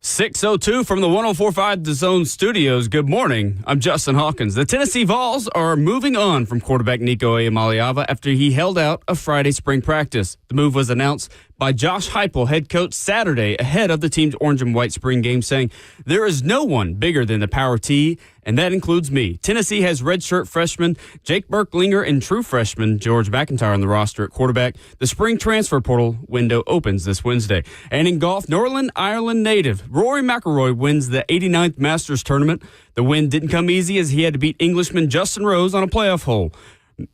6:02 from the 104.5 The Zone studios. Good morning. I'm Justin Hawkins. The Tennessee Vols are moving on from quarterback Nico Iamaleava after he held out a Friday spring practice. The move was announced by Josh Heupel, head coach, Saturday ahead of the team's orange and white spring game, saying, "There is no one bigger than the Power T, and that includes me." Tennessee has redshirt freshman Jake Merklinger and true freshman George McIntyre on the roster at quarterback. The spring transfer portal window opens this Wednesday. And in golf, Northern Ireland native Rory McIlroy wins the 89th Masters tournament. The win didn't come easy as he had to beat Englishman Justin Rose on a playoff hole.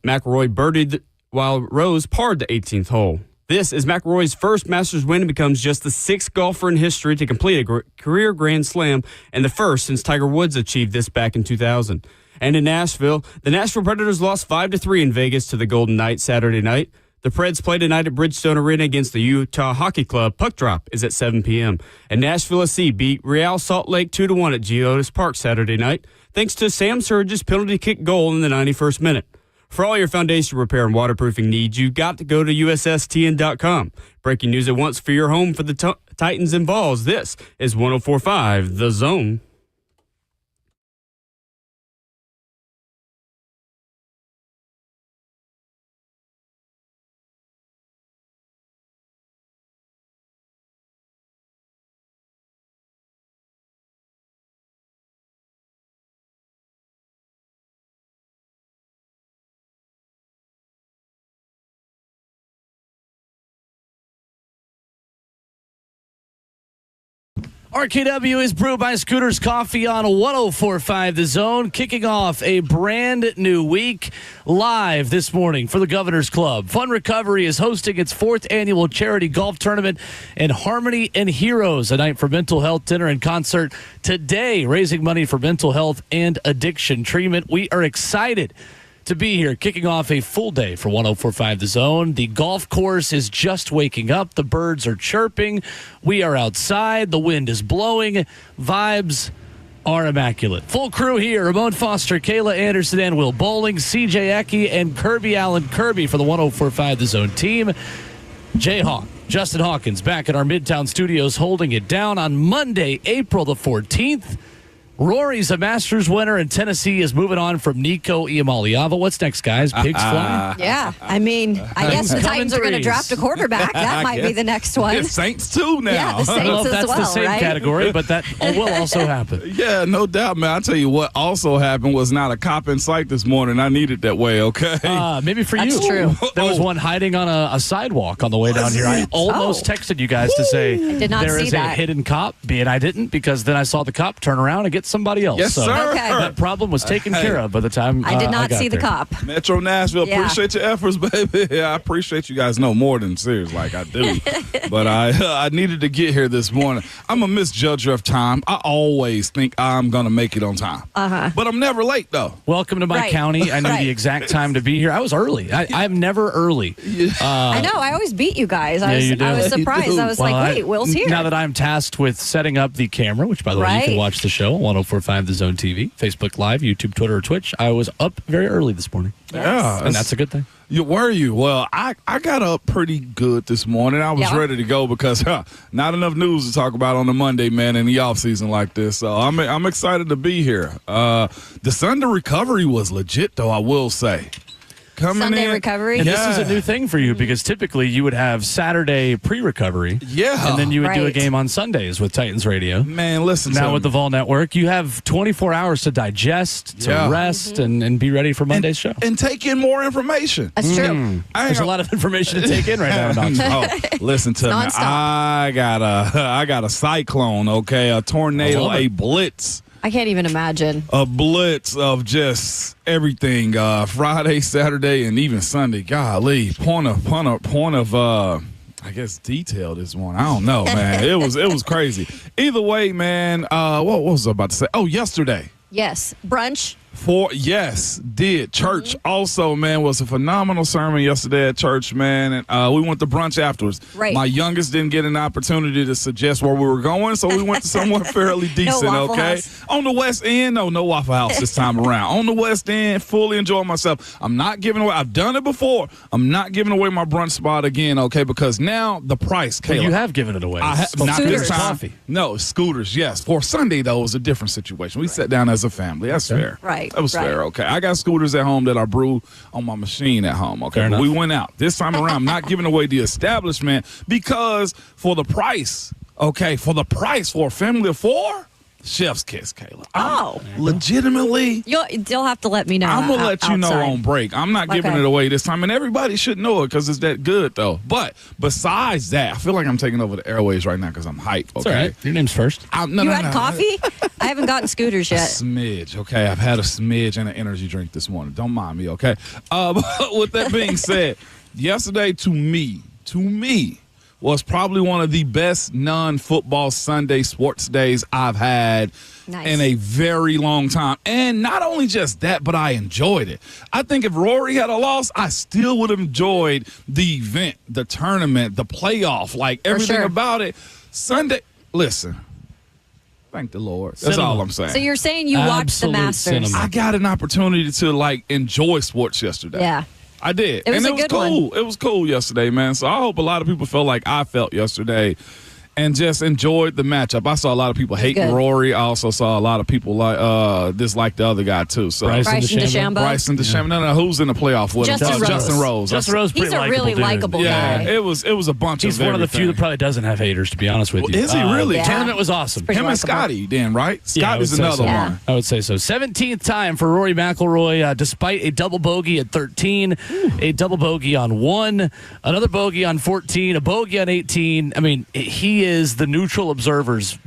McIlroy birdied while Rose parred the 18th hole. This is McIlroy's first Masters win and becomes just the sixth golfer in history to complete a career Grand Slam and the first since Tiger Woods achieved this back in 2000. And in Nashville, the Nashville Predators lost 5-3 in Vegas to the Golden Knights Saturday night. The Preds play tonight at Bridgestone Arena against the Utah Hockey Club. Puck drop is at 7 p.m. And Nashville SC beat Real Salt Lake 2-1 at Geodis Park Saturday night, thanks to Sam Surge's penalty kick goal in the 91st minute. For all your foundation repair and waterproofing needs, you got to go to USSTN.com. Breaking news at once for your home for the Titans and Vols. This is 104.5 The Zone. RKW is brewed by Scooter's Coffee on 104.5 The Zone, kicking off a brand new week live this morning for the Governor's Club. Fun Recovery is hosting its 4th annual charity golf tournament, and Harmony and Heroes, a night for mental health dinner and concert today, raising money for mental health and addiction treatment. We are excited to be here, kicking off a full day for 104.5 The Zone. The golf course is just waking up. The birds are chirping. We are outside. The wind is blowing. Vibes are immaculate. Full crew here. Ramon Foster, Kayla Anderson, and Will Bowling, CJ Ecke, and Kirby Allen Kirby for the 104.5 The Zone team. Jayhawk, Justin Hawkins, back at our Midtown studios holding it down on Monday, April the 14th. Rory's a Masters winner, and Tennessee is moving on from Nico Iamaleava. What's next, guys? Pigs fly? Yeah, I mean, I guess the Titans are going to draft a quarterback. That might be the next one. The Saints, too, now. Yeah, the Saints I don't know if that's as well, the same right? category, but that will also happen. Yeah, no doubt, man. I'll tell you what also happened was not a cop in sight this morning. I needed that way, okay? Maybe for That's you. true. There was one hiding on a sidewalk on the way down here. I almost texted you guys to say did not there see is a that. hidden cop, and I didn't, because then I saw the cop turn around and get somebody else. Yes, So sir. Okay. that problem was taken care of by the time I did not got see the there. cop. Metro Nashville, Yeah. appreciate your efforts, baby. I appreciate you guys know more than serious, like I do. But I needed to get here this morning. I'm a misjudger of time. I always think I'm going to make it on time. But I'm never late, though. Welcome to my Right. county. I knew Right. the exact time to be here. I was early. I'm never early. I know. I always beat you guys. Yeah, you do. I was You surprised. do. I was like, wait, Will's here. Now that I'm tasked with setting up the camera, which, by the way, you can Right. watch the show on 104.5 The Zone TV, Facebook Live, YouTube, Twitter, or Twitch. I was up very early this morning, Yeah. and that's a good thing. Were you? Well, I got up pretty good this morning. I was Yeah. ready to go because not enough news to talk about on a Monday, man, in the off season like this. So I'm excited to be here. The Sunday recovery was legit, though, I will say. Coming Sunday in, recovery? And Yeah. this is a new thing for you because typically you would have Saturday pre-recovery. Yeah. And then you would do a Right. game on Sundays with Titans Radio. Man, listen to Now me. with the Vol Network, you have 24 hours to digest, to Yeah. rest, and be ready for Monday's show. and take in more information. That's true. There's a lot of information to take in right now. Oh, listen to me. nonstop. I got a cyclone, okay, a I tornado, love it. a blitz. I can't even imagine. A blitz of just everything. Friday, Saturday, and even Sunday. Golly, point of I guess detail this morning. I don't know, man. It was crazy. Either way, man. What was I about to say? Oh, yesterday. Yes. Brunch. Yes, did. Church also, man, was a phenomenal sermon yesterday at church, man. And we went to brunch afterwards. Right. My youngest didn't get an opportunity to suggest where we were going, so we went to somewhere fairly decent, Waffle okay? House. On the West End, no Waffle House this time around. On the West End, fully enjoying myself. I'm not giving away. I've done it before. I'm not giving away my brunch spot again, okay? Because now the price, Well, Kayla. you have given it away. Not this time. Coffee. No, scooters, yes. For Sunday, though, it was a different situation. We sat down as a family. That's fair. Right, That was right. fair, okay. I got scooters at home that I brew on my machine at home, okay. Fair But enough. we went out. This time around, I'm not giving away the establishment because for the price, okay, for a family of 4, chef's kiss, Kayla. Oh. Legitimately. You'll have to let me know. I'm going to let you know outside. on break. I'm not giving Okay. it away this time, and everybody should know it because it's that good, though. But besides that, I feel like I'm taking over the airways right now because I'm hyped, It's okay? all right. Your name's first. You had coffee? I haven't gotten scooters A yet. smidge, okay? I've had a smidge and an energy drink this morning. Don't mind me, okay? But with that being said, yesterday to me, was probably one of the best non-football Sunday sports days I've had Nice. in a very long time. And not only just that, but I enjoyed it. I think if Rory had a loss, I still would have enjoyed the event, the tournament, the playoff, like everything sure. about it. Sunday, listen, thank the Lord. That's Cinema. all I'm saying. So you're saying you watched the Absolute Masters? cinema. I got an opportunity to like enjoy sports yesterday. Yeah. I did. It was and a it was good cool. one. It was cool yesterday, man. So I hope a lot of people felt like I felt yesterday and just enjoyed the matchup. I saw a lot of people hating good. Rory. I also saw a lot of people like dislike the other guy too. So Bryson Bryson DeChambeau. DeChambeau. Bryson DeChambeau. No, who's in the playoff with him? Justin Rose. Justin Rose. Justin Rose, He's pretty a really likable dude. likable Yeah, guy. it was a bunch He's of one of the few that everything. probably doesn't have haters, to be honest with Well, you. is he really? Yeah. Tournament was awesome. Pretty Him and likable. Scotty, then, right? Yeah, I would Scotty's say another so. Yeah. one. I would say so. 17th time for Rory McIlroy, despite a double bogey at 13, a double bogey on 1, another bogey on 14, a bogey on 18. I mean, he is the neutral observer's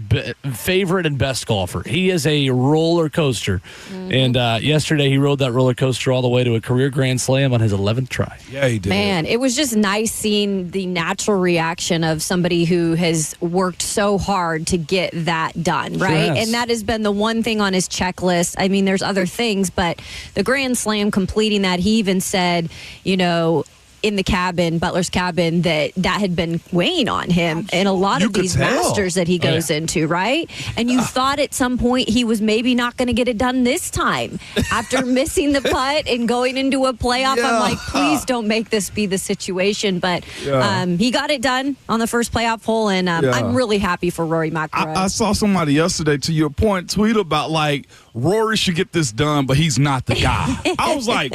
favorite and best golfer. He is a roller coaster. And yesterday he rode that roller coaster all the way to a career Grand Slam on his 11th try. Yeah, he did. Man, it was just nice seeing the natural reaction of somebody who has worked so hard to get that done, right? has. And that has been the one thing on his checklist. I mean, there's other things, but the Grand Slam, completing that, he even said, in the cabin, Butler's cabin, that had been weighing on him in a lot You of could these tell. Masters that he goes into, right? And you thought at some point he was maybe not going to get it done this time. After missing the putt and going into a playoff, Yeah. I'm like, please don't make this be the situation. But he got it done on the first playoff hole, and I'm really happy for Rory McIlroy. I saw somebody yesterday, to your point, tweet about like Rory should get this done, but he's not the guy. I was like,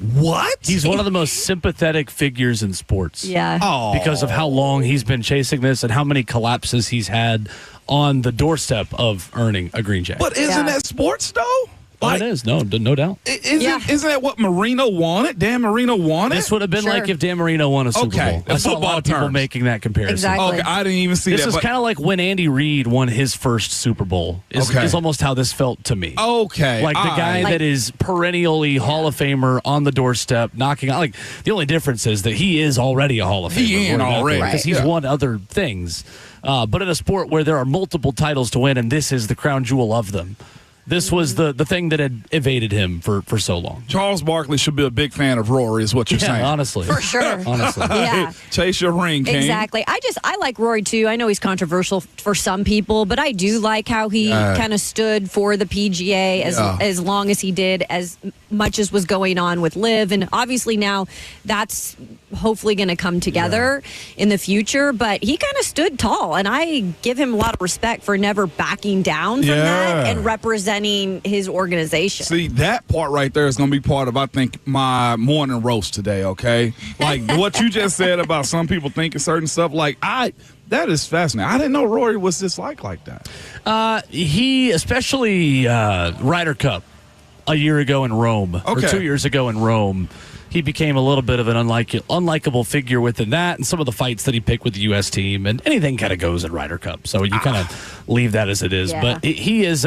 what? He's one of the most sympathetic figures in sports. Yeah. Oh. Because of how long he's been chasing this and how many collapses he's had on the doorstep of earning a green jacket. But isn't that sports though? It is. No doubt. Isn't that what Marino wanted? Dan Marino wanted? This would have been Sure. like if Dan Marino won a Super Okay, Bowl. I in saw a lot of football people terms. making that comparison. Exactly. Okay, I didn't even see This that. is but- kind of like when Andy Reid won his first Super Bowl. Is almost how this felt to me. Okay. Like the all guy right. that is perennially Hall of Famer on the doorstep, knocking out. Like the only difference is that he is already a Hall of Famer. He in already. because he's Right. won other things. But in a sport where there are multiple titles to win, and this is the crown jewel of them. This was the thing that had evaded him for so long. Charles Barkley should be a big fan of Rory, is what you're saying. Honestly. For sure. Honestly. Yeah. Chase your ring, King. Exactly. I like Rory too. I know he's controversial for some people, but I do like how he kind of stood for the PGA as long as he did, as much as was going on with Liv, and obviously now that's hopefully going to come together in the future. But he kind of stood tall, and I give him a lot of respect for never backing down from that and representing his organization. See, that part right there is going to be part of, I think, my morning roast today, okay? Like what you just said about some people thinking certain stuff, that is fascinating. I didn't know Rory was disliked like that. He, especially Ryder Cup a year ago in Rome, or 2 years ago in Rome, he became a little bit of an unlikable figure within that, and some of the fights that he picked with the U.S. team, and anything kind of goes at Ryder Cup. So you kind of leave that as it is. Yeah. But he's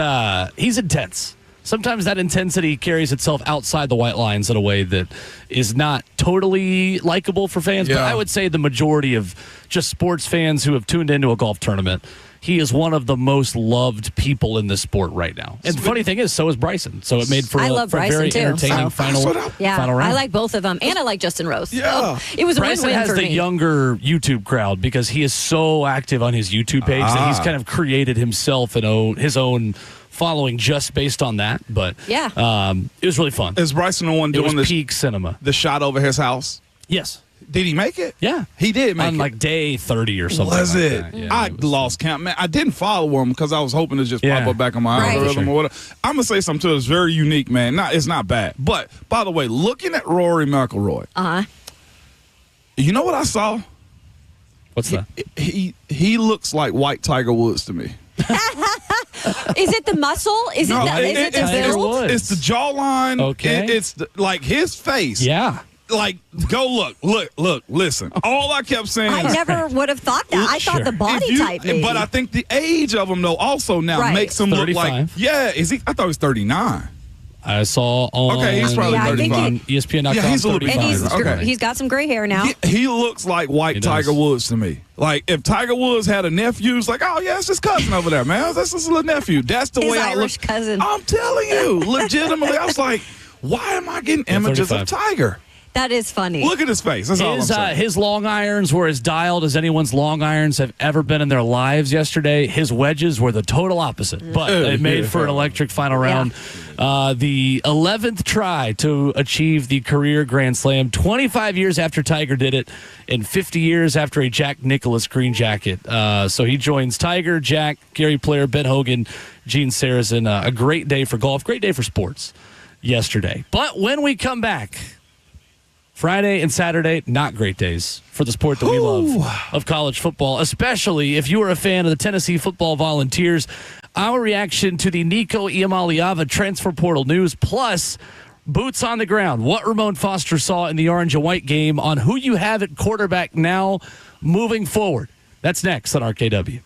intense. Sometimes that intensity carries itself outside the white lines in a way that is not totally likable for fans. But I would say the majority of just sports fans who have tuned into a golf tournament, he is one of the most loved people in this sport right now. And the funny thing is, so is Bryson. So it made for I a love Bryson very too, entertaining final round. I like both of them, and I like Justin Rose. Yeah. So it was a Bryson win-win has for the me. younger YouTube crowd because he is so active on his YouTube page that he's kind of created himself and his own following just based on that. But it was really fun. Is Bryson the one doing the peak cinema? The shot over his house? Yes. Did he make it? Yeah. He did make it. On like day 30 or something. Was like it? that. Yeah, I lost count, man. I didn't follow him because I was hoping to just pop up back on my algorithm or whatever. I'm going to say something to it. It's very unique, man. It's not bad. But, by the way, looking at Rory McIlroy, you know what I saw? What's that? He looks like white Tiger Woods to me. Is it the muscle? Is it the build? It's the jawline. Okay. It's like his face. Yeah. Like, go look, listen. All I kept saying I is, never would have thought that. I thought the body type. Maybe. But I think the age of him, though, also now makes him look like, is he? I thought he was 39. I saw on he's probably 35. ESPN.com. Yeah, he's a little bit and he's got some gray hair now. He looks like white Tiger Woods to me. Like, if Tiger Woods had a nephew, it's like, oh, yeah, it's his cousin over there, man. That's his little nephew. That's the way I look. Irish cousin. I'm telling you, legitimately, I was like, why am I getting images of Tiger? That is funny. Look at his face. That's all I'm saying. His long irons were as dialed as anyone's long irons have ever been in their lives yesterday. His wedges were the total opposite, but it made for an electric final round. The 11th try to achieve the career Grand Slam, 25 years after Tiger did it, and 50 years after a Jack Nicklaus green jacket. So he joins Tiger, Jack, Gary Player, Ben Hogan, Gene Sarazen. A great day for golf, great day for sports yesterday. But when we come back, Friday and Saturday, not great days for the sport that we love of college football, especially if you are a fan of the Tennessee Football Volunteers. Our reaction to the Nico Iamaleava transfer portal news, plus boots on the ground, what Ramon Foster saw in the orange and white game on who you have at quarterback now moving forward. That's next on RKW.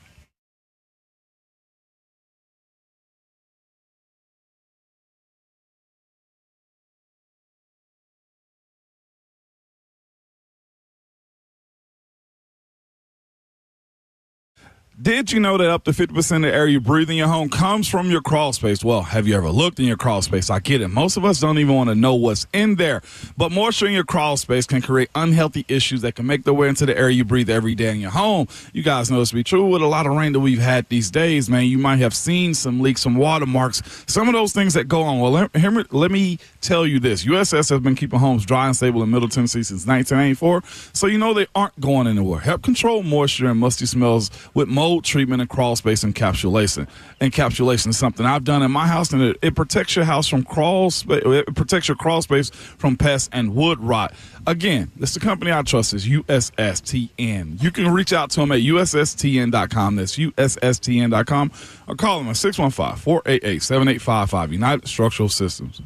Did you know that up to 50% of the air you breathe in your home comes from your crawl space? Well, have you ever looked in your crawl space? I get it. Most of us don't even want to know what's in there. But moisture in your crawl space can create unhealthy issues that can make their way into the air you breathe every day in your home. You guys know this to be true. With a lot of rain that we've had these days, man, you might have seen some leaks, some watermarks, some of those things that go on. Well, let me tell you this. USS has been keeping homes dry and stable in Middle Tennessee since 1984, so you know they aren't going anywhere. Help control moisture and musty smells with mold treatment and crawl space encapsulation. Encapsulation is something I've done in my house, and it protects your house from crawl space. It protects your crawl space from pests and wood rot. Again, this is the company I trust is USSTN. You can reach out to them at USSTN.com. That's USSTN.com, or call them at 615-488-7855. United Structural Systems.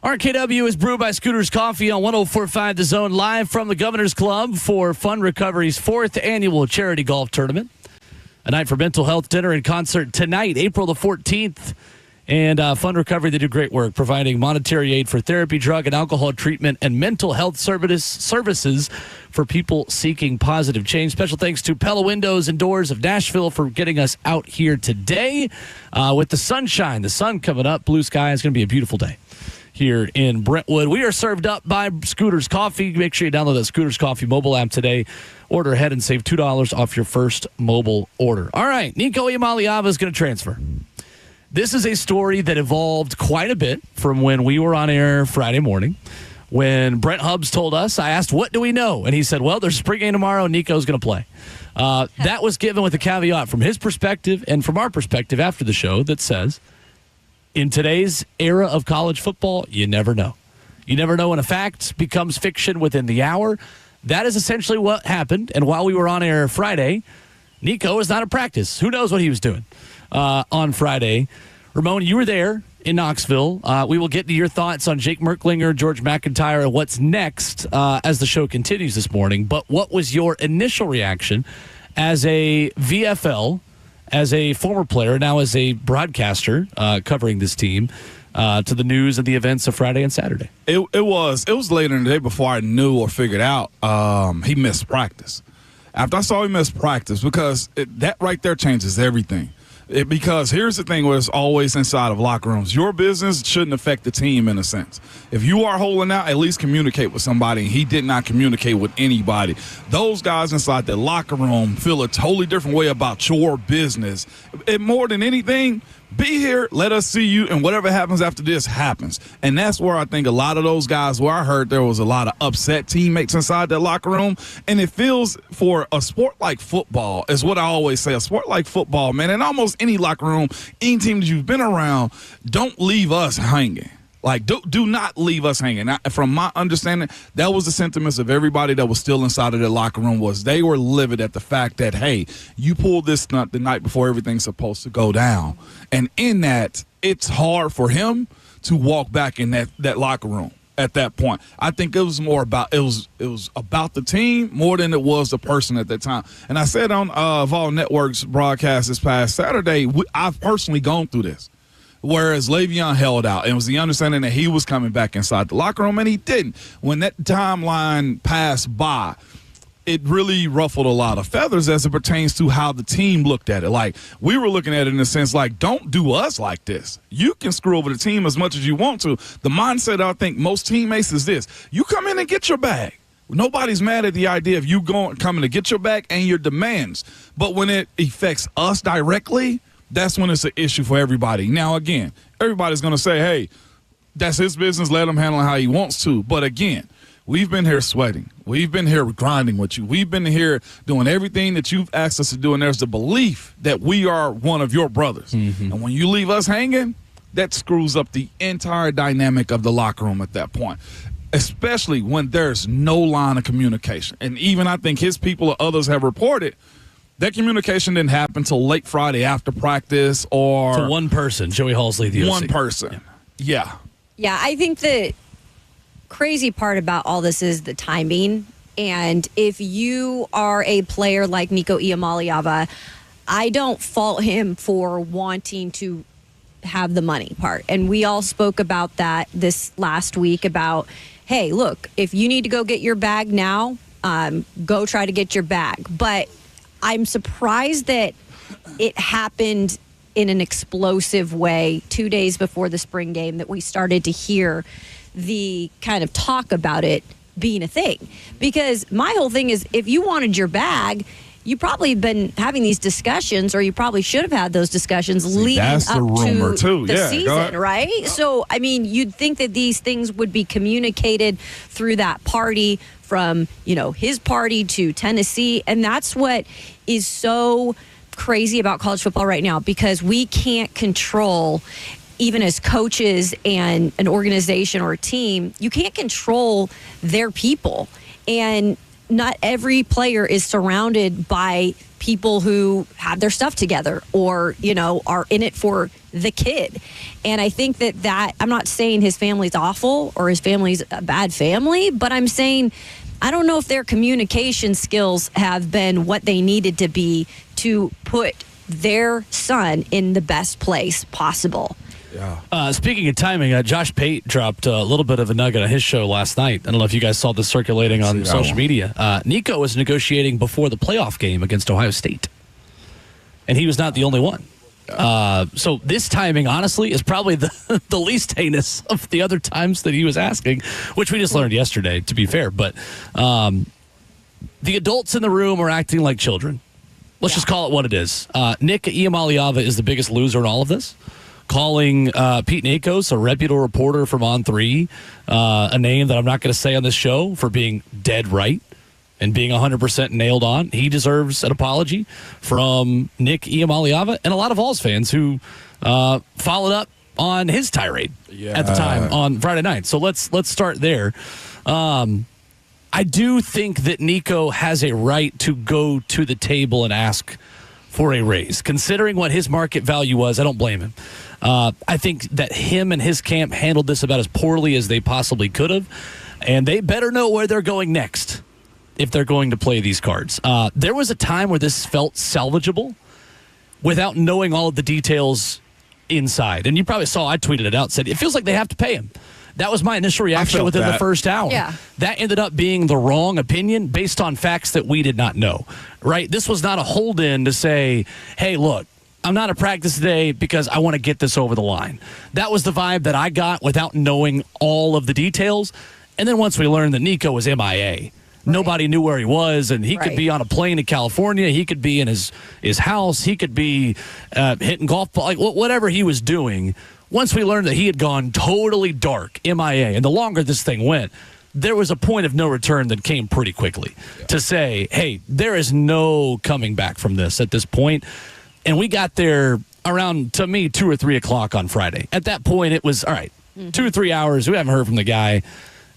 RKW is brewed by Scooters Coffee on 104.5 The Zone, live from the Governor's Club for Fun Recovery's 4th annual charity golf tournament. A night for mental health dinner and concert tonight, April the 14th. And Fun Recovery, they do great work providing monetary aid for therapy, drug and alcohol treatment, and mental health services for people seeking positive change. Special thanks to Pella Windows and Doors of Nashville for getting us out here today with the sunshine. The sun coming up, blue sky. It's going to be a beautiful day here in Brentwood. We are served up by Scooters Coffee. Make sure you download that Scooters Coffee mobile app today. Order ahead and save $2 off your first mobile order. All right, Nico Iamaleava is going to transfer. This is a story that evolved quite a bit from when we were on air Friday morning. When Brent Hubbs told us, I asked, what do we know? And he said, well, there's a spring game tomorrow, and Nico's going to play. That was given with a caveat from his perspective and from our perspective after the show that says, in today's era of college football, you never know. You never know when a fact becomes fiction within the hour. That is essentially what happened. And while we were on air Friday, Nico was not at practice. Who knows what he was doing on Friday. Ramon, you were there in Knoxville. We will get to your thoughts on Jake Merklinger, George McIntyre, and what's next as the show continues this morning. But what was your initial reaction as a VFL, as a former player, now as a broadcaster covering this team, to the news and the events of Friday and Saturday? It was later in the day before I knew or figured out he missed practice. After I saw him miss practice, because that right there changes everything. Because here's the thing, where it's always inside of locker rooms. Your business shouldn't affect the team in a sense. If you are holding out, at least communicate with somebody. And he did not communicate with anybody. Those guys inside the locker room feel a totally different way about your business. And more than anything, be here, let us see you, and whatever happens after this happens. And that's where I think a lot of those guys, where I heard there was a lot of upset teammates inside that locker room. And it feels, for a sport like football, is what I always say, a sport like football, man, in almost any locker room, any team that you've been around, don't leave us hanging. Like, do not leave us hanging. Now, from my understanding, that was the sentiments of everybody that was still inside of the locker room. Was they were livid at the fact that, hey, you pulled this stunt the night before everything's supposed to go down. And in that, it's hard for him to walk back in that locker room at that point. I think it was more about it was about the team more than it was the person at that time. And I said on Vol Network's broadcast this past Saturday, I've personally gone through this. Whereas Le'Veon held out, and it was the understanding that he was coming back inside the locker room, and he didn't. When that timeline passed by, it really ruffled a lot of feathers as it pertains to how the team looked at it. Like, we were looking at it in a sense like, don't do us like this. You can screw over the team as much as you want to. The mindset, I think, most teammates is this. You come in and get your bag. Nobody's mad at the idea of you coming to get your bag and your demands. But when it affects us directly, that's when it's an issue for everybody. Now, again, everybody's going to say, hey, that's his business. Let him handle it how he wants to. But, again, we've been here sweating. We've been here grinding with you. We've been here doing everything that you've asked us to do, and there's the belief that we are one of your brothers. Mm-hmm. And when you leave us hanging, that screws up the entire dynamic of the locker room at that point, especially when there's no line of communication. And even I think his people or others have reported that communication didn't happen until late Friday after practice, or to one person, Joey Halsley, the OC. One person. Yeah. Yeah, I think the crazy part about all this is the timing. And if you are a player like Nico Iamaleava, I don't fault him for wanting to have the money part. And we all spoke about that this last week about, hey, look, if you need to go get your bag now, go try to get your bag. But I'm surprised that it happened in an explosive way 2 days before the spring game, that we started to hear the kind of talk about it being a thing. Because my whole thing is, if you wanted your bag, you probably have been having these discussions, or you probably should have had those discussions leading up to the season, right? So, I mean, you'd think that these things would be communicated through that party, from, his party to Tennessee. And that's what is so crazy about college football right now, because we can't control, even as coaches and an organization or a team, you can't control their people. And not every player is surrounded by people who have their stuff together or, are in it for the kid. And I think that I'm not saying his family's awful or his family's a bad family, but I'm saying I don't know if their communication skills have been what they needed to be to put their son in the best place possible. Yeah. Speaking of timing, Josh Pate dropped a little bit of a nugget on his show last night. I don't know if you guys saw this circulating on social media. Nico was negotiating before the playoff game against Ohio State, and he was not the only one. So this timing, honestly, is probably the least heinous of the other times that he was asking, which we just learned yesterday, to be fair. But the adults in the room are acting like children. Let's just call it what it is. Nico Iamaleava is the biggest loser in all of this. Calling Pete Nakos, a reputable reporter from On3, a name that I'm not going to say on this show, for being dead right and being 100% nailed on. He deserves an apology from Nico Iamaleava and a lot of Vols fans who followed up on his tirade at the time on Friday night. So let's start there. I do think that Nico has a right to go to the table and ask for a raise. Considering what his market value was, I don't blame him. I think that him and his camp handled this about as poorly as they possibly could have, and they better know where they're going next if they're going to play these cards. There was a time where this felt salvageable without knowing all of the details inside. And you probably saw, I tweeted it out, said, it feels like they have to pay him. That was my initial reaction within the first hour. Yeah. That ended up being the wrong opinion based on facts that we did not know, right? This was not a hold-in to say, hey, look, I'm not at practice today because I want to get this over the line. That was the vibe that I got without knowing all of the details. And then once we learned that Nico was MIA, nobody knew where he was, and he could be on a plane to California. He could be in his house. He could be hitting golf ball, like whatever he was doing. Once we learned that he had gone totally dark, MIA, and the longer this thing went, there was a point of no return that came pretty quickly to say, hey, there is no coming back from this at this point. And we got there around, to me, 2 or 3 o'clock on Friday. At that point, it was, all right, 2 or 3 hours. We haven't heard from the guy.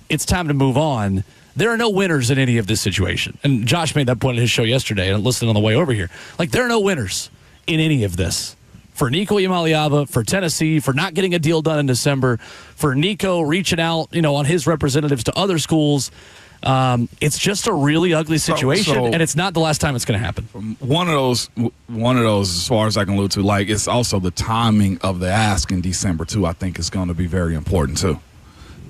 It's time to move on. There are no winners in any of this situation. And Josh made that point in his show yesterday, and listened on the way over here. Like, there are no winners in any of this. For Nico Iamaleava, for Tennessee, for not getting a deal done in December, for Nico reaching out, on his representatives to other schools. It's just a really ugly situation, and it's not the last time it's going to happen. One of those, as far as I can allude to, like, it's also the timing of the ask in December, too, I think is going to be very important, too.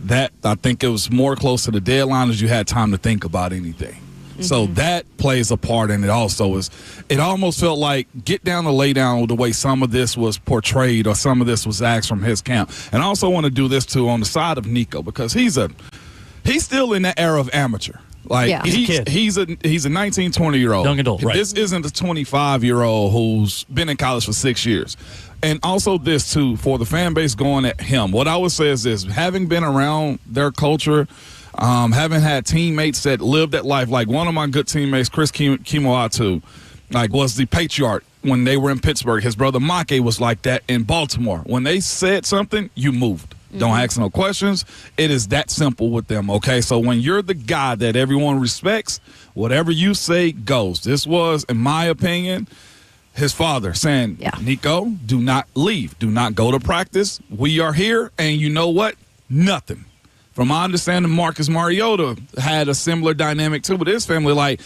That, I think it was more close to the deadline as you had time to think about anything. So that plays a part in it also. It almost felt like get down to lay down with the way some of this was portrayed or some of this was asked from his camp. And I also want to do this, too, on the side of Nico, because he's still in that era of amateur. Like, he's a 19, 20-year-old. Young adult, right. This isn't a 25-year-old who's been in college for 6 years. And also this, too, for the fan base going at him, what I would say is this: having been around their culture, having had teammates that lived that life, like one of my good teammates, Chris Kimoatu, like, was the patriarch when they were in Pittsburgh. His brother Make was like that in Baltimore. When they said something, you moved. Don't ask no questions. It is that simple with them, okay? So when you're the guy that everyone respects, whatever you say goes. This was, in my opinion, his father saying, Nico, do not leave. Do not go to practice. We are here, and you know what? Nothing. From my understanding, Marcus Mariota had a similar dynamic, too, with his family. Like,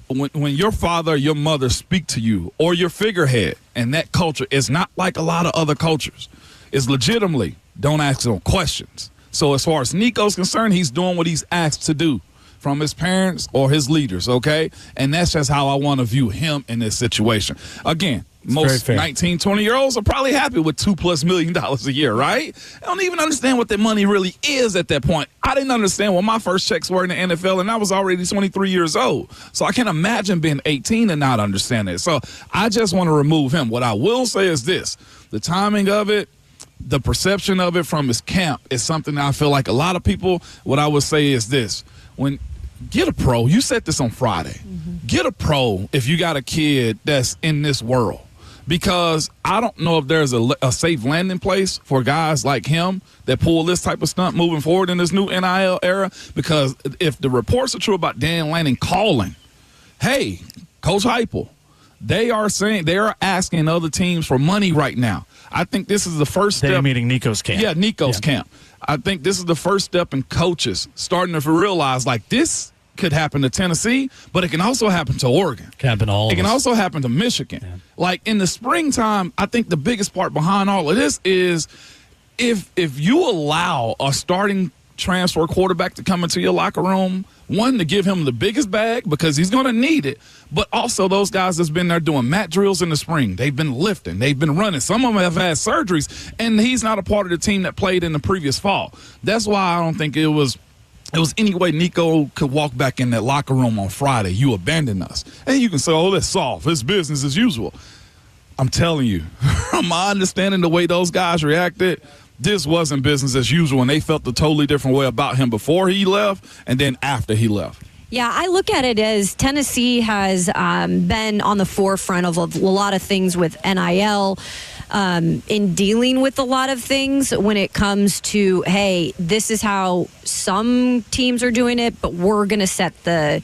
when your father or your mother speak to you, or your figurehead, and that culture is not like a lot of other cultures, it's legitimately don't ask no questions. So as far as Nico's concerned, he's doing what he's asked to do from his parents or his leaders, okay? And that's just how I want to view him in this situation. Again, most 19, 20-year-olds are probably happy with $2+ million a year, right? They don't even understand what their money really is at that point. I didn't understand what my first checks were in the NFL, and I was already 23 years old. So I can't imagine being 18 and not understand it. So I just want to remove him. What I will say is this: the timing of it, the perception of it from his camp is something that I feel like a lot of people, what I would say is this: get a pro. You said this on Friday. Get a pro if you got a kid that's in this world. Because I don't know if there's a safe landing place for guys like him that pull this type of stunt moving forward in this new NIL era. Because if the reports are true about Dan Lanning calling, hey, Coach Heupel, They are asking other teams for money right now. I think this is the first step. They're meeting Nico's camp. Yeah, Nico's camp. I think this is the first step in coaches starting to realize, like, this could happen to Tennessee, but it can also happen to Oregon. It can happen to all It can also happen to Michigan. Yeah. Like, in the springtime, I think the biggest part behind all of this is if you allow a starting transfer quarterback to come into your locker room, one, to give him the biggest bag because he's going to need it, but also those guys that's been there doing mat drills in the spring. They've been lifting. They've been running. Some of them have had surgeries, and he's not a part of the team that played in the previous fall. That's why I don't think it was any way Nico could walk back in that locker room on Friday. You abandoned us. And you can say, oh, that's soft. It's business as usual. I'm telling you, from my understanding the way those guys reacted, this wasn't business as usual, and they felt a totally different way about him before he left and then after he left. Yeah, I look at it as Tennessee has been on the forefront of a lot of things with NIL, in dealing with a lot of things when it comes to, hey, this is how some teams are doing it, but we're going to set the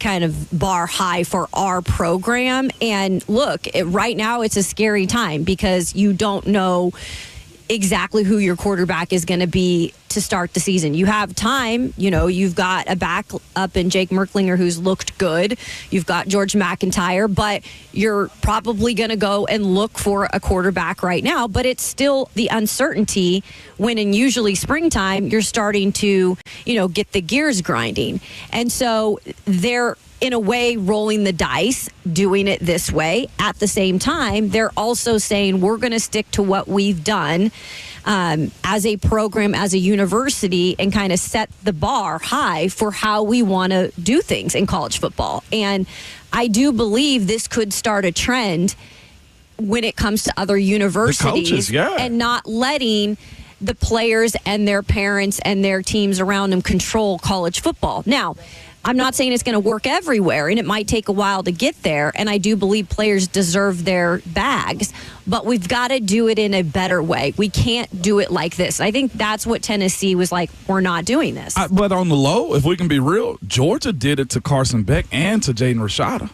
kind of bar high for our program. And look, right now it's a scary time because you don't know exactly who your quarterback is going to be to start the season. You have time, you've got a backup in Jake Merklinger who's looked good. You've got George McIntyre, but you're probably going to go and look for a quarterback right now. But it's still the uncertainty when in usually springtime, you're starting to, get the gears grinding. And so they're, in a way, rolling the dice, doing it this way. At the same time, they're also saying we're going to stick to what we've done as a program, as a university, and kind of set the bar high for how we want to do things in college football. And I do believe this could start a trend when it comes to other universities, coaches, yeah, and not letting the players and their parents and their teams around them control college football. Now, I'm not saying it's going to work everywhere, and it might take a while to get there, and I do believe players deserve their bags, but we've got to do it in a better way. We can't do it like this. I think that's what Tennessee was like, we're not doing this. But on the low, if we can be real, Georgia did it to Carson Beck and to Jaden Rashada.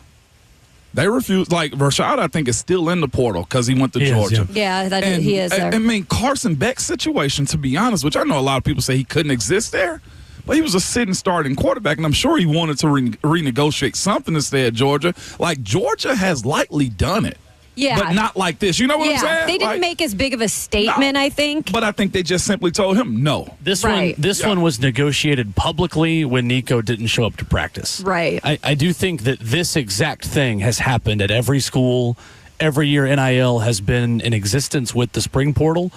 They refused. Like, Rashada, I think, is still in the portal because he went to Georgia. Yeah, he is there. I mean, Carson Beck's situation, to be honest, which I know a lot of people say he couldn't exist there, but he was a sitting starting quarterback, and I'm sure he wanted to renegotiate something to stay at Georgia. Like, Georgia has likely done it. Yeah. But not like this. You know what I'm saying? They didn't make as big of a statement, I think. But I think they just simply told him no. This one was negotiated publicly when Nico didn't show up to practice. Right. I do think that this exact thing has happened at every school. Every year NIL has been in existence with the spring portal.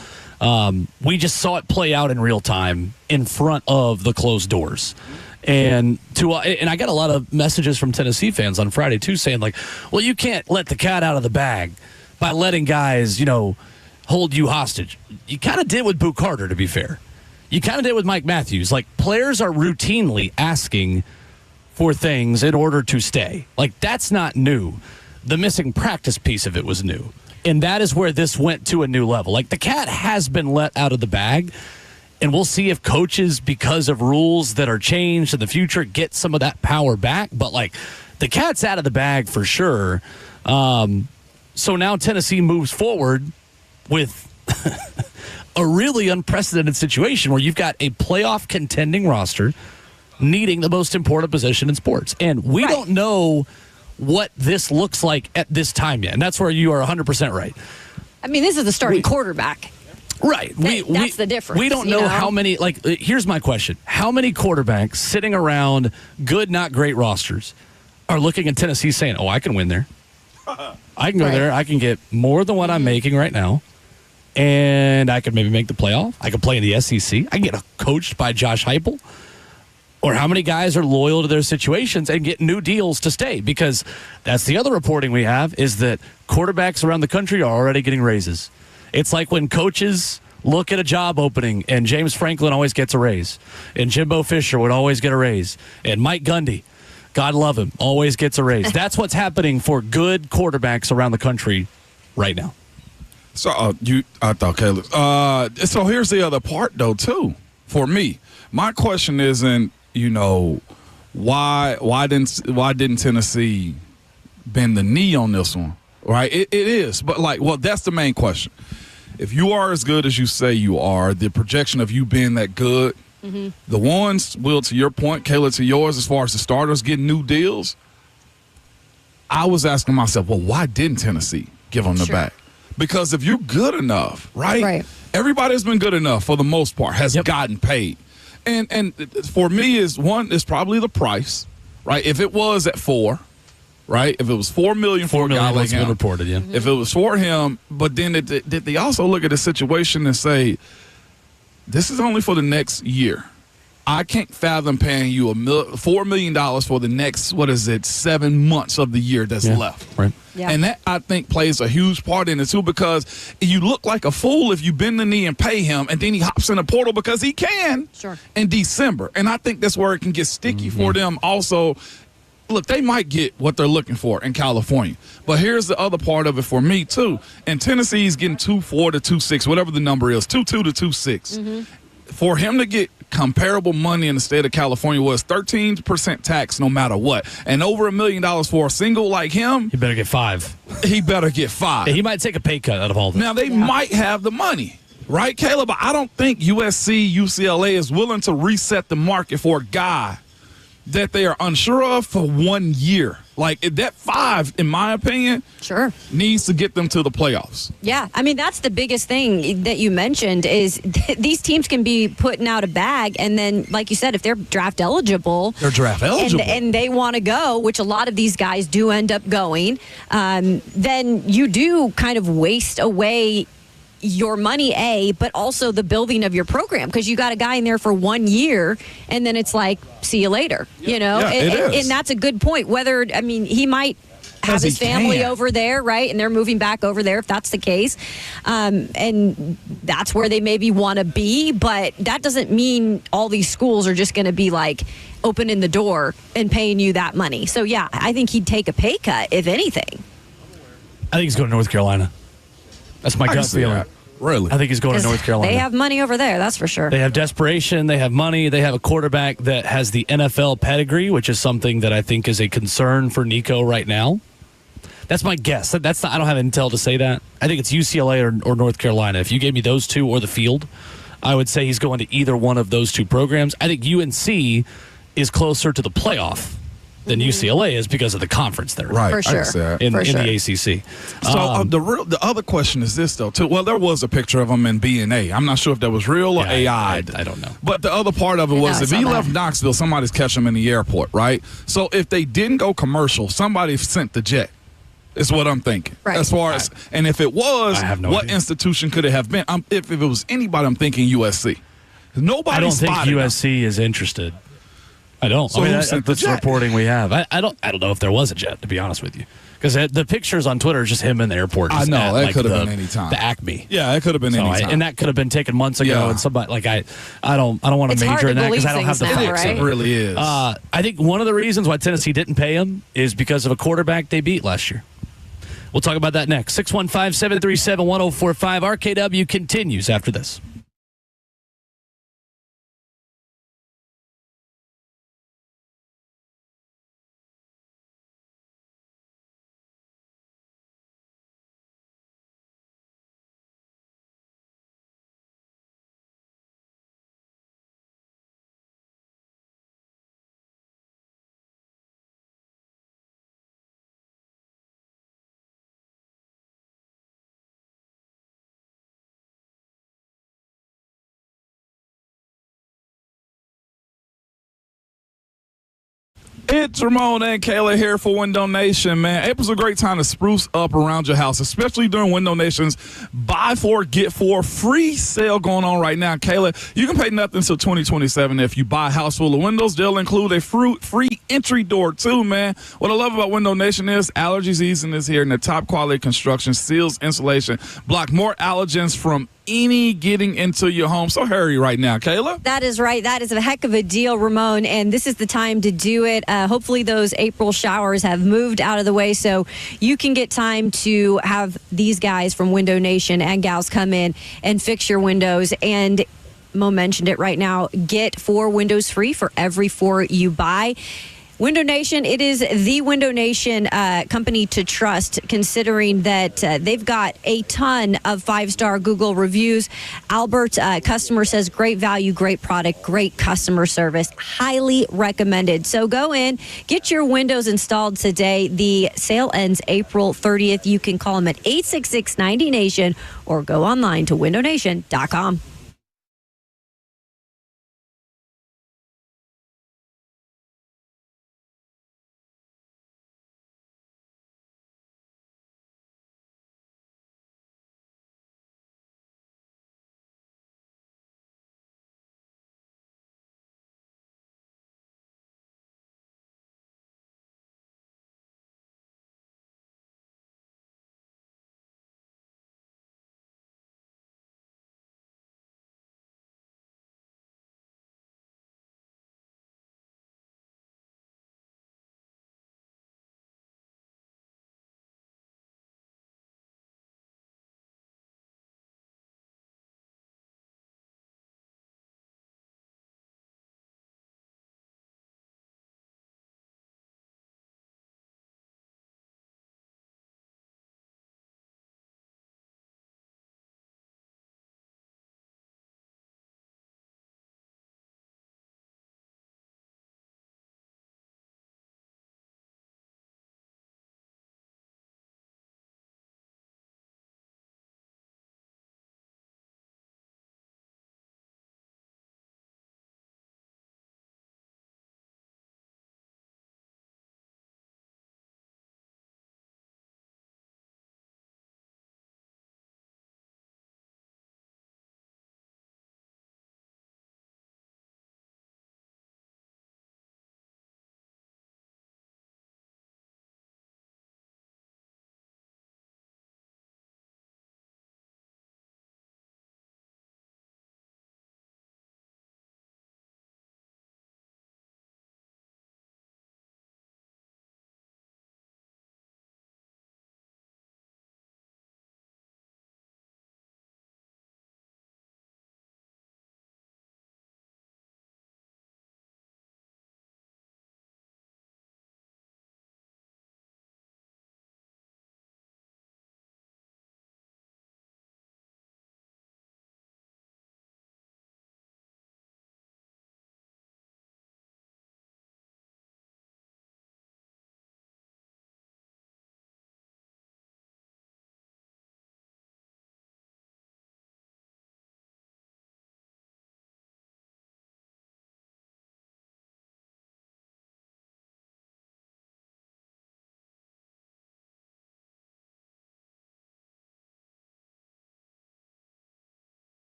We just saw it play out in real time in front of the closed doors. And I got a lot of messages from Tennessee fans on Friday, too, saying, like, well, you can't let the cat out of the bag by letting guys, hold you hostage. You kind of did with Boo Carter, to be fair. You kind of did with Mike Matthews. Like, players are routinely asking for things in order to stay. Like, that's not new. The missing practice piece of it was new. And that is where this went to a new level. Like, the cat has been let out of the bag. And we'll see if coaches, because of rules that are changed in the future, get some of that power back. But, like, the cat's out of the bag for sure. So now Tennessee moves forward with a really unprecedented situation where you've got a playoff contending roster needing the most important position in sports. And we don't know what this looks like at this time yet. And that's where you are 100% right. I mean, this is the starting quarterback. Right. That's the difference. We don't know how many, like, here's my question. How many quarterbacks sitting around good, not great rosters are looking at Tennessee saying, oh, I can win there. I can go there. I can get more than what I'm making right now. And I could maybe make the playoff. I could play in the SEC. I can get coached by Josh Heupel. Or how many guys are loyal to their situations and get new deals to stay? Because that's the other reporting we have is that quarterbacks around the country are already getting raises. It's like when coaches look at a job opening and James Franklin always gets a raise and Jimbo Fisher would always get a raise and Mike Gundy, God love him, always gets a raise. That's what's happening for good quarterbacks around the country right now. So I thought Caleb. So here's the other part though too for me. My question isn't, why didn't Tennessee bend the knee on this one, right? It is. But, that's the main question. If you are as good as you say you are, the projection of you being that good, the ones, Will, to your point, Kayla, to yours, as far as the starters getting new deals, I was asking myself, well, why didn't Tennessee give them the back? Because if you're good enough, right? Everybody has been good enough for the most part, has gotten paid. And for me, is probably the price, right? If it was at 4, right? If it was $4 million for a guy like him, reported, if it was for him, but then did they also look at the situation and say, this is only for the next year? I can't fathom paying you $4 million for the next 7 months of the year that's left. Right. Yeah. And that, I think, plays a huge part in it, too, because you look like a fool if you bend the knee and pay him, and then he hops in the portal because he can in December. And I think that's where it can get sticky for them also. Look, they might get what they're looking for in California. But here's the other part of it for me, too. And Tennessee's getting 2.4 to 2.6, whatever the number is, 2.2 to 2.6. For him to get comparable money in the state of California was 13% tax no matter what. And over $1 million for a single like him. He better get 5. He better get 5. Yeah, he might take a pay cut out of all this. Now, they might have the money, right, Caleb? But I don't think USC, UCLA is willing to reset the market for a guy that they are unsure of for 1 year. Like, that 5, in my opinion, needs to get them to the playoffs. Yeah, I mean, that's the biggest thing that you mentioned is these teams can be putting out a bag, and then, like you said, if they're draft eligible. They're draft eligible. And they want to go, which a lot of these guys do end up going, then you do kind of waste away your money, but also the building of your program, because you got a guy in there for 1 year and then it's like, see you later, you know? And that's a good point. He might have his family over there, right? And they're moving back over there if that's the case. And that's where they maybe want to be, but that doesn't mean all these schools are just going to be like opening the door and paying you that money. So yeah, I think he'd take a pay cut, if anything. I think he's going to North Carolina. That's my gut feeling. Really? I think he's going to North Carolina. They have money over there, that's for sure. They have desperation. They have money. They have a quarterback that has the NFL pedigree, which is something that I think is a concern for Nico right now. That's my guess. I don't have intel to say that. I think it's UCLA or North Carolina. If you gave me those two or the field, I would say he's going to either one of those two programs. I think UNC is closer to the playoff than UCLA is because of the conference there. Right. For sure. In the ACC. So the other question is this, though, too. Well, there was a picture of him in B&A. I'm not sure if that was real or AI. I don't know. But the other part of it was if he left Knoxville, somebody's catching him in the airport, right? So if they didn't go commercial, somebody sent the jet. Is what I'm thinking. Right. As far as, and if it was, what idea. institution could it have been? If it was anybody, I'm thinking USC. Nobody. I don't think spotted USC is interested. I don't. So that's the reporting we have. I don't know if there was a jet, to be honest with you, because the pictures on Twitter is just him in the airport. I know that could have been any time. The Acme. Yeah, it could have been any time. And that could have been taken months ago. And somebody I don't want to major in that because I don't have the facts. Right? It really is. I think one of the reasons why Tennessee didn't pay him is because of a quarterback they beat last year. We'll talk about that next. 615-737-1045. RKW continues after this. It's Ramon and Kayla here for Window Nation, man. April's a great time to spruce up around your house, especially during Window Nation's Buy 4, Get 4 free sale going on right now. Kayla, you can pay nothing until 2027 if you buy a house full of windows. They'll include a free entry door, too, man. What I love about Window Nation is allergy season is here, and the top quality construction, seals, insulation, block more allergens from any getting into your home. So hurry right now, Kayla. That is right. That is a heck of a deal, Ramon, and this is the time to do it. Hopefully those April showers have moved out of the way so you can get time to have these guys from Window Nation and gals come in and fix your windows. And Mo mentioned it right now. Get 4 windows free for every 4 you buy. Window Nation, it is the Window Nation company to trust, considering that they've got a ton of 5-star Google reviews. Albert, customer says, great value, great product, great customer service. Highly recommended. So go in, get your windows installed today. The sale ends April 30th. You can call them at 866-90Nation or go online to windownation.com.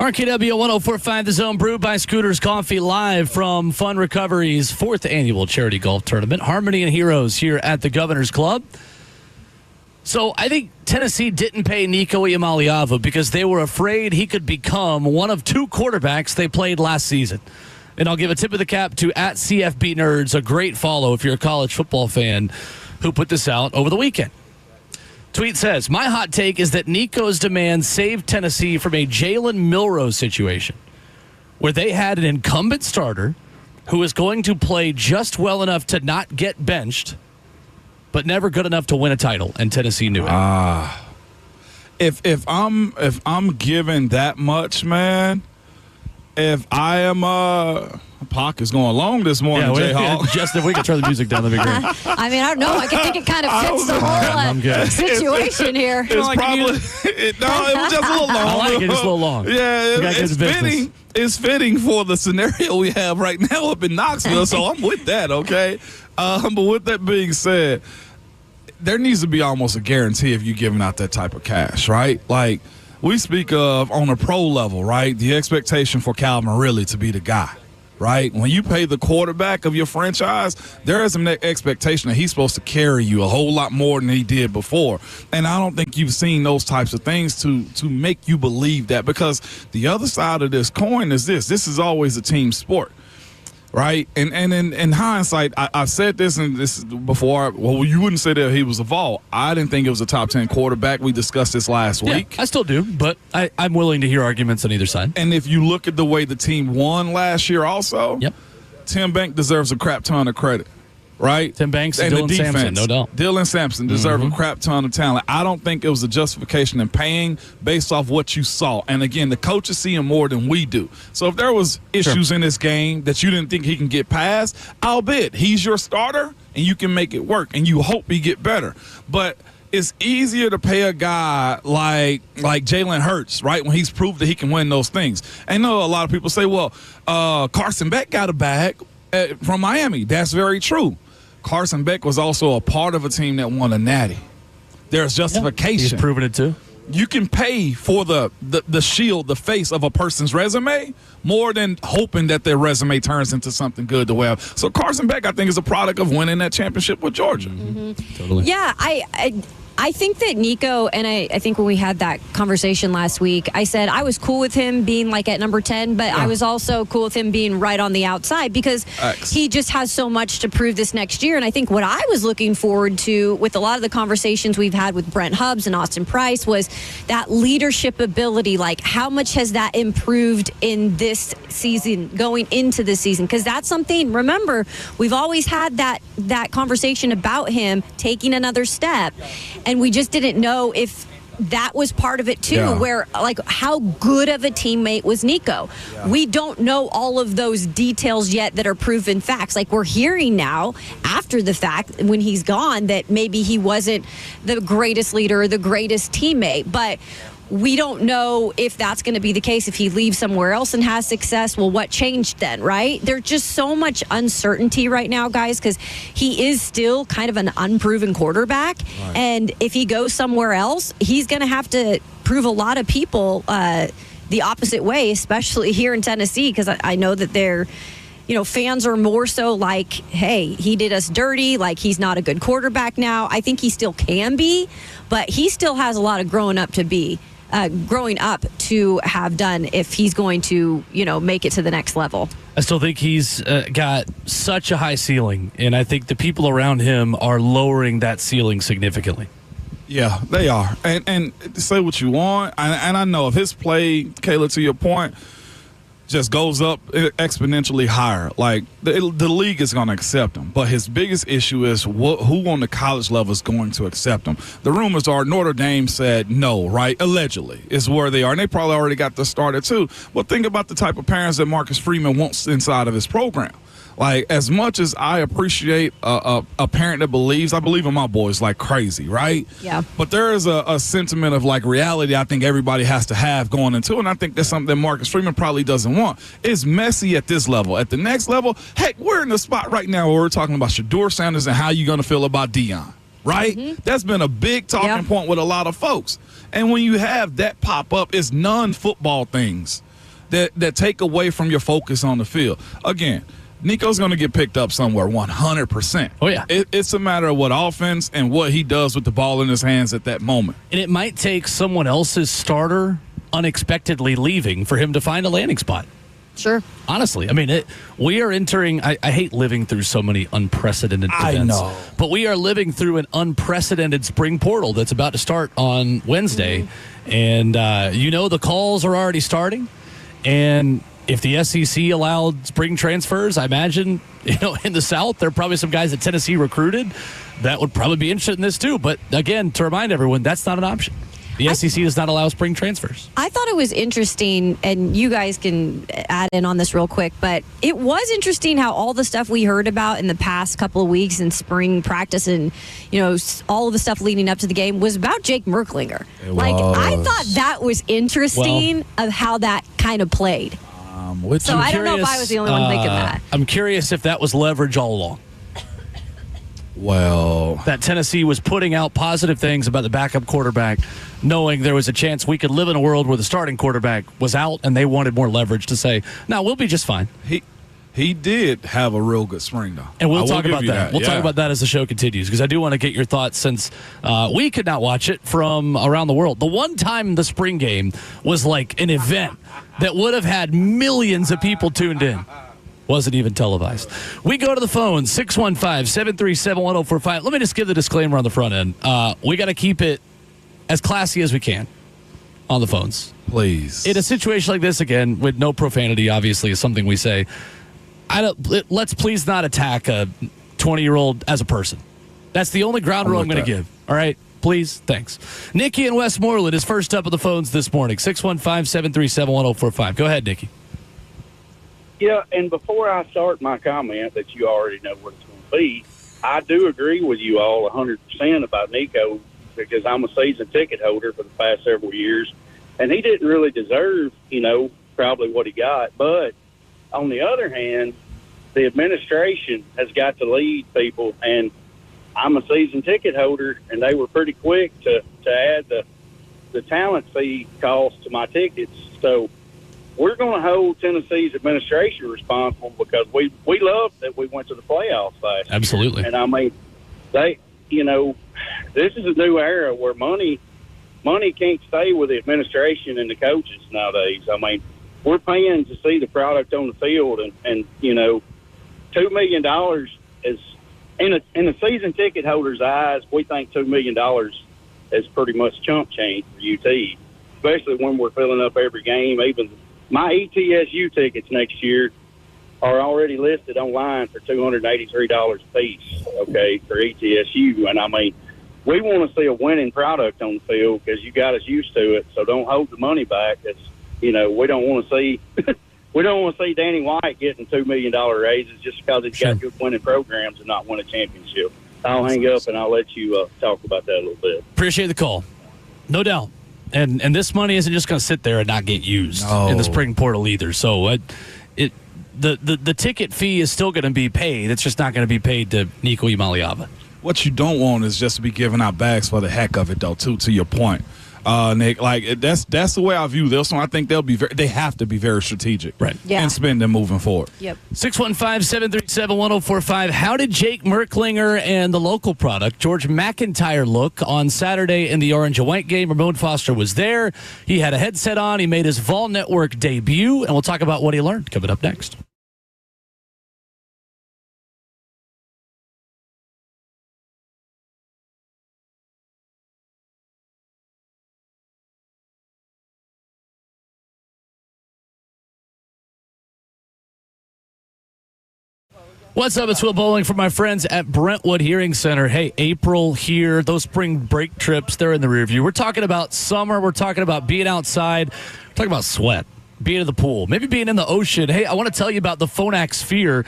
RKW 104.5 The Zone, brewed by Scooters Coffee, live from Fun Recovery's 4th annual charity golf tournament. Harmony and Heroes here at the Governor's Club. So I think Tennessee didn't pay Nico Iamaleava because they were afraid he could become one of 2 quarterbacks they played last season. And I'll give a tip of the cap to @CFB Nerds, a great follow if you're a college football fan, who put this out over the weekend. Tweet says, my hot take is that Nico's demands saved Tennessee from a Jalen Milroe situation where they had an incumbent starter who was going to play just well enough to not get benched, but never good enough to win a title, and Tennessee knew it. If I'm given that much, man, if I am pocket's going long this morning, Jay-Hawk. Just if we could turn the music down, that'd be great. I mean, I don't know. I think it kind of fits the whole situation here. It's probably it was just a little long. I like it. It's a little long. Yeah, it's fitting. It's fitting for the scenario we have right now up in Knoxville. So I'm with that. Okay, but with that being said, there needs to be almost a guarantee if you're giving out that type of cash, right? Like we speak of on a pro level, right? The expectation for Calvin Ridley to be the guy. Right? When you pay the quarterback of your franchise, there is an expectation that he's supposed to carry you a whole lot more than he did before. And I don't think you've seen those types of things to make you believe that, because the other side of this coin is this is always a team sport. Right? And in hindsight, I said this before. Well, you wouldn't say that he was a Vol. I didn't think it was a top 10 quarterback. We discussed this last week. I still do, but I'm willing to hear arguments on either side. And if you look at the way the team won last year also, Tim Banks deserves a crap ton of credit. Right? Tim Banks and Dylan Sampson, no doubt. Dylan Sampson deserve a crap ton of talent. I don't think it was a justification in paying based off what you saw. And again, the coaches see him more than we do. So if there was issues in this game that you didn't think he can get past, I'll bet he's your starter and you can make it work and you hope he get better. But it's easier to pay a guy like Jalen Hurts, right, when he's proved that he can win those things. I know a lot of people say, well, Carson Beck got a bag from Miami. That's very true. Carson Beck was also a part of a team that won a natty. There's justification. He's proven it too. You can pay for the shield, the face of a person's resume, more than hoping that their resume turns into something good to wear. So Carson Beck, I think, is a product of winning that championship with Georgia. Totally. Yeah, I think that Nico, and I think when we had that conversation last week, I said I was cool with him being like at number 10, but I was also cool with him being right on the outside because he just has so much to prove this next year. And I think what I was looking forward to with a lot of the conversations we've had with Brent Hubbs and Austin Price was that leadership ability. Like, how much has that improved in this season, going into this season? Because that's something, remember, we've always had that conversation about him taking another step. And we just didn't know if that was part of it too, where like how good of a teammate was Nico. We don't know all of those details yet that are proven facts. Like we're hearing now after the fact when he's gone that maybe he wasn't the greatest leader or the greatest teammate, but we don't know if that's going to be the case. If he leaves somewhere else and has success, well, what changed then, right? There's just so much uncertainty right now, guys, because he is still kind of an unproven quarterback. Right. And if he goes somewhere else, he's going to have to prove a lot of people the opposite way, especially here in Tennessee, because I know that they're, fans are more so like, hey, he did us dirty, like he's not a good quarterback now. I think he still can be, but he still has a lot of growing up to have done if he's going to, make it to the next level. I still think he's got such a high ceiling, and I think the people around him are lowering that ceiling significantly. Yeah, they are. And say what you want, and I know if his play, Kayla, to your point, just goes up exponentially higher. Like the league is going to accept him, but his biggest issue is who on the college level is going to accept him. The rumors are Notre Dame said no, right? Allegedly is where they are, and they probably already got this started too. But think about the type of parents that Marcus Freeman wants inside of his program. Like, as much as I appreciate a parent that believes, I believe in my boys like crazy, right? Yeah. But there is a sentiment of, like, reality I think everybody has to have going into it, and I think that's something that Marcus Freeman probably doesn't want. It's messy at this level. At the next level, heck, we're in the spot right now where we're talking about Shedeur Sanders and how you're going to feel about Deion, right? Mm-hmm. That's been a big talking point with a lot of folks. And when you have that pop up, it's non-football things that take away from your focus on the field. Again, Nico's going to get picked up somewhere 100%. Oh, yeah. It's a matter of what offense and what he does with the ball in his hands at that moment. And it might take someone else's starter unexpectedly leaving for him to find a landing spot. Sure. Honestly, I mean, we are entering. I hate living through so many unprecedented events. I know. But we are living through an unprecedented spring portal that's about to start on Wednesday. And, the calls are already starting. And if the SEC allowed spring transfers, I imagine, in the South, there are probably some guys that Tennessee recruited that would probably be interested in this too. But again, to remind everyone, that's not an option. The SEC does not allow spring transfers. I thought it was interesting, and you guys can add in on this real quick, but it was interesting how all the stuff we heard about in the past couple of weeks in spring practice and, all of the stuff leading up to the game was about Jake Merklinger. I thought that was interesting of how that kind of played. So I don't know if I was the only one thinking that. I'm curious if that was leverage all along. Well, that Tennessee was putting out positive things about the backup quarterback, knowing there was a chance we could live in a world where the starting quarterback was out and they wanted more leverage to say, no, we'll be just fine. He did have a real good spring, though. And we'll talk about that. We'll talk about that as the show continues, because I do want to get your thoughts, since we could not watch it from around the world. The one time the spring game was like an event that would have had millions of people tuned in. Wasn't even televised. We go to the phone, 615-737-1045. Let me just give the disclaimer on the front end. We got to keep it as classy as we can on the phones. Please. In a situation like this, again, with no profanity, obviously, is something we say. Let's please not attack a 20-year-old as a person. That's the only ground rule I'm going to give. All right? Please. Thanks. Nikki in Westmoreland is first up on the phones this morning, 615-737-1045. Go ahead, Nikki. Yeah, and before I start my comment that you already know what it's going to be, I do agree with you all 100% about Nico, because I'm a season ticket holder for the past several years, and he didn't really deserve, probably what he got. But on the other hand, the administration has got to lead people, and I'm a season ticket holder, and they were pretty quick to add the talent fee cost to my tickets. So we're going to hold Tennessee's administration responsible, because we love that we went to the playoffs last year. Absolutely. And I mean, this is a new era where money can't stay with the administration and the coaches nowadays. I mean, we're paying to see the product on the field, and $2 million is, in a season ticket holder's eyes, we think $2 million is pretty much chump change for UT, especially when we're filling up every game. Even my ETSU tickets next year are already listed online for $283 a piece, okay, for ETSU. And I mean, we want to see a winning product on the field, because you got us used to it. So don't hold the money back. We don't want to see Danny White getting $2 million raises just because he's got good winning programs and not win a championship. I'll hang up and I'll let you talk about that a little bit. Appreciate the call. No doubt. And this money isn't just going to sit there and not get used in the spring portal either. So the ticket fee is still going to be paid. It's just not going to be paid to Nico Iamaleava. What you don't want is just to be giving out bags for the heck of it, though, too, to your point. Nick, that's the way I view this one. I think they have to be very strategic, right? Yeah. And spending moving forward. Yep. 615-737-1045. How did Jake Merklinger and the local product George McIntyre look on Saturday in the orange and white game? Ramon Foster was there. He had a headset on. He made his Vol Network debut, and we'll talk about what he learned coming up next. What's up? It's Will Bowling from my friends at Brentwood Hearing Center. Hey, April here. Those spring break trips, they're in the rear view. We're talking about summer. We're talking about being outside. We're talking about sweat, being in the pool, maybe being in the ocean. Hey, I want to tell you about the Phonak Sphere,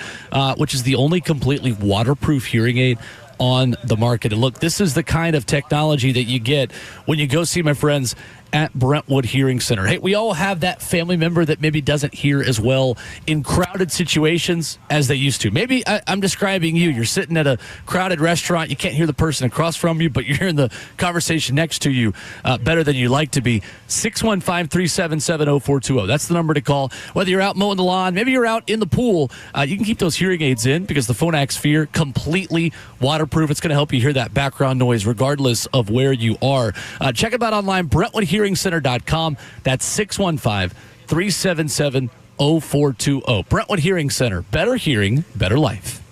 which is the only completely waterproof hearing aid on the market. And look, this is the kind of technology that you get when you go see my friends at Brentwood Hearing Center. Hey, we all have that family member that maybe doesn't hear as well in crowded situations as they used to. Maybe I'm describing you. You're sitting at a crowded restaurant. You can't hear the person across from you, but you're hearing the conversation next to you better than you like to be. 615-377-0420. That's the number to call. Whether you're out mowing the lawn, maybe you're out in the pool, you can keep those hearing aids in because the Phonak Sphere, completely waterproof. It's going to help you hear that background noise regardless of where you are. Check them out online, BrentwoodHearingCenter.com. That's 615-377-0420. Brentwood Hearing Center. Better hearing, better life.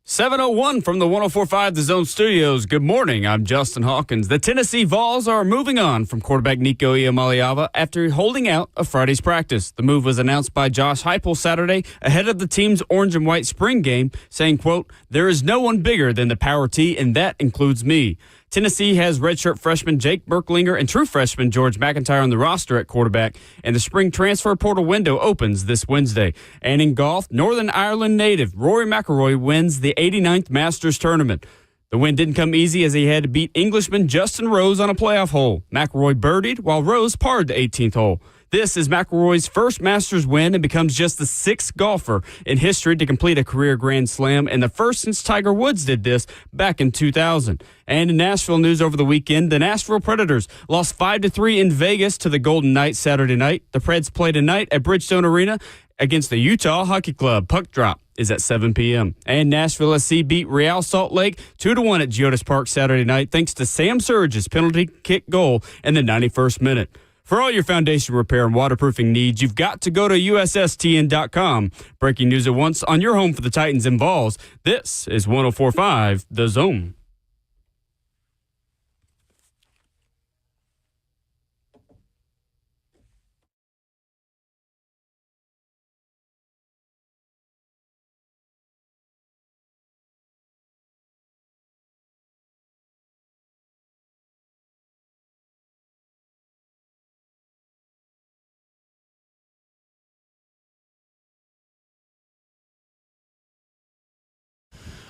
7:01 from the 104.5 The Zone Studios. Good morning. I'm Justin Hawkins. The Tennessee Vols are moving on from quarterback Nico Iamaleava after holding out of Friday's practice. The move was announced by Josh Heupel Saturday ahead of the team's orange and white spring game, saying, quote, "There is no one bigger than the Power T, and that includes me." Tennessee has redshirt freshman Jake Merklinger and true freshman George McIntyre on the roster at quarterback, and the spring transfer portal window opens this Wednesday. And in golf, Northern Ireland native Rory McIlroy wins the 89th Masters tournament. The win didn't come easy as he had to beat Englishman Justin Rose on a playoff hole. McIlroy birdied while Rose parred the 18th hole. This is McIlroy's first Masters win and becomes just the sixth golfer in history to complete a career Grand Slam, and the first since Tiger Woods did this back in 2000. And in Nashville news over the weekend, the Nashville Predators lost 5-3 in Vegas to the Golden Knights Saturday night. The Preds play tonight at Bridgestone Arena against the Utah Hockey Club. Puck drop is at 7 p.m. And Nashville SC beat Real Salt Lake 2-1 at Geodis Park Saturday night thanks to Sam Surge's penalty kick goal in the 91st minute. For all your foundation repair and waterproofing needs, you've got to go to USSTN.com. Breaking news at once on your home for the Titans and Vols. This is 104.5 The Zone.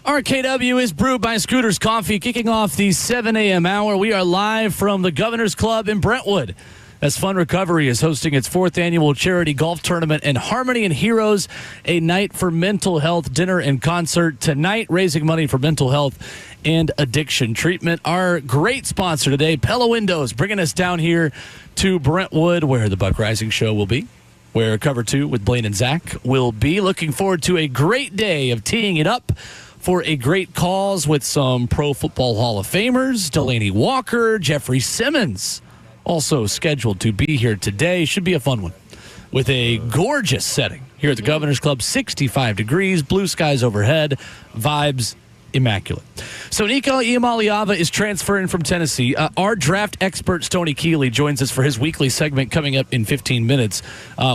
RKW is brewed by Scooters Coffee, kicking off the 7 a.m. hour. We are live from the Governor's Club in Brentwood as Fun Recovery is hosting its 4th annual charity golf tournament and Harmony and Heroes, a night for mental health dinner and concert tonight, raising money for mental health and addiction treatment. Our great sponsor today, Pella Windows, bringing us down here to Brentwood, where the Buck Rising Show will be, where Cover 2 with Blaine and Zach will be. Looking forward to a great day of teeing it up for a great cause with some Pro Football Hall of Famers, Delaney Walker, Jeffrey Simmons, also scheduled to be here today. Should be a fun one with a gorgeous setting here at the Governor's Club. 65 degrees, blue skies overhead, vibes immaculate. So Nico Iamaleava is transferring from Tennessee. Our draft expert, Stoney Keeley, joins us for his weekly segment coming up in 15 minutes.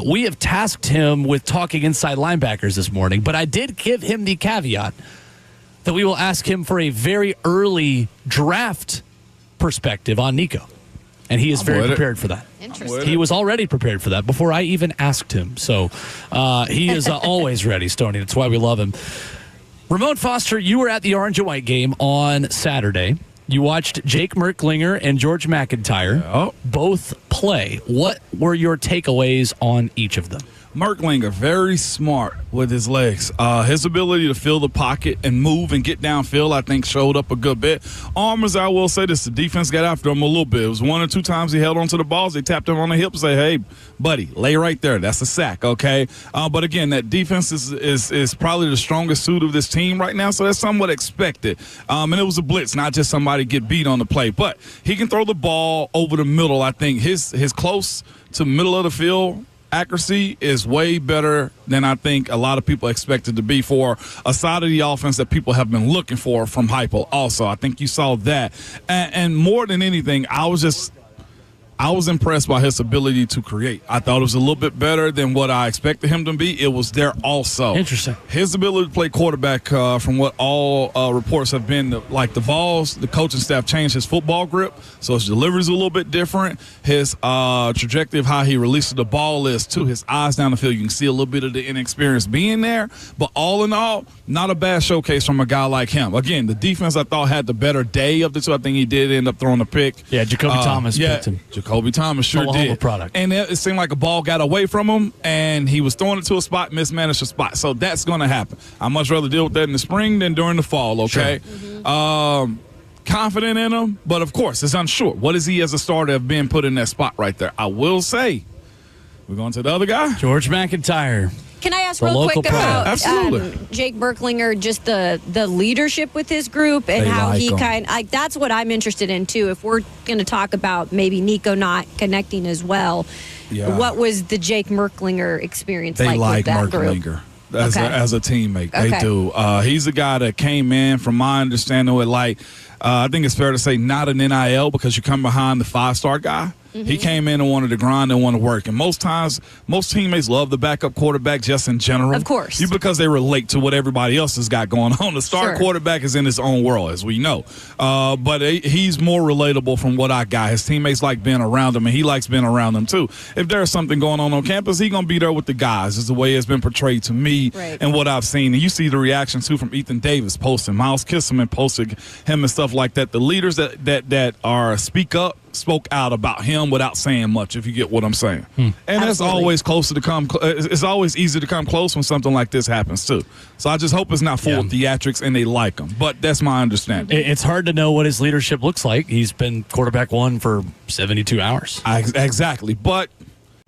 We have tasked him with talking inside linebackers this morning, but I did give him the caveat that we will ask him for a very early draft perspective on Nico. And he is very prepared for that. Interesting. He was already prepared for that before I even asked him. So he is always ready, Stoney. That's why we love him. Ramon Foster, you were at the Orange and White game on Saturday. You watched Jake Merklinger and George McIntyre both play. What were your takeaways on each of them? Merklinger, very smart with his legs. His ability to fill the pocket and move and get downfield, I think, showed up a good bit. Armors, I will say this, the defense got after him a little bit. It was 1 or 2 times he held onto the balls. They tapped him on the hip and say, "Hey, buddy, lay right there. That's a sack," okay? But again, that defense is probably the strongest suit of this team right now, so that's somewhat expected. And it was a blitz, not just somebody get beat on the play. But he can throw the ball over the middle. I think his close to middle of the field accuracy is way better than I think a lot of people expected to be for a side of the offense that people have been looking for from Heupel. Also, I think you saw that. And more than anything, I was impressed by his ability to create. I thought it was a little bit better than what I expected him to be. It was there also. Interesting. His ability to play quarterback, from what all reports have been, like the Vols, the coaching staff changed his football grip, so his delivery is a little bit different. His trajectory of how he releases the ball is, too. His eyes down the field, you can see a little bit of the inexperience being there. But all in all, not a bad showcase from a guy like him. Again, the defense I thought had the better day of the two. I think he did end up throwing a pick. Yeah, Jacoby Thomas picked him. Jacoby Thomas sure did. Product. And it seemed like a ball got away from him, and he was throwing it to a spot, mismanaged a spot. So that's going to happen. I'd much rather deal with that in the spring than during the fall, okay? Sure. Mm-hmm. Confident in him, but of course, it's unsure. What is he as a starter of being put in that spot right there? I will say, we're going to the other guy. George McIntyre. Can I ask real quick about Jake Merklinger, just the leadership with his group and how he that's what I'm interested in too. If we're going to talk about maybe Nico not connecting as well, what was the Jake Merklinger experience like with that Merklinger. group? as a teammate. Okay. They do. He's a guy that came in, from my understanding, with I think it's fair to say not an NIL because you come behind the 5-star guy. Mm-hmm. He came in and wanted to grind and want to work. And most times, most teammates love the backup quarterback just in general. Of course. Because they relate to what everybody else has got going on. The star quarterback is in his own world, as we know. But he's more relatable from what I got. His teammates like being around him, and he likes being around them, too. If there's something going on campus, he's going to be there with the guys, is the way it's been portrayed to me and what I've seen. And you see the reaction, too, from Ethan Davis posting, Miles Kisselman posting him and stuff like that. The leaders that are spoke out about him without saying much, if you get what I'm saying. And it's always it's always easy to come close when something like this happens too. So I just hope it's not full of theatrics and they like him. But that's my understanding. It's hard to know what his leadership looks like. He's been quarterback one for 72 hours. Exactly. But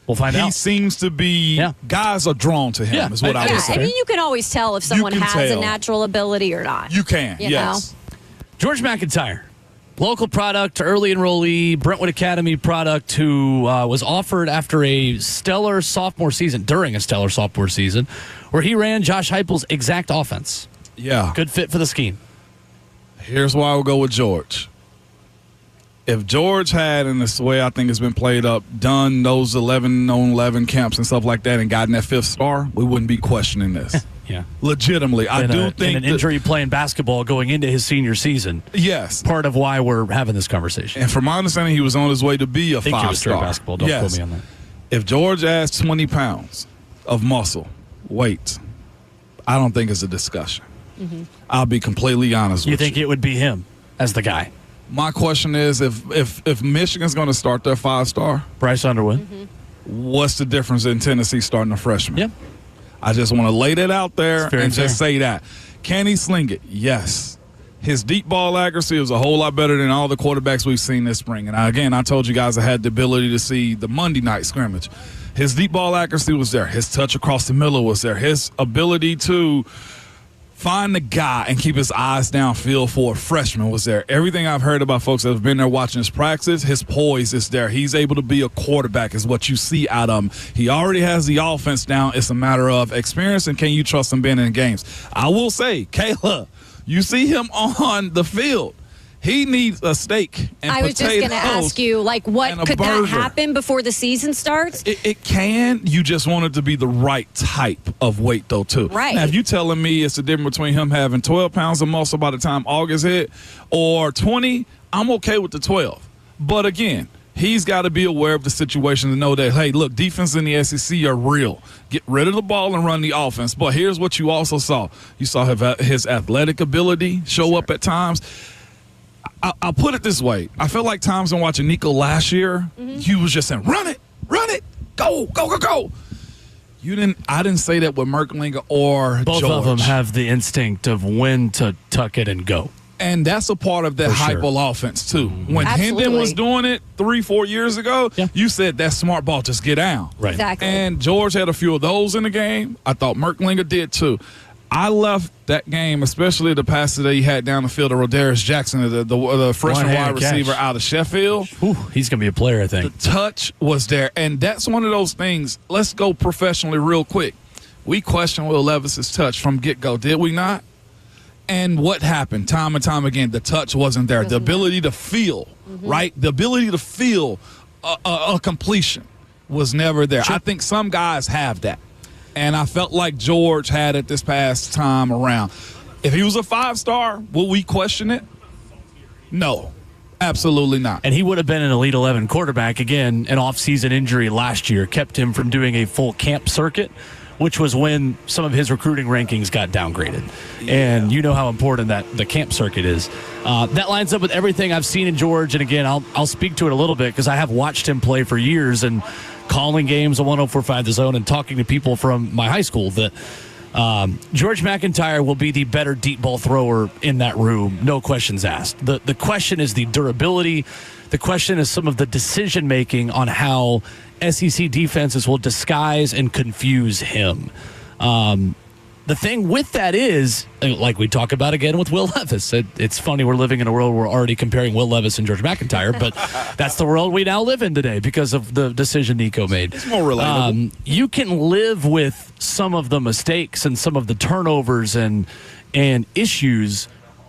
we'll find out. He seems to be guys are drawn to him, is what I would say. I mean, you can always tell if someone has a natural ability or not. You can, you yes. know? George McIntyre. Local product, early enrollee, Brentwood Academy product, who was offered after a stellar sophomore season, during a stellar sophomore season, where he ran Josh Heupel's exact offense. Yeah. Good fit for the scheme. Here's why I'll go with George. If George had, in this way I think it's been played up, done those 11 camps and stuff like that and gotten that 5th star, we wouldn't be questioning this. Yeah. Legitimately. I do think an injury playing basketball going into his senior season. Yes. Part of why we're having this conversation. And from my understanding, he was on his way to be a 5-star. I think he was straight basketball. Don't quote me on that. If George adds 20 pounds of muscle, weight, I don't think it's a discussion. Mm-hmm. I'll be completely honest with you. You think it would be him as the guy? My question is, if Michigan's going to start their 5-star, Bryce Underwood, what's the difference in Tennessee starting a freshman? Yep. I just want to lay that out there and fair. just say that. Can he sling it? Yes. His deep ball accuracy is a whole lot better than all the quarterbacks we've seen this spring. And again, I told you guys I had the ability to see the Monday night scrimmage. His deep ball accuracy was there. His touch across the middle was there. His ability to find the guy and keep his eyes downfield for a freshman was there. Everything I've heard about folks that have been there watching his practice, his poise is there. He's able to be a quarterback is what you see out of him. He already has the offense down. It's a matter of experience and can you trust him being in games. I will say, Kayla, you see him on the field. He needs a steak and potatoes. I was just going to ask you, what could that happen before the season starts? It can. You just want it to be the right type of weight, though, too. Right. Now, if you're telling me it's the difference between him having 12 pounds of muscle by the time August hit or 20, I'm okay with the 12. But, again, he's got to be aware of the situation to know that, hey, look, defense in the SEC are real. Get rid of the ball and run the offense. But here's what you also saw. You saw his athletic ability show up at times. I'll put it this way. I feel like times when watching Nico last year, he was just saying, run it, go. I didn't say that with Merklinger or Both George. of them have the instinct of when to tuck it and go. And that's a part of that Heupel offense, too. When Hendon was doing it 3-4 years ago, you said that smart ball, just get down. Right. Exactly. And George had a few of those in the game. I thought Merklinger did, too. I left that game, especially the passes that he had down the field to Rodarius Jackson, the freshman wide receiver out of Sheffield. Whew, he's going to be a player, I think. The touch was there, and that's one of those things. Let's go professionally real quick. We questioned Will Levis's touch from get-go, did we not? And what happened time and time again? The touch wasn't there. The ability to feel, right? The ability to feel a completion was never there. I think some guys have that. And I felt like George had it this past time around. If he was a 5-star, would we question it? No, absolutely not. And he would have been an Elite 11 quarterback. Again, an off-season injury last year kept him from doing a full camp circuit, which was when some of his recruiting rankings got downgraded. Yeah. And you know how important that the camp circuit is. That lines up with everything I've seen in George. And again, I'll speak to it a little bit because I have watched him play for years and calling games on 104.5 The Zone and talking to people from my high school that George McIntyre will be the better deep ball thrower in that room, no questions asked. The question is the durability. The question is some of the decision-making on how SEC defenses will disguise and confuse him. the thing with that is, like we talk about again with Will Levis, it's funny we're living in a world where we're already comparing Will Levis and George McIntyre, but that's the world we now live in today because of the decision Nico made. It's more relatable. You can live with some of the mistakes and some of the turnovers and issues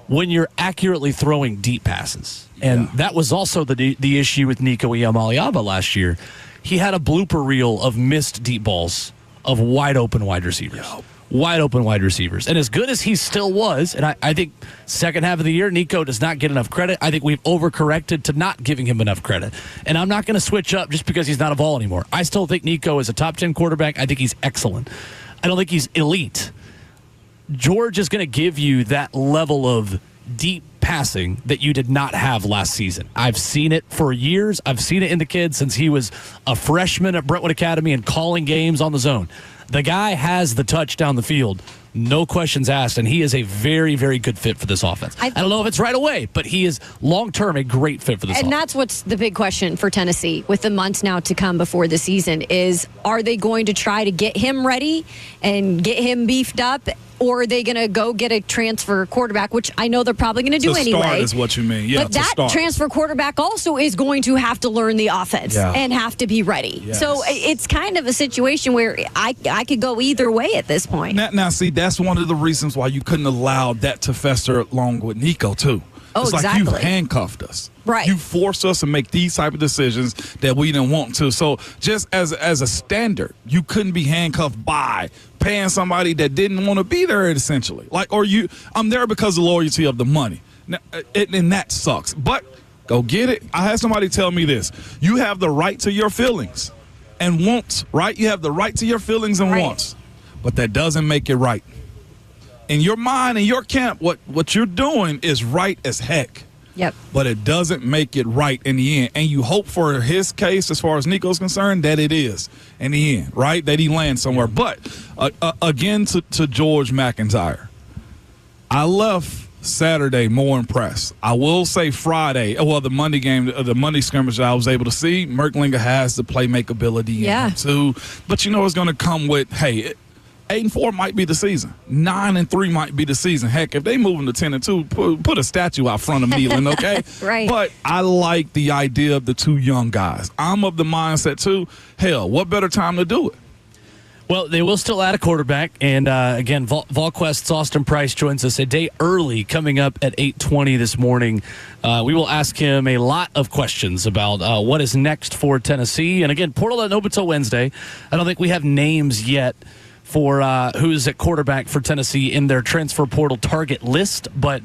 when you're accurately throwing deep passes. And that was also the issue with Nico Iamaleava last year. He had a blooper reel of missed deep balls of wide open wide receivers. Wide open wide receivers. And as good as he still was, and I think second half of the year, Nico does not get enough credit. I think we've overcorrected to not giving him enough credit. And I'm not going to switch up just because he's not a Vol anymore. I still think Nico is a top 10 quarterback. I think he's excellent. I don't think he's elite. George is going to give you that level of deep passing that you did not have last season. I've seen it for years. I've seen it in the kid since he was a freshman at Brentwood Academy and calling games on the zone. The guy has the touch down the field, no questions asked, and he is a very, very good fit for this offense. I don't know if it's right away, but he is long-term a great fit for this offense. And that's what's the big question for Tennessee with the months now to come before the season is, are they going to try to get him ready and get him beefed up, or are they going to go get a transfer quarterback, which I know they're probably going to do anyway. Start is what you mean. Yeah, but that transfer quarterback also is going to have to learn the offense and have to be ready. Yes. So it's kind of a situation where I could go either way at this point. Now, see, that's one of the reasons why you couldn't allow that to fester along with Nico, too. It's like you handcuffed us. Right. You forced us to make these type of decisions that we didn't want to. So just as a standard, you couldn't be handcuffed by paying somebody that didn't want to be there, essentially. I'm there because of the loyalty of the money. Now, and that sucks. But go get it. I had somebody tell me this. You have the right to your feelings and wants, right? You have the right to your feelings and wants. But that doesn't make it right. In your mind, in your camp, what you're doing is right as heck. Yep. But it doesn't make it right in the end. And you hope for his case, as far as Nico's concerned, that it is in the end, right? That he lands somewhere. But again, to George McIntyre, I left Saturday more impressed. I will say Friday, the Monday game, the Monday scrimmage that I was able to see, Merklinger has the playmakeability in him too. But you know it's going to come with, 8-4 might be the season. 9-3 might be the season. Heck, if they move into 10-2, put a statue out front of Nealon, okay? Right. But I like the idea of the two young guys. I'm of the mindset, too, what better time to do it? Well, they will still add a quarterback. And, again, VolQuest's Austin Price joins us a day early coming up at 8:20 this morning. We will ask him a lot of questions about what is next for Tennessee. And, again, portal doesn't open until Wednesday. I don't think we have names yet for who's at quarterback for Tennessee in their transfer portal target list. But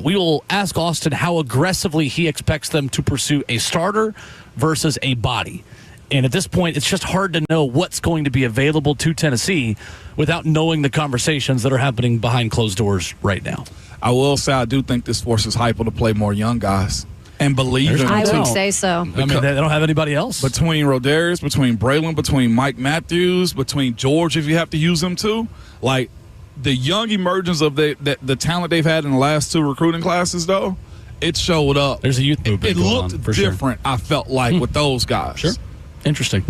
we will ask Austin how aggressively he expects them to pursue a starter versus a body. And at this point, it's just hard to know what's going to be available to Tennessee without knowing the conversations that are happening behind closed doors right now. I will say I do think this forces Heupel to play more young guys. And believe in I them, would too. say so. I mean, they don't have anybody else. Between Rodarius, between Braylon, between Mike Matthews, between George, if you have to use them too. Like, the young emergence of the talent they've had in the last two recruiting classes, though, it showed up. There's a youth movement It looked going on, for different, sure. I felt like, with those guys. Sure. Interesting.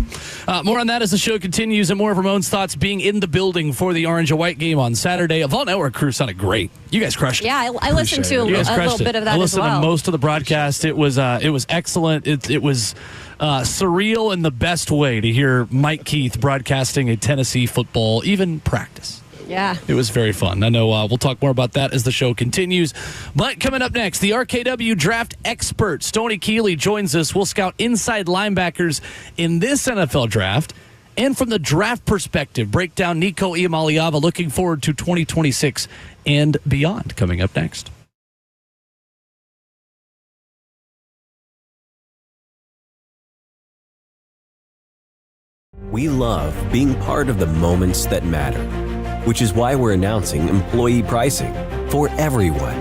More on that as the show continues, and more of Ramon's thoughts being in the building for the Orange and White game on Saturday. A Vol Network crew sounded great. You guys crushed it. Yeah, I listened to a little bit of that as well. I listened to most of the broadcast. It was excellent. It was surreal in the best way to hear Mike Keith broadcasting a Tennessee football, even practice. Yeah. It was very fun. I know we'll talk more about that as the show continues. But coming up next, the RKW draft expert, Stoney Keeley, joins us. We'll scout inside linebackers in this NFL draft. And from the draft perspective, break down Nico Iamaleava, looking forward to 2026 and beyond, coming up next. We love being part of the moments that matter, which is why we're announcing employee pricing for everyone.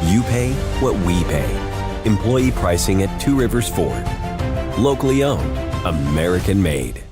You pay what we pay. Employee pricing at Two Rivers Ford. Locally owned, American made.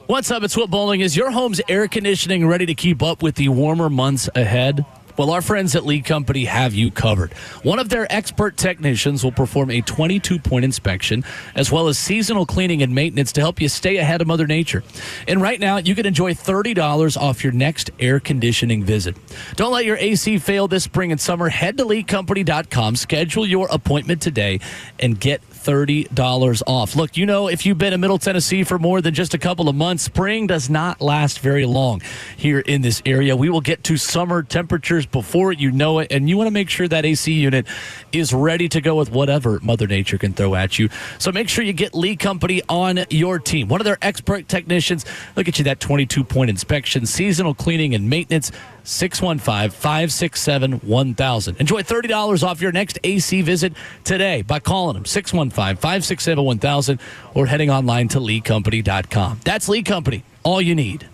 What's up? It's Will Bowling. Is your home's air conditioning ready to keep up with the warmer months ahead? Well, our friends at Lee Company have you covered. One of their expert technicians will perform a 22-point inspection, as well as seasonal cleaning and maintenance to help you stay ahead of Mother Nature. And right now, you can enjoy $30 off your next air conditioning visit. Don't let your AC fail this spring and summer. Head to LeeCompany.com, schedule your appointment today, and get $30 off. Look, if you've been in Middle Tennessee for more than just a couple of months, spring does not last very long here in this area. We will get to summer temperatures before you know it, and you want to make sure that AC unit is ready to go with whatever Mother Nature can throw at you. So make sure you get Lee Company on your team. One of their expert technicians, they'll get you that 22-point inspection, seasonal cleaning and maintenance, 615-567-1000. Enjoy $30 off your next AC visit today by calling them 615-567-1000 or heading online to LeeCompany.com. That's Lee Company, all you need.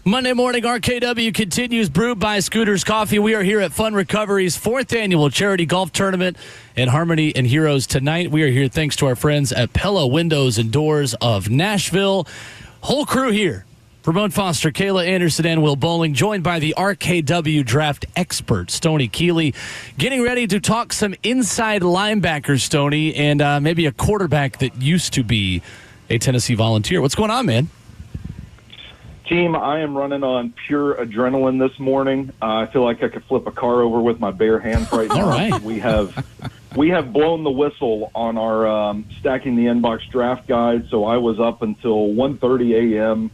Monday morning RKW continues, brewed by Scooters Coffee. We are here at Fun Recovery's 4th annual charity golf tournament in Harmony and Heroes tonight. We are here thanks to our friends at Pella Windows and Doors of Nashville. Whole crew here. Ramon Foster, Kayla Anderson, and Will Bowling, joined by the RKW draft expert, Stoney Keeley, getting ready to talk some inside linebackers, Stoney, and maybe a quarterback that used to be a Tennessee Volunteer. What's going on, man? Team, I am running on pure adrenaline this morning. I feel like I could flip a car over with my bare hands right now. All right. We have blown the whistle on our Stacking the Inbox draft guide, so I was up until 1:30 a.m.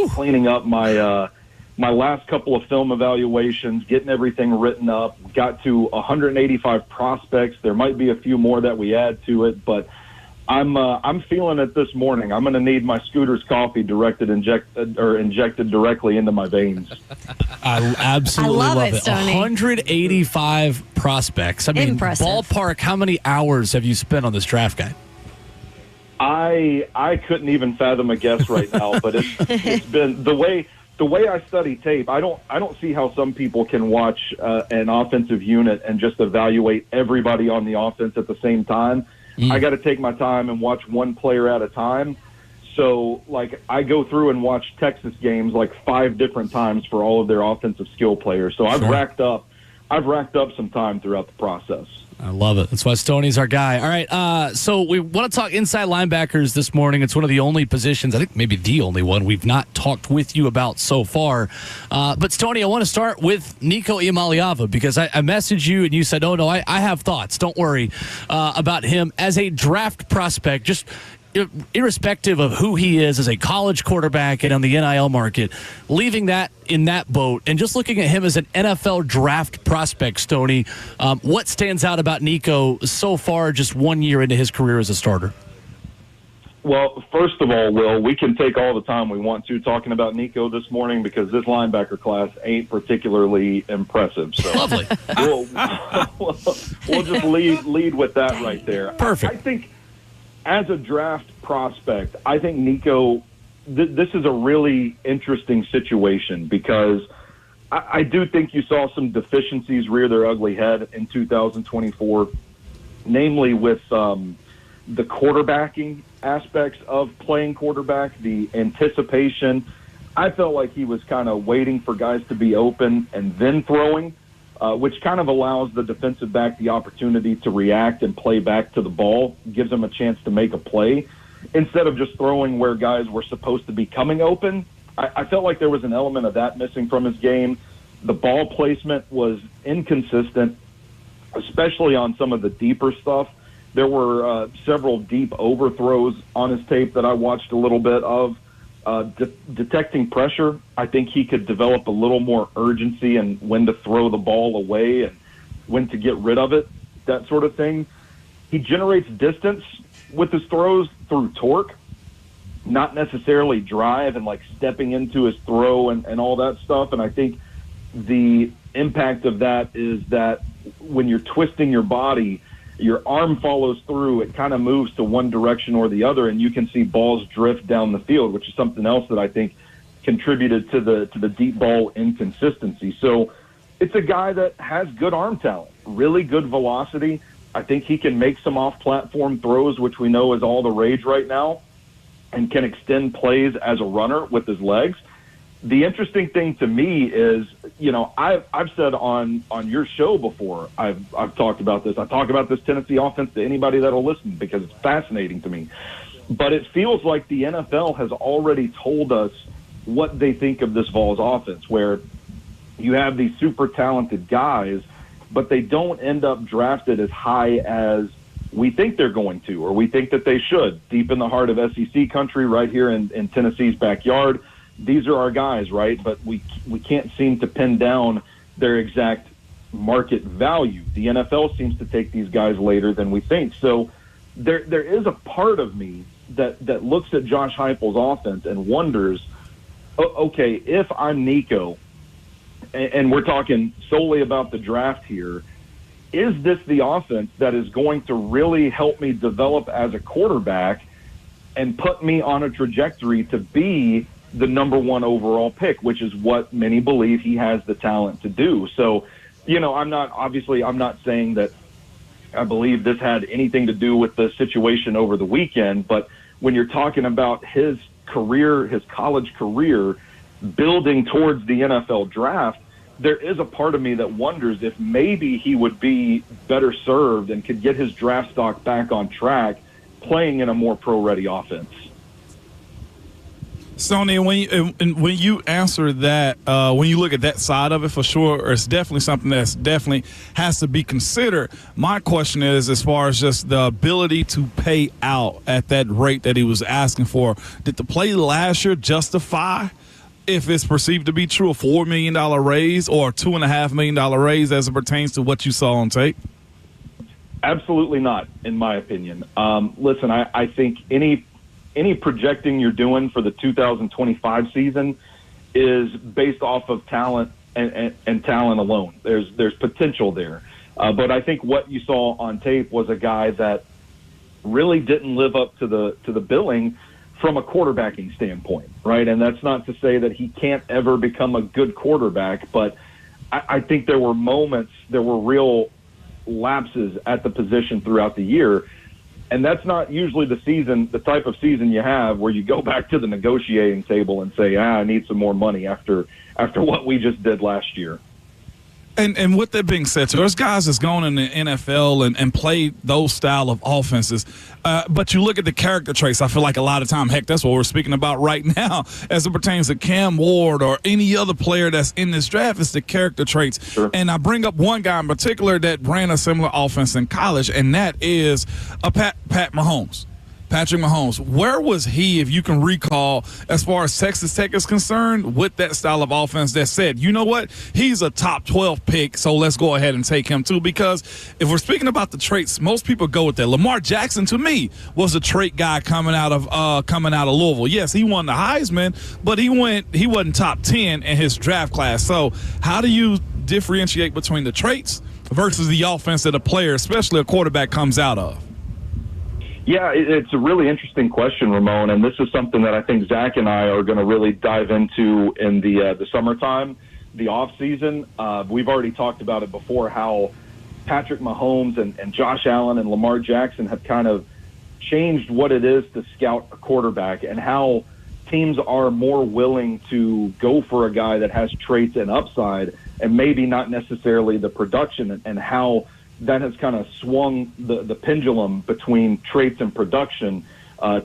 cleaning up my my last couple of film evaluations, getting everything written up. Got to 185 prospects. There might be a few more that we add to it, but I'm feeling it this morning. I'm going to need my Scooters Coffee injected directly into my veins. I absolutely love it, it. Stoney. 185 prospects. I mean, Impressive. ballpark, how many hours have you spent on this draft guide? I couldn't even fathom a guess right now, but it's been the way I study tape. I don't see how some people can watch an offensive unit and just evaluate everybody on the offense at the same time. I got to take my time and watch one player at a time. So, like, I go through and watch Texas games like 5 different times for all of their offensive skill players. So I've racked up some time throughout the process. I love it. That's why Stoney's our guy. All right, so we want to talk inside linebackers this morning. It's one of the only positions, I think maybe the only one, we've not talked with you about so far. But, Stoney, I want to start with Nico Iamaleava because I messaged you and you said, oh, no, I have thoughts. Don't worry about him as a draft prospect, just irrespective of who he is as a college quarterback and on the NIL market, leaving that in that boat and just looking at him as an NFL draft prospect, Stoney, what stands out about Nico so far, just 1 year into his career as a starter? Well, first of all, Will, we can take all the time we want to talking about Nico this morning because this linebacker class ain't particularly impressive. So Lovely. we'll just lead with that right there. Perfect. I think as a draft prospect, I think Nico, this is a really interesting situation because I do think you saw some deficiencies rear their ugly head in 2024, namely with the quarterbacking aspects of playing quarterback, the anticipation. I felt like he was kind of waiting for guys to be open and then throwing, which kind of allows the defensive back the opportunity to react and play back to the ball, gives them a chance to make a play, instead of just throwing where guys were supposed to be coming open. I felt like there was an element of that missing from his game. The ball placement was inconsistent, especially on some of the deeper stuff. There were several deep overthrows on his tape that I watched a little bit of. Detecting pressure, I think he could develop a little more urgency and when to throw the ball away and when to get rid of it, that sort of thing. He generates distance with his throws through torque, not necessarily drive and like stepping into his throw and all that stuff. And I think the impact of that is that when you're twisting your body, your arm follows through, it kind of moves to one direction or the other, and you can see balls drift down the field, which is something else that I think contributed to the deep ball inconsistency. So it's a guy that has good arm talent, really good velocity. I think he can make some off-platform throws, which we know is all the rage right now, and can extend plays as a runner with his legs. The interesting thing to me is, you know, I've said on your show before, I've talked about this. I talk about this Tennessee offense to anybody that'll listen because it's fascinating to me. But it feels like the NFL has already told us what they think of this Vols offense, where you have these super talented guys, but they don't end up drafted as high as we think they're going to, or we think that they should, deep in the heart of SEC country right here in Tennessee's backyard. These are our guys, right? But we can't seem to pin down their exact market value. The NFL seems to take these guys later than we think. So there is a part of me that looks at Josh Heupel's offense and wonders, okay, if I'm Nico, and we're talking solely about the draft here, is this the offense that is going to really help me develop as a quarterback and put me on a trajectory to be the number 1 overall pick, which is what many believe he has the talent to do. So, I'm not saying that I believe this had anything to do with the situation over the weekend, but when you're talking about his career, his college career, building towards the NFL draft, there is a part of me that wonders if maybe he would be better served and could get his draft stock back on track playing in a more pro-ready offense. Stoney, when you answer that, when you look at that side of it, for sure, it's definitely something that's definitely has to be considered. My question is, as far as just the ability to pay out at that rate that he was asking for, did the play last year justify, if it's perceived to be true, a $4 million raise or a $2.5 million raise as it pertains to what you saw on tape? Absolutely not, in my opinion. Listen, I think any projecting you're doing for the 2025 season is based off of talent and talent alone. There's potential there. But I think what you saw on tape was a guy that really didn't live up to the billing from a quarterbacking standpoint, right? And that's not to say that he can't ever become a good quarterback, but I think there were real lapses at the position throughout the year. And that's not usually the type of season you have where you go back to the negotiating table and say, I need some more money after what we just did last year. And with that being said, so there's guys that's gone in the NFL and played those style of offenses. But you look at the character traits, I feel like a lot of time, heck, that's what we're speaking about right now as it pertains to Cam Ward or any other player that's in this draft, is the character traits. Sure. And I bring up one guy in particular that ran a similar offense in college, and that is Pat Mahomes. Patrick Mahomes, where was he, if you can recall, as far as Texas Tech is concerned, with that style of offense that said, you know what, he's a top 12 pick, so let's go ahead and take him too? Because if we're speaking about the traits, most people go with that. Lamar Jackson, to me, was a trait guy coming out of Louisville. Yes, he won the Heisman, but he wasn't top 10 in his draft class. So how do you differentiate between the traits versus the offense that a player, especially a quarterback, comes out of? Yeah, it's a really interesting question, Ramon, and this is something that I think Zach and I are going to really dive into in the summertime, the off season. We've already talked about it before, how Patrick Mahomes and Josh Allen and Lamar Jackson have kind of changed what it is to scout a quarterback, and how teams are more willing to go for a guy that has traits and upside and maybe not necessarily the production, and how that has kind of swung the pendulum between traits and production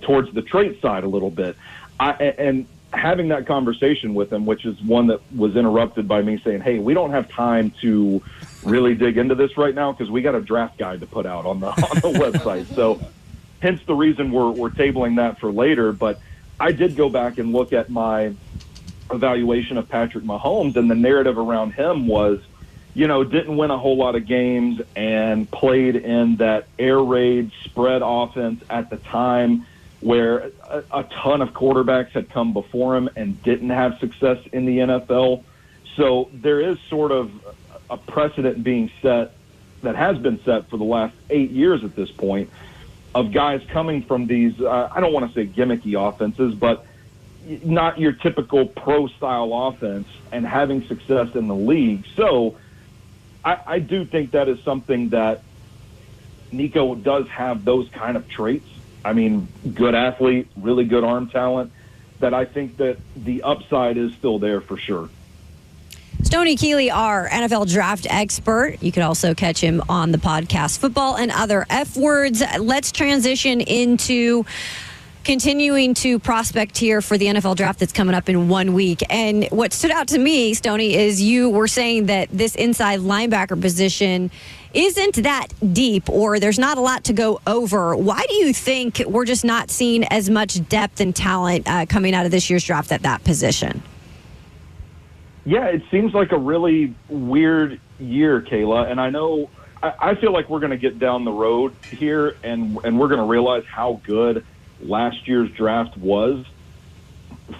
towards the trait side a little bit. And having that conversation with him, which is one that was interrupted by me saying, hey, we don't have time to really dig into this right now because we got a draft guide to put out on the website. So hence the reason we're tabling that for later. But I did go back and look at my evaluation of Patrick Mahomes, and the narrative around him was, didn't win a whole lot of games and played in that air raid spread offense at the time where a ton of quarterbacks had come before him and didn't have success in the NFL. So there is sort of a precedent being set that has been set for the last 8 years at this point of guys coming from these, I don't want to say gimmicky offenses, but not your typical pro-style offense and having success in the league. So I do think that is something that Nico does have, those kind of traits. I mean, good athlete, really good arm talent, that I think that the upside is still there for sure. Stoney Keeley, our NFL draft expert. You could also catch him on the podcast Football and Other F Words. Let's transition into continuing to prospect here for the NFL draft that's coming up in 1 week. And what stood out to me, Stoney, is you were saying that this inside linebacker position isn't that deep, or there's not a lot to go over. Why do you think we're just not seeing as much depth and talent coming out of this year's draft at that position? Yeah, it seems like a really weird year, Kayla. And I know, I feel like we're going to get down the road here and we're going to realize how good last year's draft was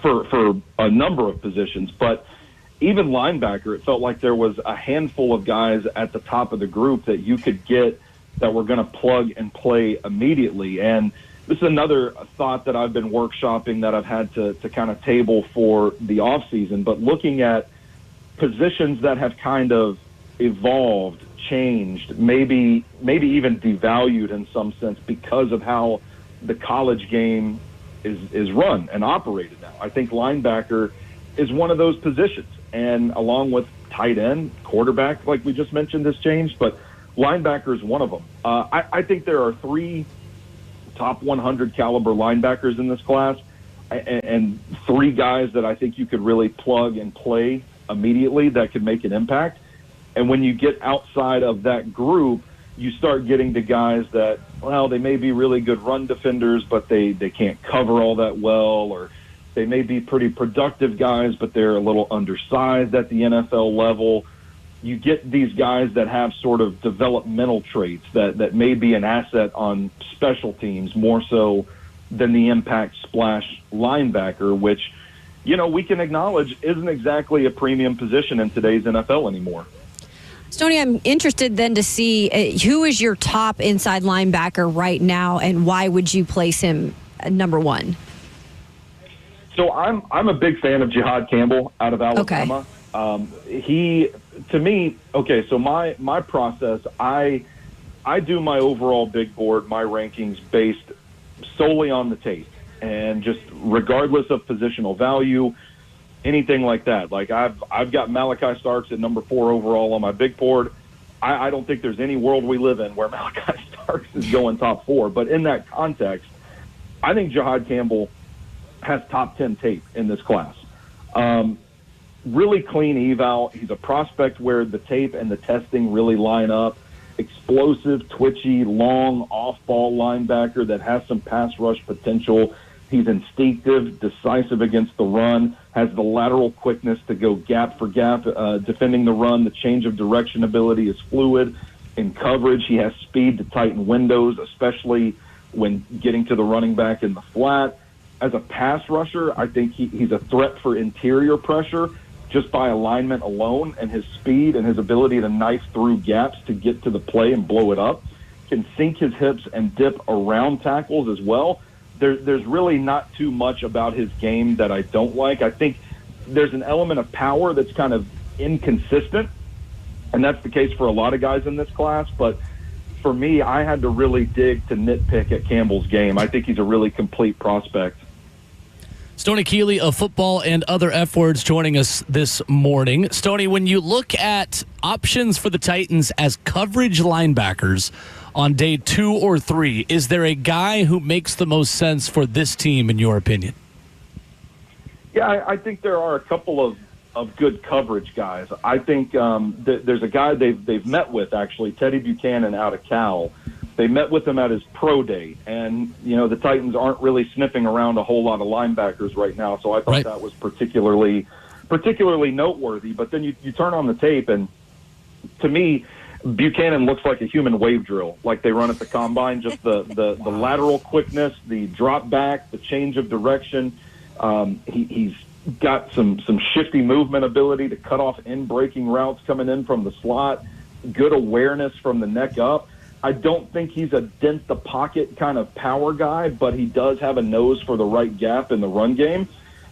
for a number of positions. But even linebacker, it felt like there was a handful of guys at the top of the group that you could get that were going to plug and play immediately. And this is another thought that I've been workshopping that I've had to kind of table for the offseason, but looking at positions that have kind of evolved, changed, maybe even devalued in some sense because of how the college game is run and operated now. I think linebacker is one of those positions, and along with tight end, quarterback, like we just mentioned, has changed, but linebacker is one of them. I think there are 3 top 100 caliber linebackers in this class, and 3 guys that I think you could really plug and play immediately that could make an impact. And when you get outside of that group, you start getting to guys that, well, they may be really good run defenders, but they can't cover all that well, or they may be pretty productive guys, but they're a little undersized at the NFL level. You get these guys that have sort of developmental traits that may be an asset on special teams more so than the impact splash linebacker, which, we can acknowledge isn't exactly a premium position in today's NFL anymore. Stoney, I'm interested then to see who is your top inside linebacker right now, and why would you place him number 1? So I'm a big fan of Jihad Campbell out of Alabama. Okay. So my process, I do my overall big board, my rankings based solely on the tape, and just regardless of positional value, anything like that. Like I've got Malachi Starks at number 4 overall on my big board. I don't think there's any world we live in where Malachi Starks is going top 4. But in that context, I think Jihad Campbell has top 10 tape in this class. Really clean eval. He's a prospect where the tape and the testing really line up. Explosive, twitchy, long, off-ball linebacker that has some pass rush potential. He's instinctive, decisive against the run, has the lateral quickness to go gap for gap, defending the run. The change of direction ability is fluid. In coverage, he has speed to tighten windows, especially when getting to the running back in the flat. As a pass rusher, I think he's a threat for interior pressure just by alignment alone, and his speed and his ability to knife through gaps to get to the play and blow it up. Can sink his hips and dip around tackles as well. There's really not too much about his game that I don't like. I think there's an element of power that's kind of inconsistent, and that's the case for a lot of guys in this class. But for me, I had to really dig to nitpick at Campbell's game. I think he's a really complete prospect. Stoney Keeley of Football and Other F Words joining us this morning. Stoney, when you look at options for the Titans as coverage linebackers on day 2 or 3, is there a guy who makes the most sense for this team, in your opinion? Yeah, I think there are a couple of good coverage guys. I think there's a guy they've met with, actually, Teddy Buchanan out of Cal. They met with him at his pro day, and, the Titans aren't really sniffing around a whole lot of linebackers right now, so I thought that was particularly noteworthy. But then you turn on the tape, and to me, Buchanan looks like a human wave drill, like they run at the combine, just the lateral quickness, the drop back, the change of direction. He's got some shifty movement ability to cut off in-breaking routes coming in from the slot, good awareness from the neck up. I don't think he's a dent-the-pocket kind of power guy, but he does have a nose for the right gap in the run game,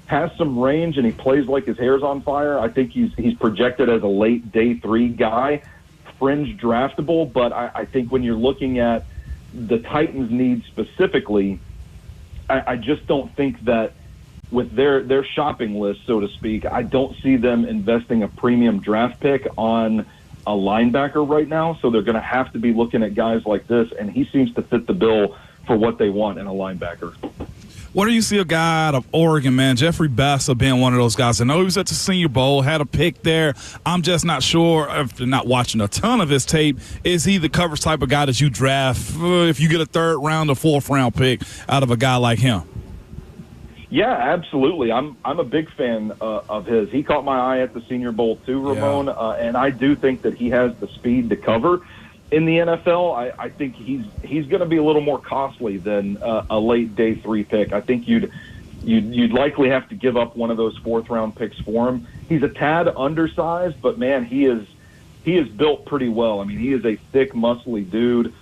has some range, and he plays like his hair's on fire. I think he's projected as a late day 3 guy, fringe draftable, but I think when you're looking at the Titans' needs specifically, I just don't think that with their shopping list, so to speak, I don't see them investing a premium draft pick on a linebacker right now, so they're going to have to be looking at guys like this, and he seems to fit the bill for what they want in a linebacker. What do you see a guy out of Oregon, man? Jeffrey Bassa being one of those guys. I know he was at the Senior Bowl, had a pick there. I'm just not sure, after not watching a ton of his tape, is he the coverage type of guy that you draft if you get a 3rd round or 4th round pick out of a guy like him? Yeah, absolutely. I'm a big fan of his. He caught my eye at the Senior Bowl too, Ramon, and I do think that he has the speed to cover. In the NFL, I think he's going to be a little more costly than a late day 3 pick. I think you'd likely have to give up one of those 4th round picks for him. He's a tad undersized, but man, he is built pretty well. I mean, he is a thick, muscly dude.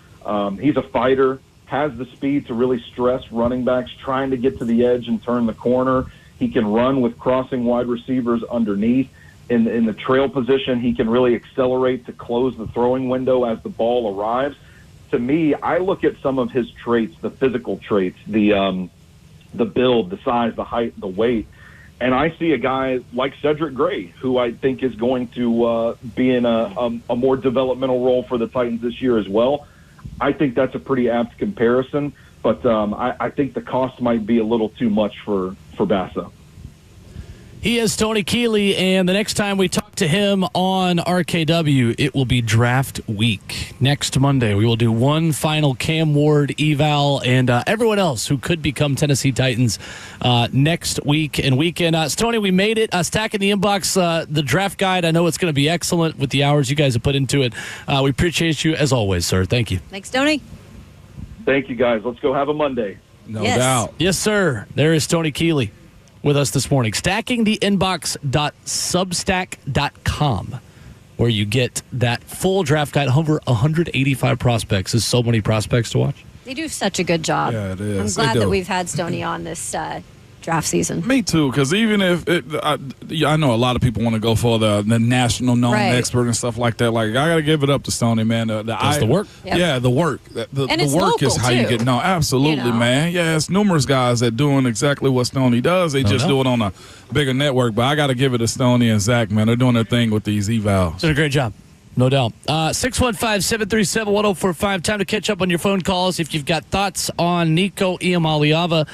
He's a fighter, has the speed to really stress running backs trying to get to the edge and turn the corner. He can run with crossing wide receivers underneath. In the trail position, he can really accelerate to close the throwing window as the ball arrives. To me, I look at some of his traits, the physical traits, the build, the size, the height, the weight, and I see a guy like Cedric Gray, who I think is going to be in a more developmental role for the Titans this year as well. I think that's a pretty apt comparison, but I think the cost might be a little too much for Bassa. He is Stoney Keeley, and the next time we talk to him on RKW, it will be draft week. Next Monday, we will do one final Cam Ward eval and everyone else who could become Tennessee Titans next week and weekend. Stoney, we made it. Stacking the inbox, the draft guide. I know it's going to be excellent with the hours you guys have put into it. We appreciate you as always, sir. Thank you. Thanks, Stoney. Thank you, guys. Let's go have a Monday. No Yes. doubt. Yes, sir. There is Stoney Keeley with us this morning. Stackingtheinbox.substack.com, where you get that full draft guide. Over 185 prospects. Is so many prospects to watch. They do such a good job. Yeah, it is. I'm glad They that do. we've had Stoney on this draft season. Me too, because even if I know a lot of people want to go for the national known Right. expert and stuff like that. Like, I got to give it up to Stoney, man. Does the work? Yep. Yeah, the work. The And it's work is local, how you too. get known. Absolutely, You know? man. Yeah, it's numerous guys that doing exactly what Stoney does. They just doubt. do it on a bigger network. But I got to give it to Stoney and Zach, man. They're doing their thing with these evals. Did a great job. No doubt. 615-737-1045. Time to catch up on your phone calls if you've got thoughts on Nico Iamaleava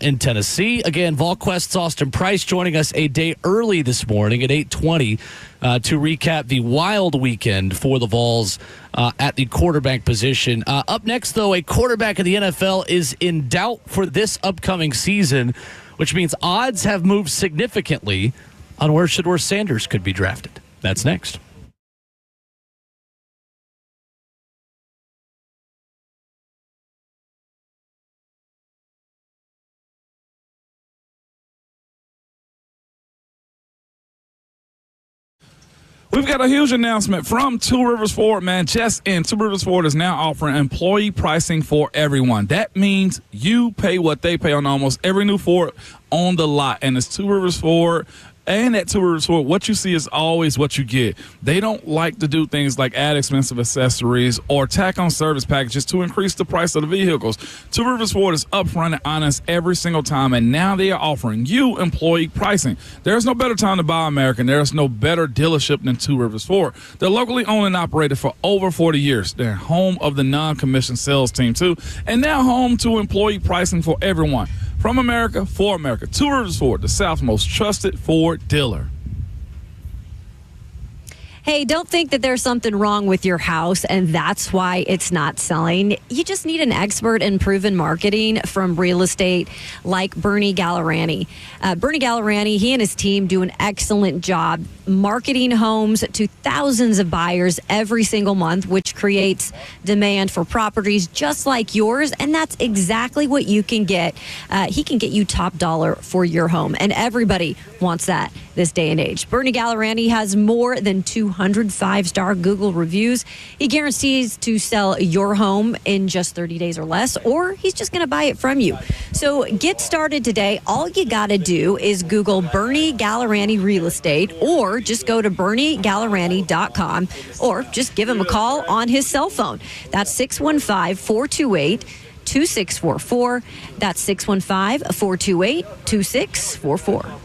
in Tennessee. Again, VolQuest's Austin Price joining us a day early this morning at 8:20 to recap the wild weekend for the Vols at the quarterback position. Up next, though, a quarterback in the NFL is in doubt for this upcoming season, which means odds have moved significantly on where Shedeur Sanders could be drafted. That's next. We've got a huge announcement from Two Rivers Ford, man. Just in, Two Rivers Ford is now offering employee pricing for everyone. That means you pay what they pay on almost every new Ford on the lot. And it's Two Rivers Ford. And at Two Rivers Ford, what you see is always what you get. They don't like to do things like add expensive accessories or tack on service packages to increase the price of the vehicles. Two Rivers Ford is upfront and honest every single time, and now they are offering you employee pricing. There's no better time to buy American. There's no better dealership than Two Rivers Ford. They're locally owned and operated for over 40 years. They're home of the non-commissioned sales team, too, and now home to employee pricing for everyone. From America, for America. Two Rivers Ford, the South's most trusted Ford dealer. Hey, don't think that there's something wrong with your house and that's why it's not selling. You just need an expert in proven marketing from real estate like Bernie Gallerani. Bernie Gallerani, he and his team do an excellent job marketing homes to thousands of buyers every single month, which creates demand for properties just like yours. And that's exactly what you can get. He can get you top dollar for your home. And everybody wants that this day and age. Bernie Gallerani has more than 200 five-star Google reviews. He guarantees to sell your home in just 30 days or less, or he's just going to buy it from you. So get started today. All you got to do is Google Bernie Gallerani Real Estate, or just go to BernieGallerani.com, or just give him a call on his cell phone. That's 615-428-2644. That's 615-428-2644.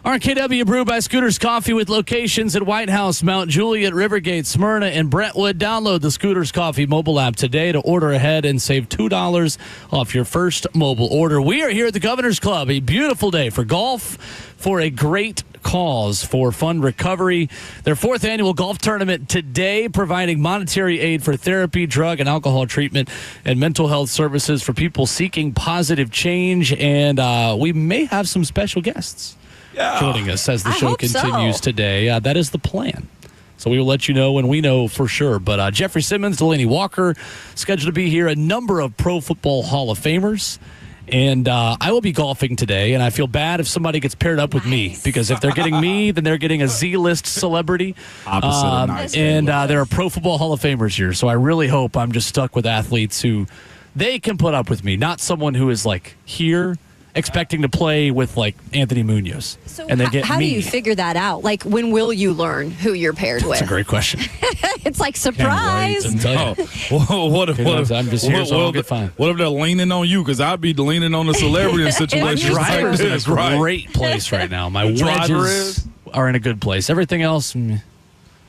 RKW brewed by Scooters Coffee with locations at White House, Mount Juliet, Rivergate, Smyrna, and Brentwood. Download the Scooters Coffee mobile app today to order ahead and save $2 off your first mobile order. We are here at the Governor's Club. A beautiful day for golf, for a great cause for Fund Recovery. Their 4th annual golf tournament today, providing monetary aid for therapy, drug and alcohol treatment, and mental health services for people seeking positive change. And we may have some special guests joining us as the show continues today. That is the plan. So we will let you know when we know for sure. But Jeffrey Simmons, Delaney Walker, scheduled to be here. A number of Pro Football Hall of Famers. And I will be golfing today, and I feel bad if somebody gets paired up with me, because if they're getting me, then they're getting a Z-list celebrity. Opposite of nice. And there are Pro Football Hall of Famers here, so I really hope I'm just stuck with athletes who they can put up with me, not someone who is like here expecting to play with like Anthony Munoz. So and they get how me. do you figure that out? Like, when will you learn who you're paired with? That's a great question. It's like, surprise. Can't wait to tell you. What if I'm just here, so I'll get fine. What if they're leaning on you? Because I'd be leaning on the celebrity in situations My like driver's in a this, right? great place right now. My driver wedges are in a good place. Everything else,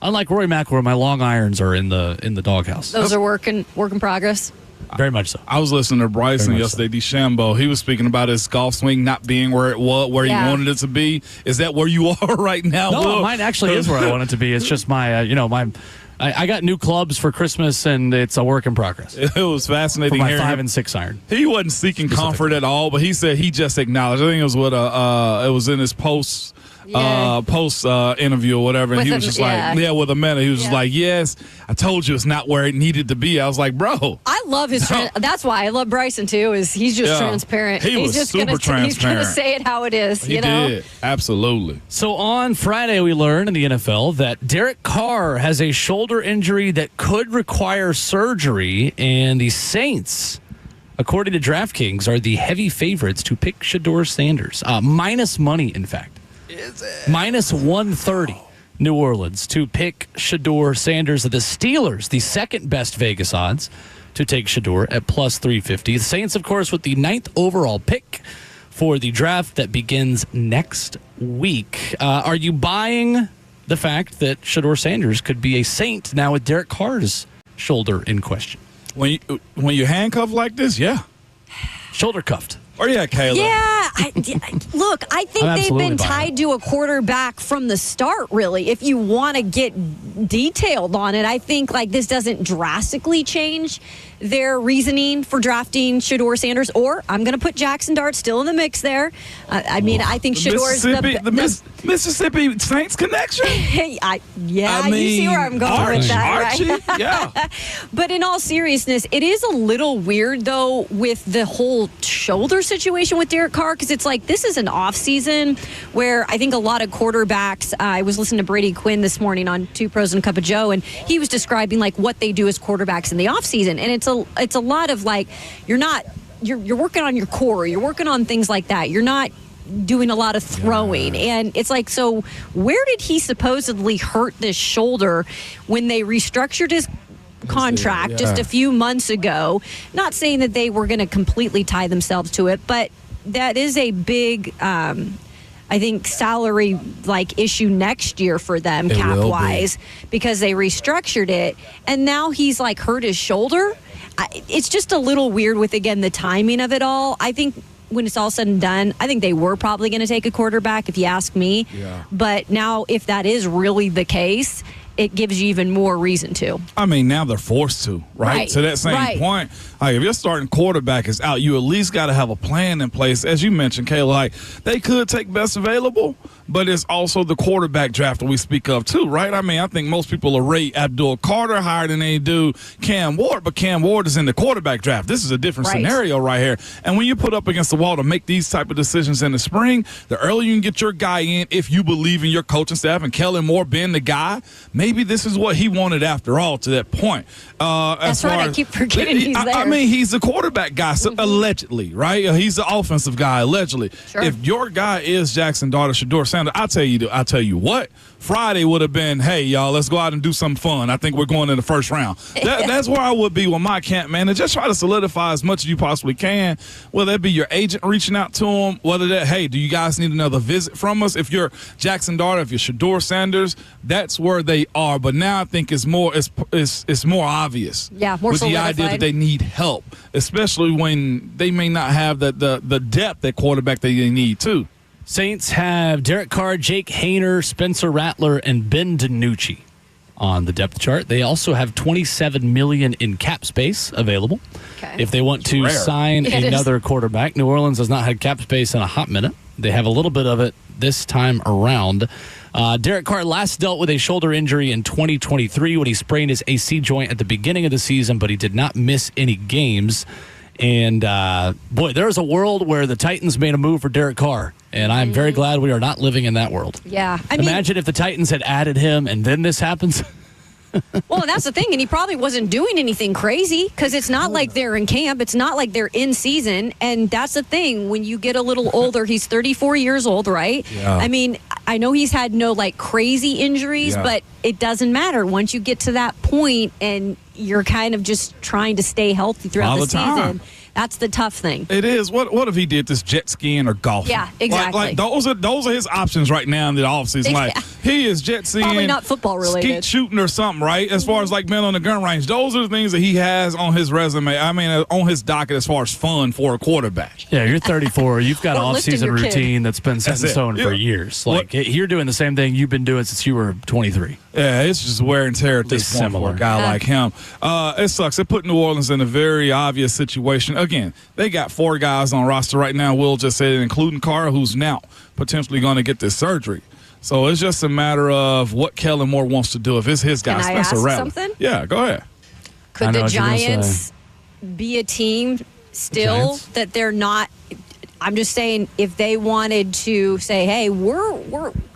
unlike Rory McIlroy, my long irons are in the doghouse. Those are work in progress. Very much so. I was listening to Bryson yesterday, DeChambeau. He was speaking about his golf swing not being where it was, where he wanted it to be. Is that where you are right now? No, Will? mine actually is where I want it to be. It's just my, I got new clubs for Christmas, and it's a work in progress. It was fascinating. For my hearing 5 and 6 iron. He wasn't seeking comfort at all, but he said he just acknowledged. I think it was what it was in his post interview or whatever, and With he was just like, with Amanda, he was just like, yes, I told you it's not where it needed to be. I was like, bro, I love his. That's why I love Bryson too. Is he's just transparent. He was he's just super transparent. He's gonna say it how it is. He did absolutely. So on Friday, we learned in the NFL that Derek Carr has a shoulder injury that could require surgery, and the Saints, according to DraftKings, are the heavy favorites to pick Shedeur Sanders. Minus money, in fact. Is it? Minus 130, New Orleans, to pick Shedeur Sanders. The Steelers, the second best Vegas odds to take Shedeur at plus 350. The Saints, of course, with the 9th overall pick for the draft that begins next week. Are you buying the fact that Shedeur Sanders could be a Saint now with Derek Carr's shoulder in question? When you handcuff like this, yeah. Shoulder cuffed. Or yeah, Kayla. Yeah, look, I think they've been tied to a quarterback from the start, really. If you want to get detailed on it, I think like this doesn't drastically change their reasoning for drafting Shedeur Sanders, or I'm going to put Jackson Dart still in the mix there. I mean, I think Shedeur's the Mississippi Saints connection. You see where I'm going with that, right? Yeah. But in all seriousness, it is a little weird though with the whole shoulder situation with Derek Carr, because it's like this is an off season where I think a lot of quarterbacks. I was listening to Brady Quinn this morning on Two Pros and a Cup of Joe, and he was describing like what they do as quarterbacks in the off season, and it's a lot of like you're working on your core, you're working on things like that. You're not doing a lot of throwing, and it's like, so where did he supposedly hurt this shoulder when they restructured his contract just a few months ago? Not saying that they were going to completely tie themselves to it, but that is a big I think salary like issue next year for them cap wise, because they restructured it, and now he's like hurt his shoulder. It's just a little weird with, again, the timing of it all. I think when it's all said and done, I think they were probably going to take a quarterback, if you ask me. Yeah. But now, if that is really the case, it gives you even more reason to. I mean, now they're forced to, right? To that same point, like if your starting quarterback is out, you at least got to have a plan in place. As you mentioned, Kayla, like they could take best available, but it's also the quarterback draft that we speak of too, right? I mean, I think most people will rate Abdul Carter higher than they do Cam Ward, but Cam Ward is in the quarterback draft. This is a different scenario right here. And when you put up against the wall to make these type of decisions in the spring, the earlier you can get your guy in, if you believe in your coaching staff and Kellen Moore being the guy, maybe maybe this is what he wanted after all to that point. That's right. I keep forgetting he's there. I mean, he's a quarterback guy, so allegedly, right? He's the offensive guy, allegedly. Sure. If your guy is Jackson Dart or Shedeur Sanders, I'll tell you what, Friday would have been, hey, y'all, let's go out and do something fun. I think we're going in the first round. That's where I would be with my camp, man, and just try to solidify as much as you possibly can, whether that be your agent reaching out to him, whether that, hey, do you guys need another visit from us? If you're Jackson Dart, if you're Shedeur Sanders, that's where they are. But now I think it's more obvious. Yeah, more with solidified. the idea that they need help, especially when they may not have the depth at quarterback that they need too. Saints have Derek Carr, Jake Haener, Spencer Rattler, and Ben DiNucci on the depth chart. They also have $27 million in cap space available. Okay. If they want to sign another quarterback. New Orleans has not had cap space in a hot minute. They have a little bit of it this time around. Derek Carr last dealt with a shoulder injury in 2023 when he sprained his AC joint at the beginning of the season, but he did not miss any games. And, boy, there's a world where the Titans made a move for Derek Carr, and I'm very glad we are not living in that world. Yeah. Imagine if the Titans had added him and then this happens. Well, and that's the thing, and he probably wasn't doing anything crazy because it's not like they're in camp. It's not like they're in season, and that's the thing. When you get a little older, he's 34 years old, right? Yeah. I mean, I know he's had no, crazy injuries, Yeah. but it doesn't matter. Once you get to that point and you're kind of just trying to stay healthy throughout All the the time. season, that's the tough thing. It is. What if he did this jet skiing or golfing? Yeah, exactly. Like those are his options right now in the offseason. Like he is jet skiing, Probably not football related. skeet shooting or something, right? As far as being on the gun range, those are the things that he has on his resume. I mean, on his docket as far as fun for a quarterback. Yeah, you're 34. You've got an Or lifting off-season your kid. routine that's been set That's in it. stone for Yeah. years. You're doing the same thing you've been doing since you were 23. Yeah, it's just wear and tear at this least point similar. for a guy like him. It sucks. It put New Orleans in a very obvious situation. Again, they got 4 guys on roster right now. Will just said, including Carr, who's now potentially going to get this surgery. So it's just a matter of what Kellen Moore wants to do. If it's his guy, Can I Spencer ask Rattler. something? Yeah, go ahead. I Could know the what you're gonna Giants be a team still Giants? that they're not? I'm just saying, if they wanted to say, "Hey, we're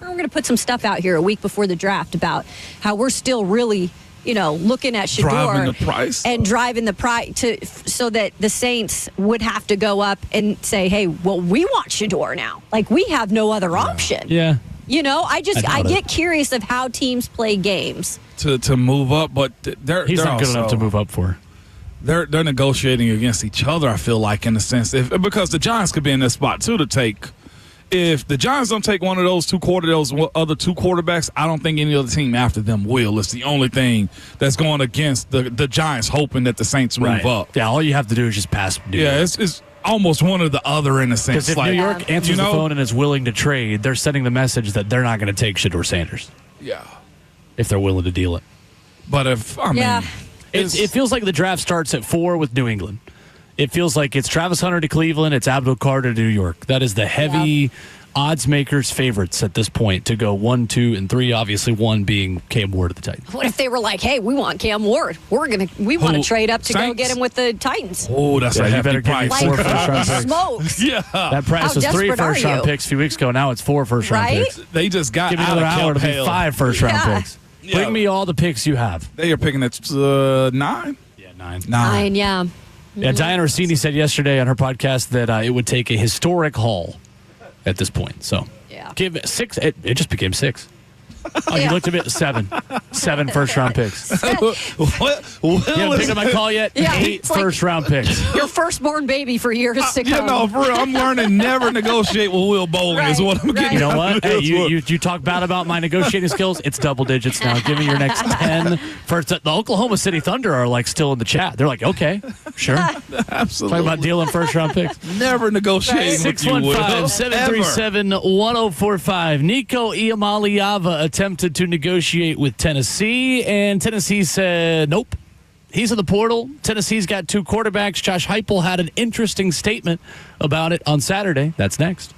going to put some stuff out here a week before the draft about how we're still really, looking at Shedeur Driving the price. and driving the price so that the Saints would have to go up and say, "Hey, well, we want Shedeur now. We have no other option." Yeah. I doubt get it. curious of how teams play games. To move up, but they're He's they're not good enough also- to move up for. They're negotiating against each other, I feel like, in a sense, because the Giants could be in this spot too to take. If the Giants don't take one of those other two quarterbacks, I don't think any other team after them will. It's the only thing that's going against the Giants hoping that the Saints move up. Yeah, all you have to do is just pass New Yeah, York. it's almost one or the other in a sense. Because if New York answers the know- phone and is willing to trade, they're sending the message that they're not going to take Shedeur Sanders Yeah, if they're willing to deal it. but Yeah. It feels like the draft starts at 4 with New England. It feels like it's Travis Hunter to Cleveland, it's Abdul Carter to New York. That is the heavy odds makers favorites at this point to go 1, 2, and 3. Obviously, 1 being Cam Ward of the Titans. What if they were like, "Hey, we want Cam Ward. We want to Who? trade up to go Saints? get him with the Titans." oh, that's a you hefty better give me price. 4 first-round picks. Smokes. Yeah, That price How was 3 desperate are first-round you? picks a few weeks ago. Now it's 4 first-round Right? picks. they just got Give me out another of hour to cap be hell. 5 first-round Yeah. picks. Yeah. Bring me all the picks you have. They are picking at 9. Yeah, 9. 9, yeah. Yeah, Diana Rossini said yesterday on her podcast that it would take a historic haul at this point. So, Yeah. give it 6. It just became 6. Oh, you Yeah. looked at me at 7. 7 first-round picks. What? You haven't picked up my call yet? Yeah, 8 it's like- first-round picks. Your firstborn baby for years to come. for real, I'm learning never negotiate with Will Bowling is what I'm Right, getting. right. You know what? Hey, That's you talk bad about my negotiating skills. It's double digits now. Give me your next 10 first. The Oklahoma City Thunder are still in the chat. They're like, okay, sure. Absolutely. Talking about dealing first-round picks. Never negotiating with you, Will. 615-737-1045. Nico Iamaleava attempted to negotiate with Tennessee, and Tennessee said nope. He's in the portal. Tennessee's got 2 quarterbacks. Josh Heupel had an interesting statement about it on Saturday. That's next.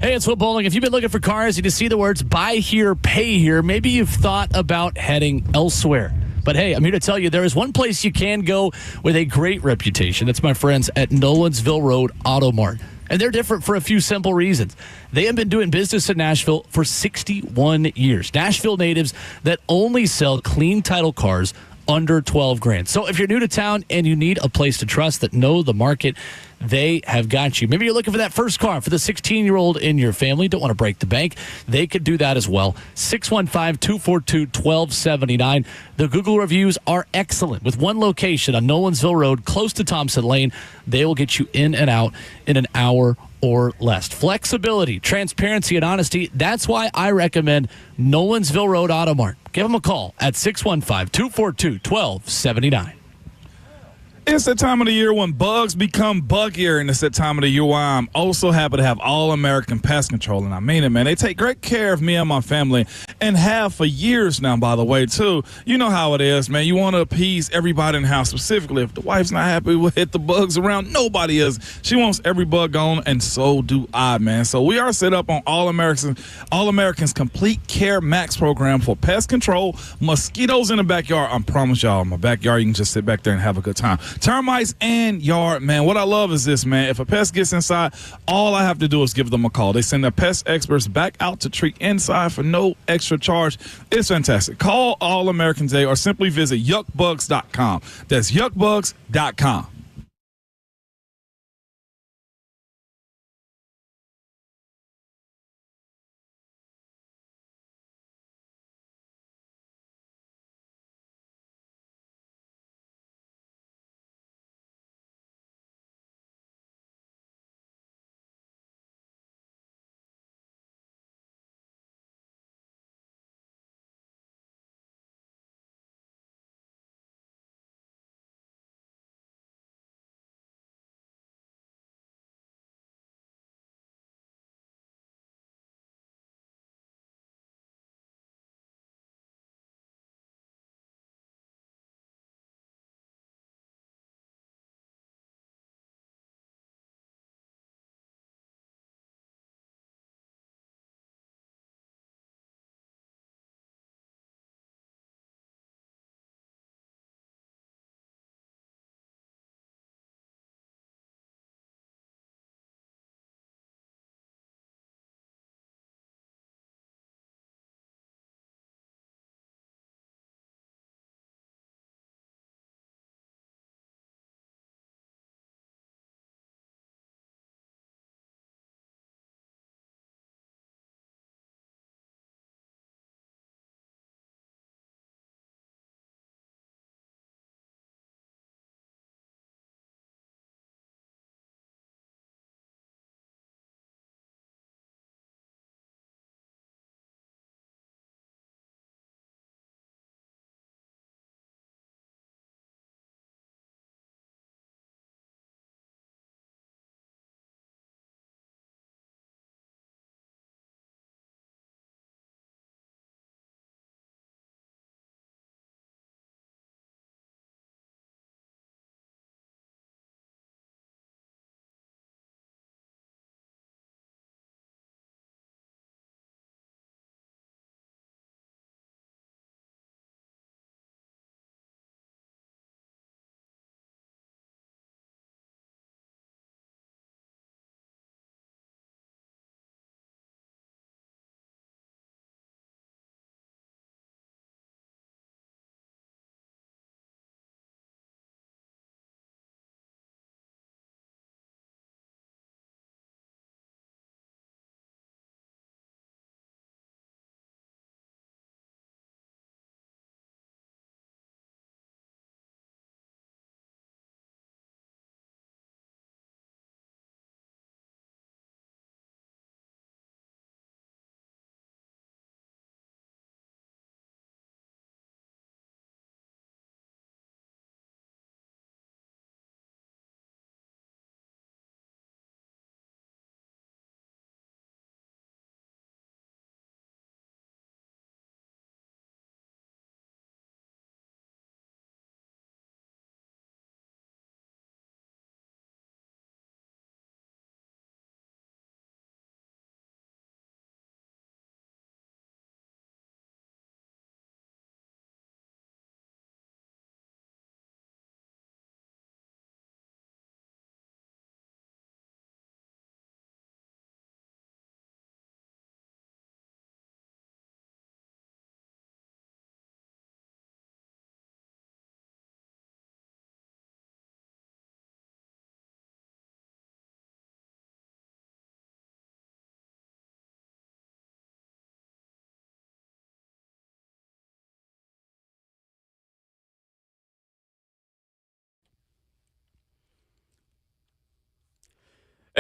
Hey, it's Will Bowling. If you've been looking for cars and you see the words buy here, pay here, maybe you've thought about heading elsewhere. But hey, I'm here to tell you there is one place you can go with a great reputation. That's my friends at Nolensville Road Auto Mart. And they're different for a few simple reasons. They have been doing business in Nashville for 61 years. Nashville natives that only sell clean title cars under 12 grand. So if you're new to town and you need a place to trust that know the market, they have got you. Maybe you're looking for that first car for the 16-year-old in your family. Don't want to break the bank. They could do that as well. 615-242-1279. The Google reviews are excellent. With one location on Nolensville Road, close to Thompson Lane, they will get you in and out in an hour or less. Flexibility, transparency, and honesty. That's why I recommend Nolensville Road Auto Mart. Give them a call at 615-242-1279. It's that time of the year when bugs become buggier, and it's that time of the year why I'm also happy to have All-American Pest Control, and I mean it, man. They take great care of me and my family, and have for years now, by the way, too. You know how it is, man. You want to appease everybody in the house, specifically if the wife's not happy with the bugs around. Nobody is. She wants every bug gone, and so do I, man. So we are set up on All-American's Complete Care Max program for pest control, mosquitoes in the backyard. I promise y'all, in my backyard, you can just sit back there and have a good time. Termites and yard, man. What I love is this, man. If a pest gets inside, all I have to do is give them a call. They send their pest experts back out to treat inside for no extra charge. It's fantastic. Call All American today or simply visit yuckbugs.com. That's yuckbugs.com.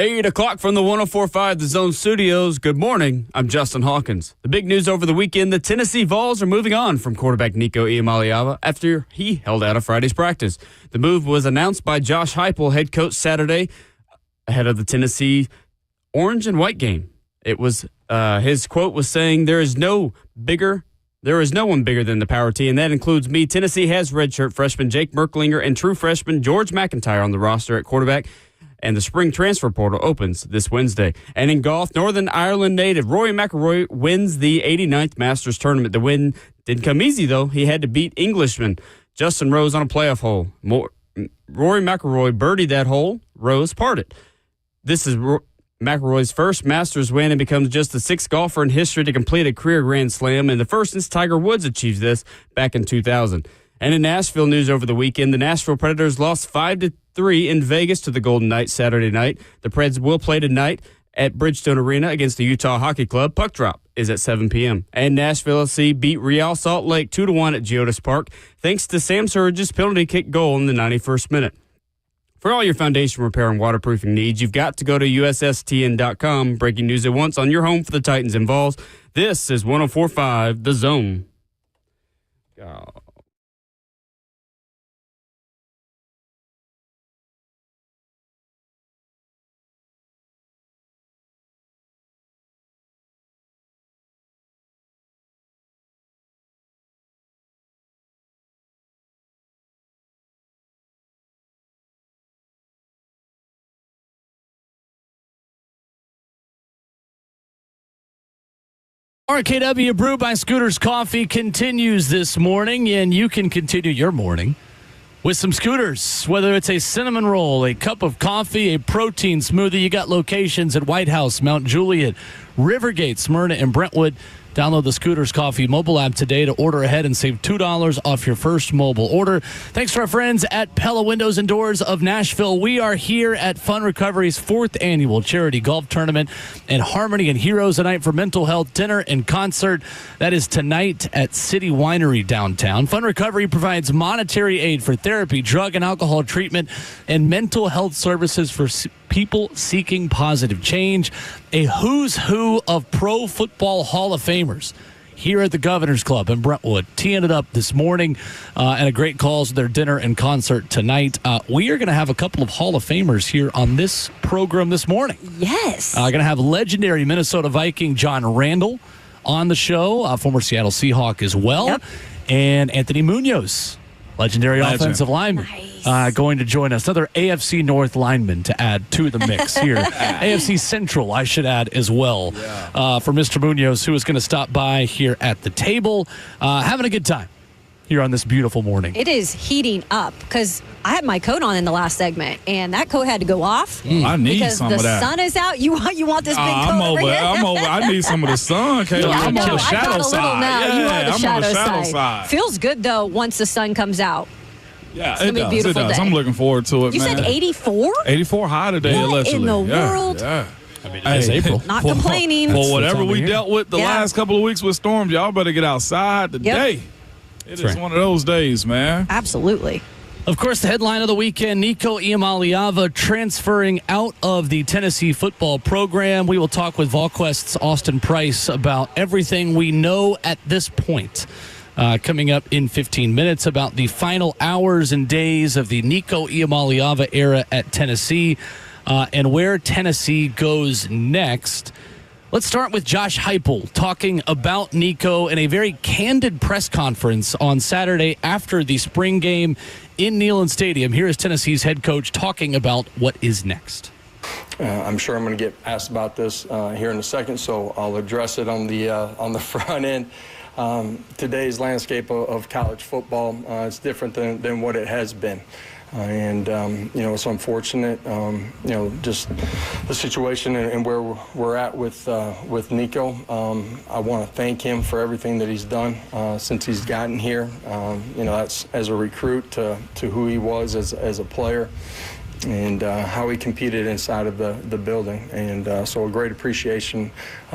8 o'clock from the 104.5 The Zone Studios. Good morning. I'm Justin Hawkins. The big news over the weekend, the Tennessee Vols are moving on from quarterback Nico Iamaleava after he held out of Friday's practice. The move was announced by Josh Heupel, head coach, Saturday ahead of the Tennessee orange and white game. It was his quote was saying, there is no one bigger than the Power T, and that includes me. Tennessee has redshirt freshman Jake Merklinger and true freshman George McIntyre on the roster at quarterback, and the spring transfer portal opens this Wednesday. And in golf, Northern Ireland native Rory McIlroy wins the 89th Masters tournament. The win didn't come easy, though. He had to beat Englishman Justin Rose on a playoff hole. Rory McIlroy birdied that hole. Rose parted. This is McIlroy's first Masters win and becomes just the sixth golfer in history to complete a career Grand Slam, and the first since Tiger Woods achieved this back in 2000. And in Nashville news over the weekend, the Nashville Predators lost 5-3 in Vegas to the Golden Knights Saturday night. The Preds will play tonight at Bridgestone Arena against the Utah Hockey Club. Puck drop is at 7 p.m. And Nashville SC beat Real Salt Lake 2-1 at Geodis Park thanks to Sam Surge's penalty kick goal in the 91st minute. For all your foundation repair and waterproofing needs, you've got to go to USSTN.com. Breaking news at once on your home for the Titans and Vols. This is 104.5 The Zone. RKW Brew by Scooters Coffee continues this morning, and you can continue your morning with some Scooters. Whether it's a cinnamon roll, a cup of coffee, a protein smoothie, you got locations at White House, Mount Juliet, Rivergate, Smyrna, and Brentwood. Download the Scooters Coffee mobile app today to order ahead and save $2 off your first mobile order. Thanks to our friends at Pella Windows and Doors of Nashville. We are here at Fun Recovery's 4th annual charity golf tournament and Harmony and Heroes tonight for mental health dinner and concert. That is tonight at City Winery downtown. Fun Recovery provides monetary aid for therapy, drug and alcohol treatment, and mental health services for people seeking positive change. A who's who of pro football Hall of Famers here at the Governor's Club in Brentwood, teeing it up this morning, and a great calls to their dinner and concert tonight. We are going to have a couple of Hall of Famers here on this program this morning. Yes. Going to have legendary Minnesota Viking John Randle on the show, former Seattle Seahawk as well, Yep. and Anthony Munoz, legendary Legend. offensive lineman, going to join us. Another AFC North lineman to add to the mix here. AFC Central, I should add as well, for Mr. Munoz, who is going to stop by here at the table, having a good time here on this beautiful morning. It is heating up because I had my coat on in the last segment, and that coat had to go off. I need because some the of that. sun is out. You want this big coat I'm over. here? I need some of the sun, Kayla. Yeah, I I'm know. on the I shadow got a little side. now. Yeah, You are the I'm shadow, on the shadow side. Feels good though once the sun comes out. Yeah, gonna be a beautiful day. I'm looking forward to it, You man. said 84? 84 high today, What allegedly. in the Yeah, world? Yeah. I mean, it's April. Not complaining. For whatever time of we year. dealt with the Yeah. last couple of weeks with storms, y'all better get outside today. It is right. one of those days, man. Absolutely. Of course, the headline of the weekend, Nico Iamaleava transferring out of the Tennessee football program. We will talk with VolQuest's Austin Price about everything we know at this point. Coming up in 15 minutes about the final hours and days of the Nico Iamaleava era at Tennessee and where Tennessee goes next. Let's start with Josh Heupel talking about Nico in a very candid press conference on Saturday after the spring game in Neyland Stadium. Here is Tennessee's head coach talking about what is next. I'm sure I'm going to get asked about this here in a second, so I'll address it on the front end. Today's landscape of college football is different than what it has been. It's unfortunate, just the situation and where we're at with Nico. I want to thank him for everything that he's done since he's gotten here. That's as a recruit to who he was as a player and how he competed inside of the building. And so a great appreciation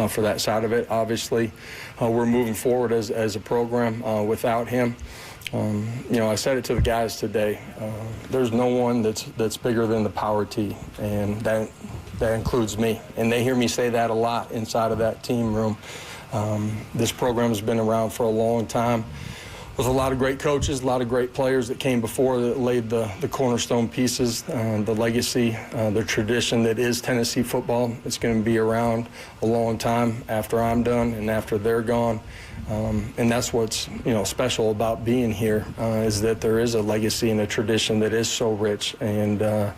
for that side of it. Obviously, we're moving forward as a program without him. I said it to the guys today. There's no one that's bigger than the Power T, and that includes me. And they hear me say that a lot inside of that team room. This program has been around for a long time with a lot of great coaches, a lot of great players that came before that laid the cornerstone pieces, the legacy, the tradition that is Tennessee football. It's going to be around a long time after I'm done and after they're gone. And that's what's special about being here, is that there is a legacy and a tradition that is so rich, and a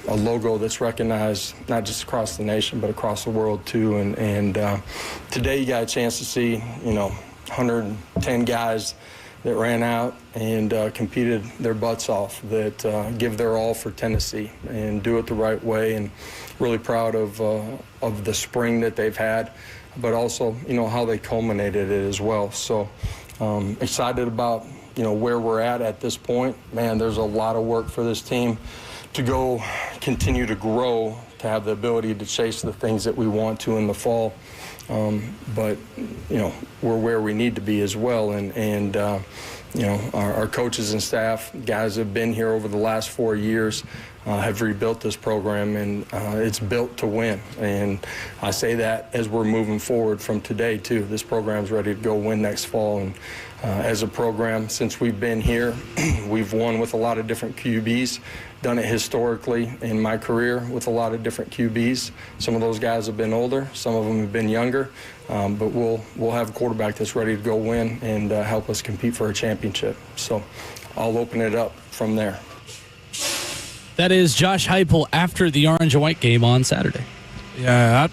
logo that's recognized not just across the nation but across the world too. And today you got a chance to see 110 guys that ran out and competed their butts off, that give their all for Tennessee and do it the right way, and really proud of the spring that they've had, but also how they culminated it as well. So excited about where we're at this point. Man, there's a lot of work for this team to go continue to grow, to have the ability to chase the things that we want to in the fall. But we're where we need to be as well, and our coaches and staff, guys that have been here over the last 4 years, have rebuilt this program, and it's built to win. And I say that as we're moving forward from today too. This program's ready to go win next fall, and as a program, since we've been here, we've won with a lot of different QBs. Done it historically in my career with a lot of different QBs. Some of those guys have been older, some of them have been younger, but we'll have a quarterback that's ready to go win and help us compete for a championship. So I'll open it up from there. That is Josh Heupel after the orange and white game on Saturday. Yeah,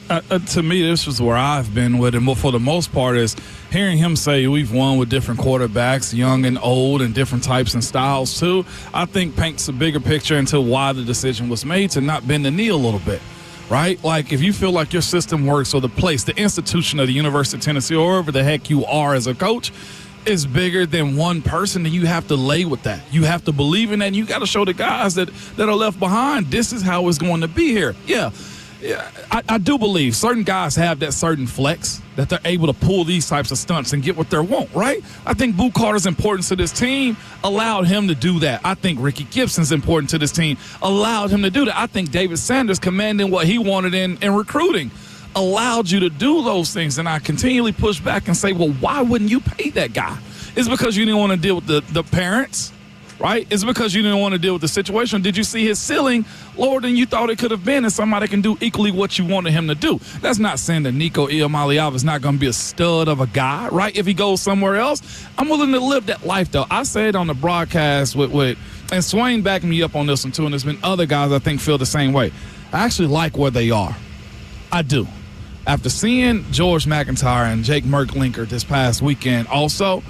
to me, this was where I've been with him. But for the most part, is hearing him say we've won with different quarterbacks, young and old, and different types and styles too, I think paints a bigger picture into why the decision was made to not bend the knee a little bit, right? Like, if you feel like your system works, or the place, the institution of the University of Tennessee, or wherever the heck you are as a coach, is bigger than one person, then you have to lay with that. You have to believe in that, and you got to show the guys that are left behind, this is how it's going to be here. Yeah, I do believe certain guys have that certain flex, that they're able to pull these types of stunts and get what they want, right? I think Boo Carter's importance to this team allowed him to do that. I think Ricky Gibson's important to this team, allowed him to do that. I think David Sanders commanding what he wanted in recruiting allowed you to do those things. And I continually push back and say, well, why wouldn't you pay that guy? It's because you didn't want to deal with the parents, right? It's because you didn't want to deal with the situation. Did you see his ceiling lower than you thought it could have been, and somebody can do equally what you wanted him to do? That's not saying that Nico Iamaleava is not going to be a stud of a guy, right? If he goes somewhere else, I'm willing to live that life, though. I said on the broadcast and Swain backed me up on this one, too, and there's been other guys I think feel the same way. I actually like where they are. I do. After seeing George McIntyre and Jake Merklinger this past weekend also,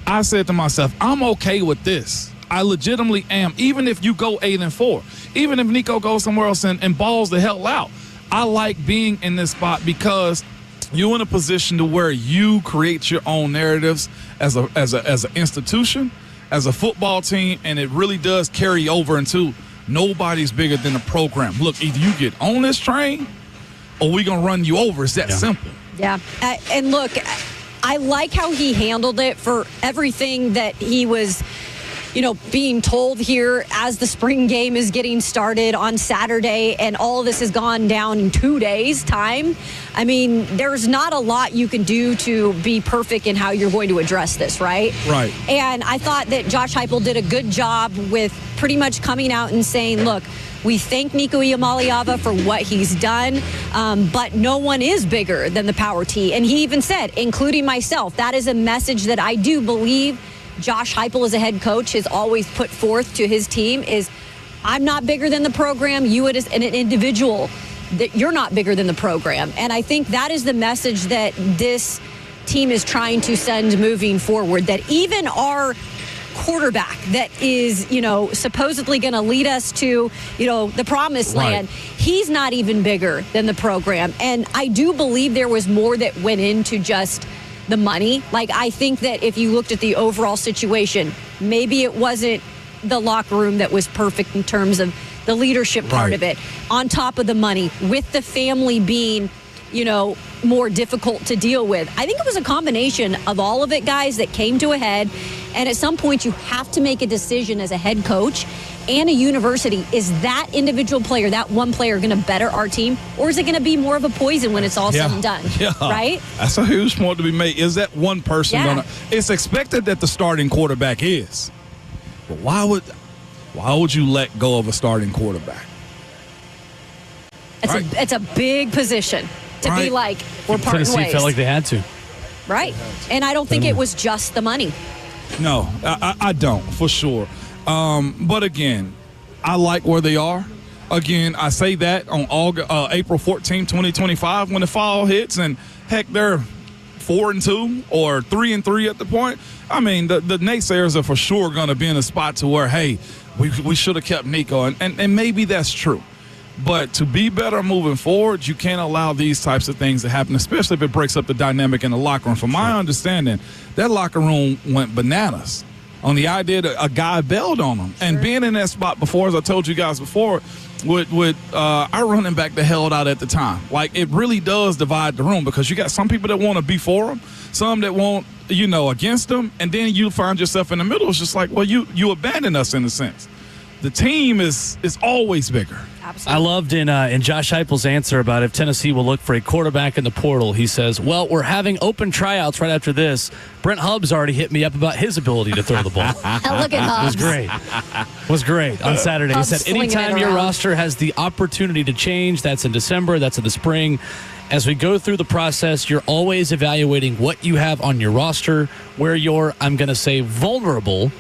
I said to myself, I'm okay with this. I legitimately am. Even if you go 8-4, even if Nico goes somewhere else and balls the hell out, I like being in this spot because you're in a position to where you create your own narratives as an institution, as a football team, and it really does carry over into nobody's bigger than the program. Look, either you get on this train or we're going to run you over. It's that simple. Yeah. And look, I like how he handled it for everything that he was being told here as the spring game is getting started on Saturday, and all of this has gone down in 2 days' time. I mean, there's not a lot you can do to be perfect in how you're going to address this, right? Right. And I thought that Josh Heupel did a good job with pretty much coming out and saying, look, we thank Nico Iamaleava for what he's done, but no one is bigger than the Power T. And he even said, including myself, that is a message that I do believe Josh Heupel as a head coach has always put forth to his team is, I'm not bigger than the program. You as an individual, that you're not bigger than the program. And I think that is the message that this team is trying to send moving forward, that even our quarterback that is, supposedly going to lead us to, the promised land, he's not even bigger than the program. And I do believe there was more that went into just the money. Like, I think that if you looked at the overall situation, maybe it wasn't the locker room that was perfect in terms of the leadership part of it, on top of the money, with the family being, more difficult to deal with. I think it was a combination of all of it, guys, that came to a head. And at some point, you have to make a decision as a head coach and a university. Is that individual player, that one player, going to better our team? Or is it going to be more of a poison when it's all said and done? Yeah. Right? That's a huge point to be made. Is that one person going to – it's expected that the starting quarterback is. But why would you let go of a starting quarterback? It's a big position to be like, we're parting ways. Tennessee felt like they had to. Right. And I don't think it was just the money. No, I don't, for sure. But again, I like where they are. Again, I say that on April 14, 2025, when the fall hits, and heck, they're 4-2 or 3-3 at the point. I mean, the naysayers are for sure going to be in a spot to where, hey, we should have kept Nico, and maybe that's true. But to be better moving forward, you can't allow these types of things to happen, especially if it breaks up the dynamic in the locker room. From my understanding, that locker room went bananas on the idea that a guy bailed on them. And being in that spot before, as I told you guys before, with our running back that held out at the time. Like, it really does divide the room, because you got some people that want to be for them, some that want, against them, and then you find yourself in the middle. It's just like, well, you abandoned us in a sense. The team is always bigger. Absolutely. I loved in Josh Heupel's answer about if Tennessee will look for a quarterback in the portal. He says, well, we're having open tryouts right after this. Brent Hubbs already hit me up about his ability to throw the ball. Look at Hubbs. Was great on Saturday. He said, anytime your roster has the opportunity to change, that's in December, that's in the spring. As we go through the process, you're always evaluating what you have on your roster, where you're, I'm going to say, vulnerable,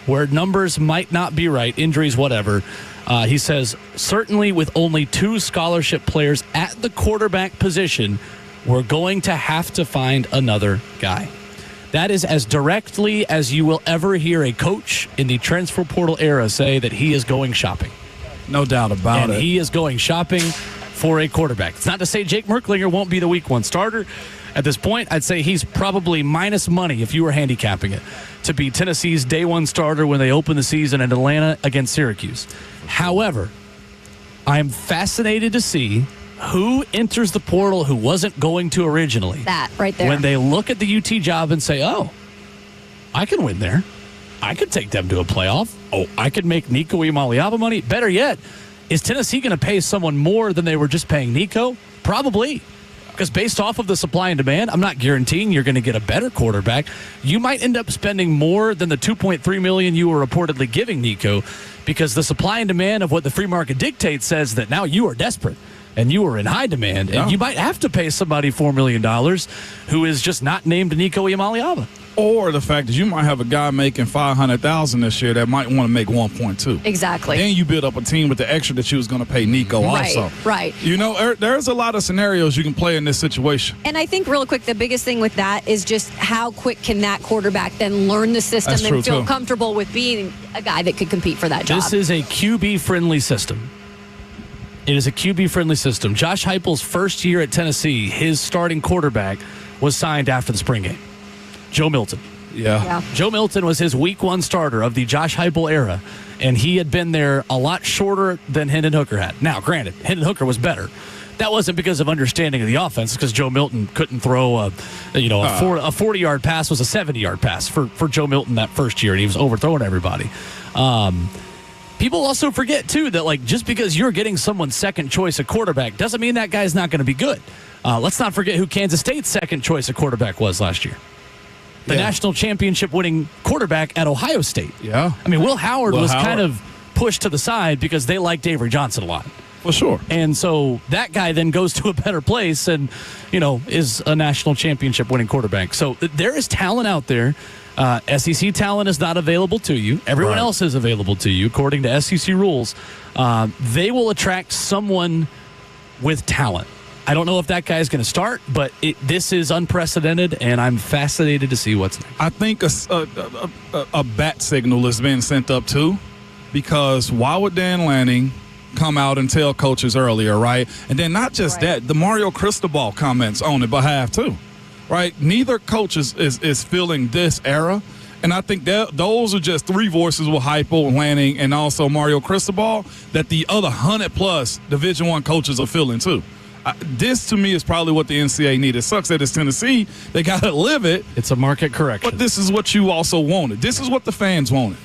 where numbers might not be right, injuries, whatever. He says, certainly with only 2 scholarship players at the quarterback position, we're going to have to find another guy. That is as directly as you will ever hear a coach in the transfer portal era say that he is going shopping. No doubt about it. And he is going shopping for a quarterback. It's not to say Jake Merklinger won't be the week 1 starter. At this point, I'd say he's probably minus money if you were handicapping it to be Tennessee's day 1 starter when they open the season in Atlanta against Syracuse. However, I am fascinated to see who enters the portal who wasn't going to originally. That right there. When they look at the UT job and say, oh, I can win there. I could take them to a playoff. Oh, I could make Nico Iamaleava money. Better yet, is Tennessee going to pay someone more than they were just paying Nico? Probably. Because based off of the supply and demand, I'm not guaranteeing you're going to get a better quarterback. You might end up spending more than the $2.3 million you were reportedly giving Nico, because the supply and demand of what the free market dictates says that now you are desperate and you are in high demand, and you might have to pay somebody $4 million who is just not named Nico Iamaleava. Or the fact that you might have a guy making $500,000 this year that might want to make 1.2. Exactly. Then you build up a team with the extra that you was going to pay Nico also. Right. There's a lot of scenarios you can play in this situation. And I think real quick, the biggest thing with that is just how quick can that quarterback then learn the system and feel comfortable with being a guy that could compete for that job. This is a QB-friendly system. It is a QB-friendly system. Josh Heupel's first year at Tennessee, his starting quarterback was signed after the spring game. Joe Milton. Yeah. Joe Milton was his week 1 starter of the Josh Heupel era, and he had been there a lot shorter than Hendon Hooker had. Now, granted, Hendon Hooker was better. That wasn't because of understanding of the offense, because Joe Milton couldn't throw a 40-yard pass was a 70-yard pass for Joe Milton that first year, and he was overthrowing everybody. People also forget, too, that just because you're getting someone's second choice at quarterback doesn't mean that guy's not going to be good. Let's not forget who Kansas State's second choice at quarterback was last year. The national championship winning quarterback at Ohio State. Yeah. I mean, Will Howard was kind of pushed to the side because they liked Avery Johnson a lot. For sure. And so that guy then goes to a better place and, is a national championship winning quarterback. So there is talent out there. SEC talent is not available to you. Everyone else is available to you, according to SEC rules. They will attract someone with talent. I don't know if that guy is going to start, but this is unprecedented, and I'm fascinated to see what's next. I think a bat signal is being sent up, too, because why would Dan Lanning come out and tell coaches earlier, right? And then not just that, the Mario Cristobal comments on the behalf, too, right? Neither coach is feeling this era, and I think those are just 3 voices with Heupel, Lanning, and also Mario Cristobal that the other 100-plus Division I coaches are feeling, too. This, to me, is probably what the NCAA needed. It sucks that it's Tennessee. They got to live it. It's a market correction. But this is what you also wanted. This is what the fans wanted.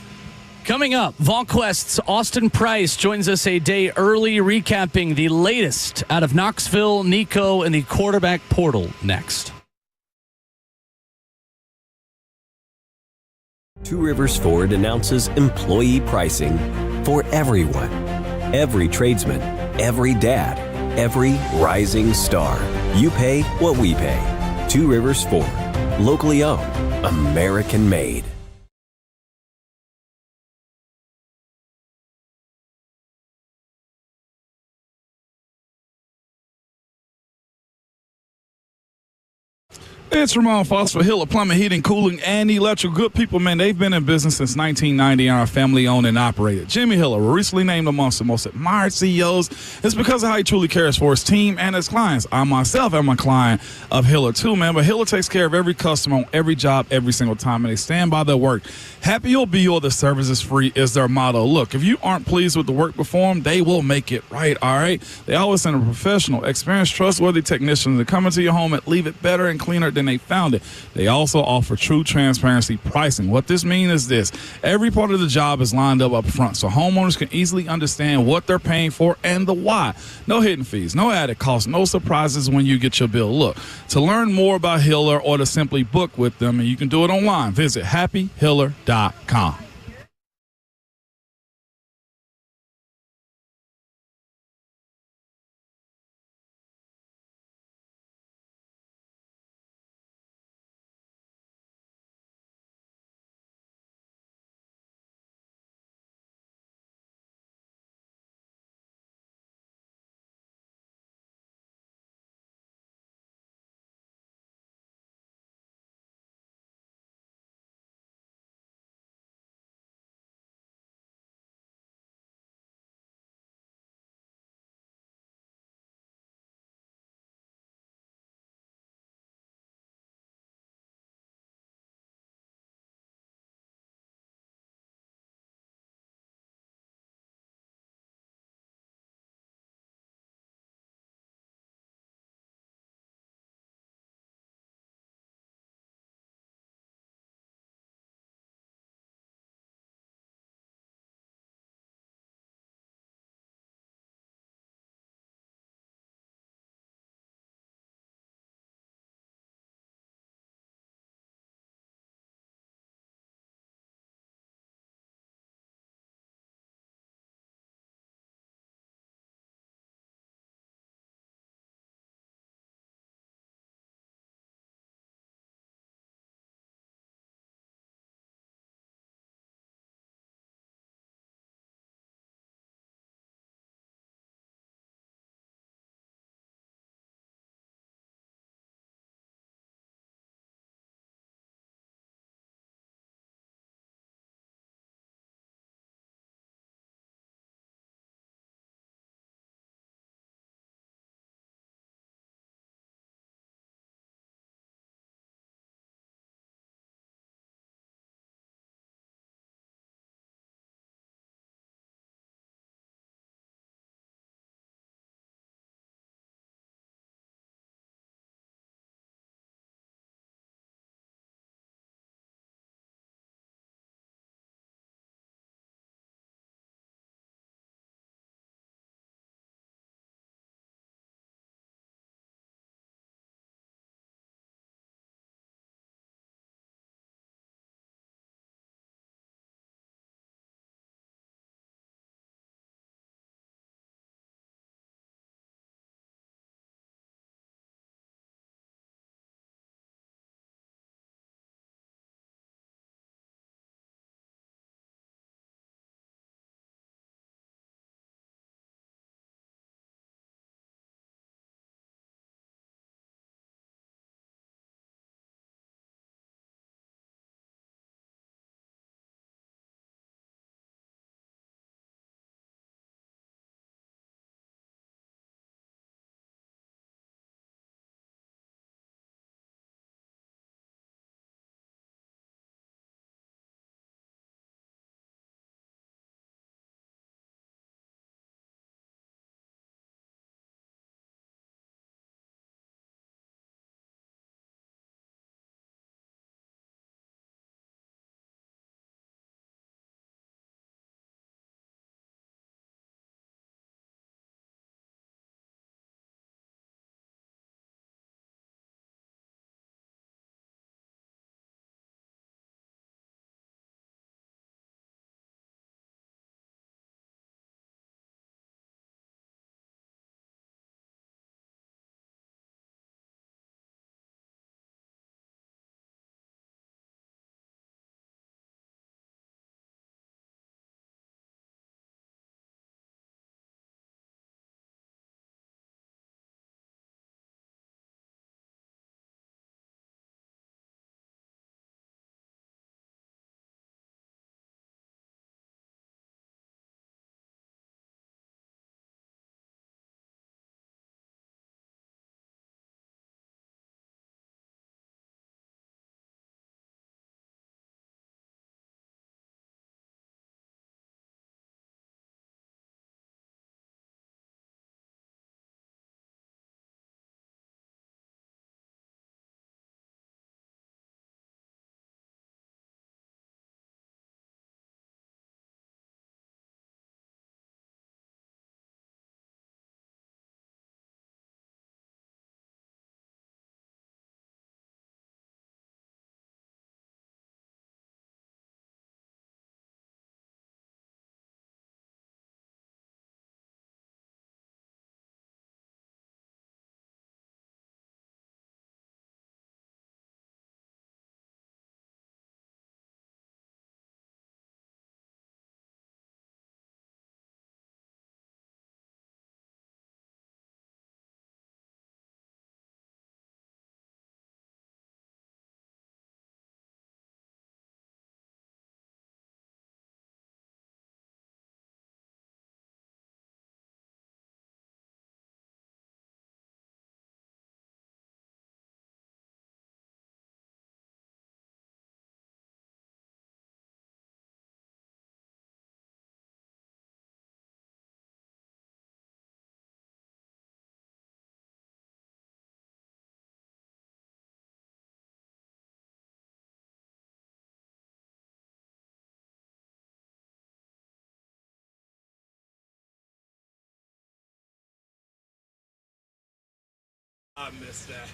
Coming up, VolQuest's Austin Price joins us a day early, recapping the latest out of Knoxville, Nico, and the quarterback portal next. Two Rivers Ford announces employee pricing for everyone. Every tradesman, every dad, every rising star. You pay what we pay. Two Rivers Ford. Locally owned. American made. It's Ramon Foss for Heupel Plumbing, Heating, Cooling, and Electrical. Good people, man. They've been in business since 1990 and are family owned and operated. Jimmy Heupel, recently named amongst the most admired CEOs. It's because of how he truly cares for his team and his clients. I myself am a client of Heupel too, man. But Heupel takes care of every customer on every job every single time, and they stand by their work. Happy you'll be or the service is free is their motto. Look, if you aren't pleased with the work performed, they will make it right, all right? They always send a professional, experienced, trustworthy technician to come into your home and leave it better and cleaner than they found it. They also offer true transparency pricing. What this means is this: every part of the job is lined up front, so homeowners can easily understand what they're paying for and the why. No hidden fees, no added costs, no surprises when you get your bill. Look, to learn more about Heupel or to simply book with them, and you can do it online, visit happyheupel.com.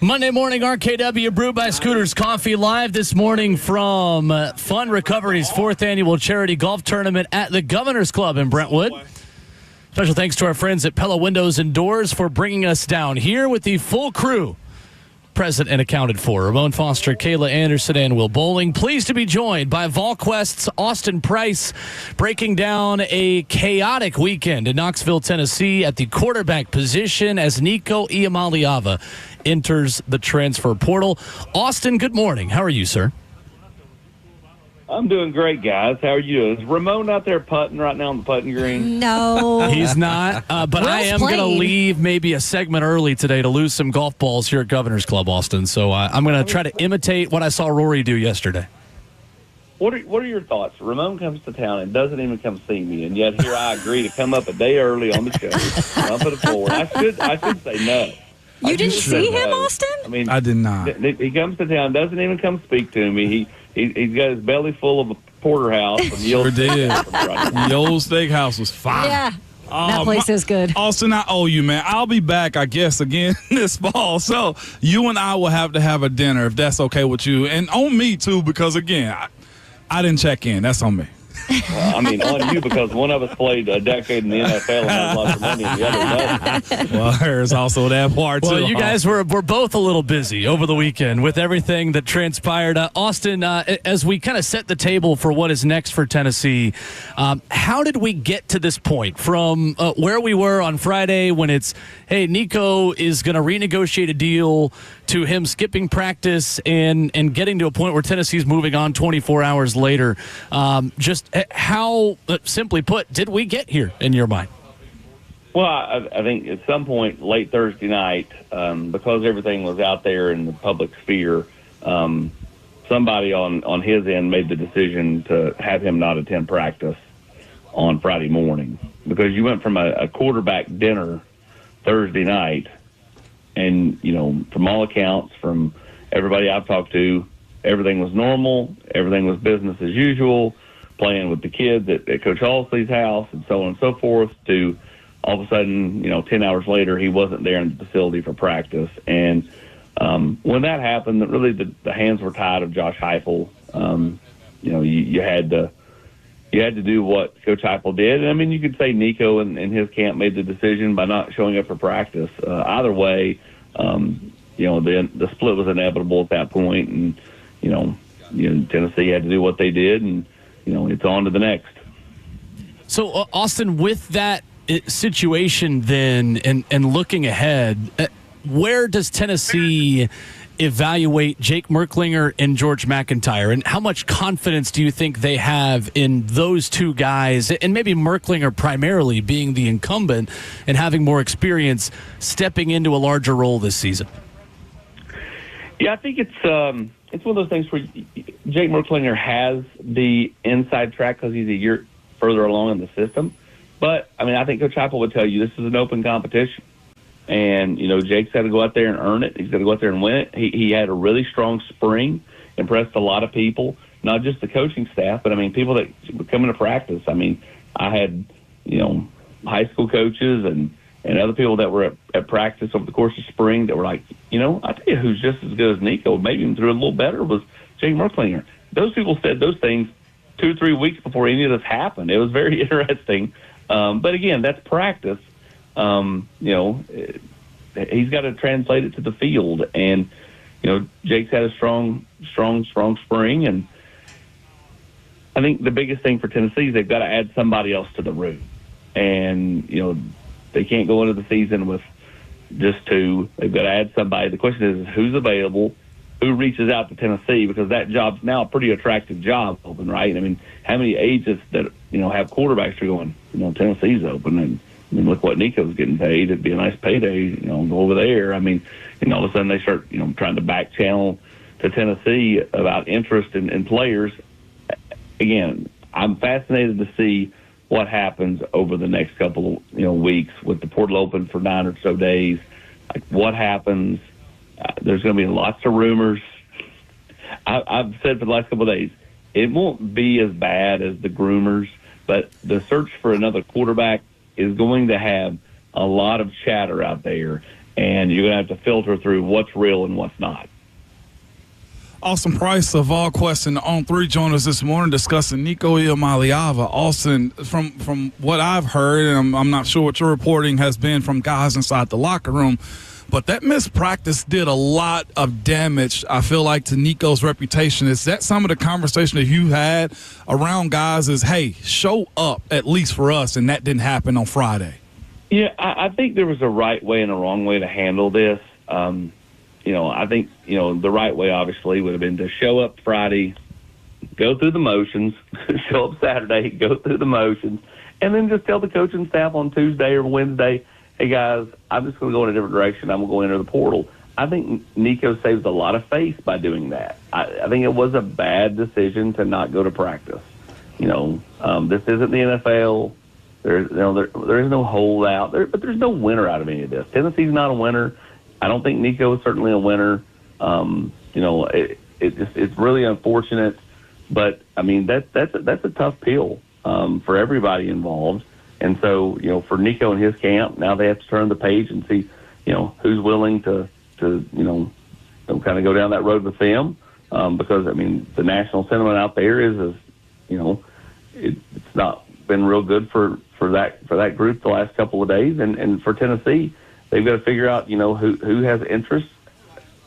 Monday morning RKW brewed by Scooters Coffee live this morning from Fun Recovery's 4th annual charity golf tournament at the Governor's Club in Brentwood. Special thanks to our friends at Pella Windows and Doors for bringing us down here with the full crew present and accounted for. Ramon Foster, Kayla Anderson, and Will Bowling. Pleased to be joined by VolQuest's Austin Price, breaking down a chaotic weekend in Knoxville, Tennessee at the quarterback position as Nico Iamaleava enters the transfer portal. Austin, good morning. How are you, sir? I'm doing great, guys. How are you doing? Is Ramon out there putting right now on the putting green? No. He's not, but I am going to leave maybe a segment early today to lose some golf balls here at Governor's Club, Austin. So I'm going to try to imitate what I saw Rory do yesterday. What are your thoughts? Ramon comes to town and doesn't even come see me, and yet here I agree to come up a day early on the show, bump it forward. I should say no. You didn't see him, Austin? I mean, I did not. He comes to town, doesn't even come speak to me. He's got his belly full of a porterhouse from Sure did. The old steakhouse was fine. Yeah. That place is good. Austin, I owe you, man. I'll be back, I guess, again this fall. So you and I will have to have a dinner if that's okay with you. And on me, too, because, again, I didn't check in. That's on me. Well, I mean, on you because one of us played a decade in the NFL and has lots of money, and the other doesn't. Well, there's also that part, too. Well, you guys were both a little busy over the weekend with everything that transpired. Austin, as we kind of set the table for what is next for Tennessee, how did we get to this point from where we were on Friday when it's, hey, Nico is going to renegotiate a deal to him skipping practice and getting to a point where Tennessee's moving on 24 hours later? Just how, simply put, did we get here in your mind? Well, I think at some point late Thursday night, because everything was out there in the public sphere, somebody on his end made the decision to have him not attend practice on Friday morning, because you went from a quarterback dinner Thursday night, and, you know, from all accounts, from everybody I've talked to, everything was normal, everything was business as usual, playing with the kids at Coach Halsey's house and so on and so forth, to all of a sudden, 10 hours later, he wasn't there in the facility for practice. And when that happened, really the hands were tied of Josh Heupel. You had to do what Coach Heupel did. And, I mean, you could say Nico and his camp made the decision by not showing up for practice. Either way, the split was inevitable at that point, and Tennessee had to do what they did, and it's on to the next. So, Austin, with that situation then, and looking ahead, where does Tennessee evaluate Jake Merklinger and George McIntyre, and how much confidence do you think they have in those two guys, and maybe Merklinger primarily being the incumbent and having more experience stepping into a larger role this season? Yeah, I think it's one of those things where Jake Merklinger has the inside track because he's a year further along in the system. But, I mean, I think Coach Heupel would tell you this is an open competition. And, Jake's got to go out there and earn it. He's got to go out there and win it. He had a really strong spring, impressed a lot of people, not just the coaching staff, but, I mean, people that were coming to practice. I mean, I had, high school coaches and other people that were at practice over the course of spring that were like, I tell you who's just as good as Nico, maybe even threw a little better, was Jake Merklinger. Those people said those things 2 or 3 weeks before any of this happened. It was very interesting. But, again, that's practice. He's got to translate it to the field. And, Jake's had a strong spring. And I think the biggest thing for Tennessee is they've got to add somebody else to the room. And, they can't go into the season with just 2. They've got to add somebody. The question is who's available, who reaches out to Tennessee, because that job's now a pretty attractive job open, right? I mean, how many agents that, have quarterbacks are going, Tennessee's open, and I mean, look what Nico's getting paid. It'd be a nice payday, go over there. I mean, all of a sudden they start, trying to back channel to Tennessee about interest in players. Again, I'm fascinated to see what happens over the next couple of weeks with the portal open for 9 or so days. Like, what happens? There's going to be lots of rumors. I've said for the last couple of days, it won't be as bad as the groomers, but the search for another quarterback is going to have a lot of chatter out there. and you're going to have to filter through what's real and what's not. Austin Price of VolQuest and On 3 joined us this morning discussing Nico Iamaleava. Austin, from what I've heard, and I'm not sure what your reporting has been from guys inside the locker room, but that missed practice did a lot of damage, I feel like, to Nico's reputation. Is that some of the conversation that you had around guys is, hey, show up at least for us, and that didn't happen on Friday? Yeah, I think there was a right way and a wrong way to handle this. I think, the right way obviously would have been to show up Friday, go through the motions, show up Saturday, go through the motions, and then just tell the coaching staff on Tuesday or Wednesday, hey, guys, I'm just going to go in a different direction. I'm going to go enter the portal. I think Nico saves a lot of face by doing that. I think it was a bad decision to not go to practice. This isn't the NFL. There is no holdout, but there's no winner out of any of this. Tennessee's not a winner. I don't think Nico is certainly a winner. It's really unfortunate, but I mean that's a tough pill for everybody involved. And so for Nico and his camp, now they have to turn the page and see who's willing to kind of go down that road with them, because I mean the national sentiment out there is it's not been real good for that group the last couple of days, and for Tennessee. They've got to figure out, who has interest,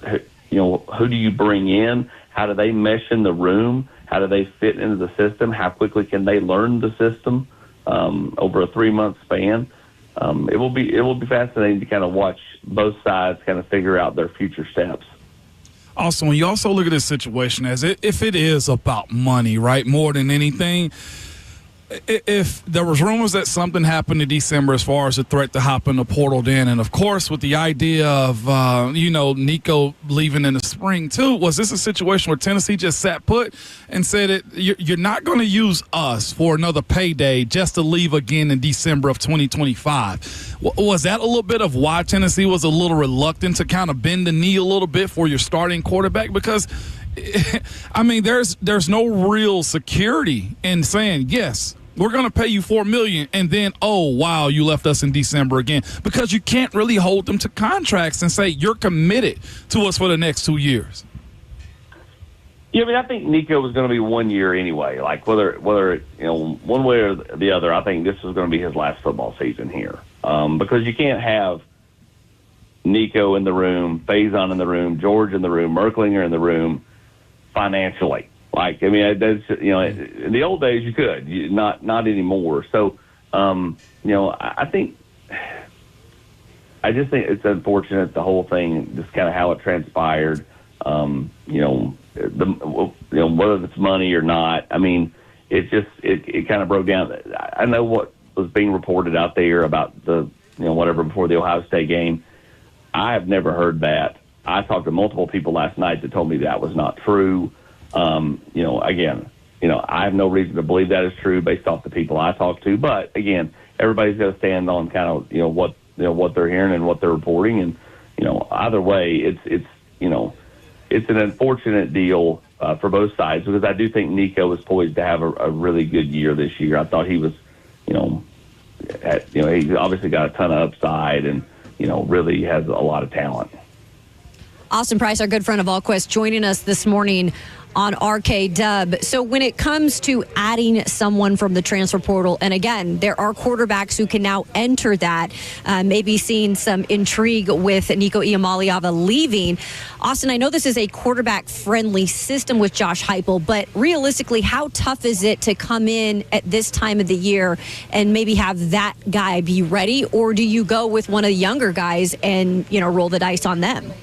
who do you bring in, how do they mesh in the room, how do they fit into the system, how quickly can they learn the system over a 3-month span. It will be fascinating to kind of watch both sides kind of figure out their future steps. Also, when you also look at this situation as if it is about money, right, more than anything. If there was rumors that something happened in December as far as a threat to hop in the portal then, and of course with the idea of, Nico leaving in the spring too, was this a situation where Tennessee just sat put and said you're not going to use us for another payday just to leave again in December of 2025? Was that a little bit of why Tennessee was a little reluctant to kind of bend the knee a little bit for your starting quarterback? Because I mean, there's no real security in saying, yes, we're going to pay you $4 million, and then, oh, wow, you left us in December again, because you can't really hold them to contracts and say you're committed to us for the next 2 years. Yeah, I mean, I think Nico was going to be 1 year anyway. Like whether one way or the other, I think this was going to be his last football season here, because you can't have Nico in the room, Faison in the room, George in the room, Merklinger in the room financially. Like, I mean, that's, in the old days you could, not anymore. So, I just think it's unfortunate, the whole thing, just kind of how it transpired. Whether it's money or not, I mean, it kind of broke down. I know what was being reported out there about the, whatever before the Ohio State game. I have never heard that. I talked to multiple people last night that told me that was not true. I have no reason to believe that is true based off the people I talked to. But again, everybody's got to stand on kind of what they're hearing and what they're reporting. And either way, it's an unfortunate deal for both sides, because I do think Nico is poised to have a really good year this year. I thought he was, he obviously got a ton of upside and really has a lot of talent. Austin Price, our good friend of VolQuest, joining us this morning on RKW. So when it comes to adding someone from the transfer portal, and again, there are quarterbacks who can now enter that, maybe seeing some intrigue with Nico Iamaleava leaving. Austin, I know this is a quarterback-friendly system with Josh Heupel, but realistically, how tough is it to come in at this time of the year and maybe have that guy be ready, or do you go with one of the younger guys and, roll the dice on them?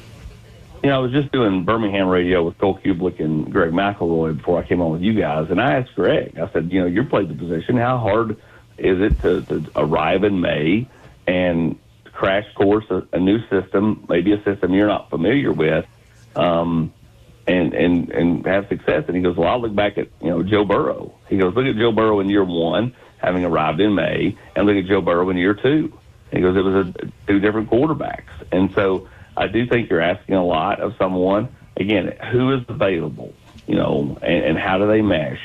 I was just doing Birmingham radio with Cole Kublik and Greg McElroy before I came on with you guys, and I asked Greg, I said, you played the position. How hard is it to arrive in May and crash course a new system, maybe a system you're not familiar with, and have success? And he goes, well, I'll look back at, Joe Burrow. He goes, look at Joe Burrow in year one, having arrived in May, and look at Joe Burrow in year two. And he goes, it was two different quarterbacks. And so I do think you're asking a lot of someone. Again, who is available, and how do they mesh?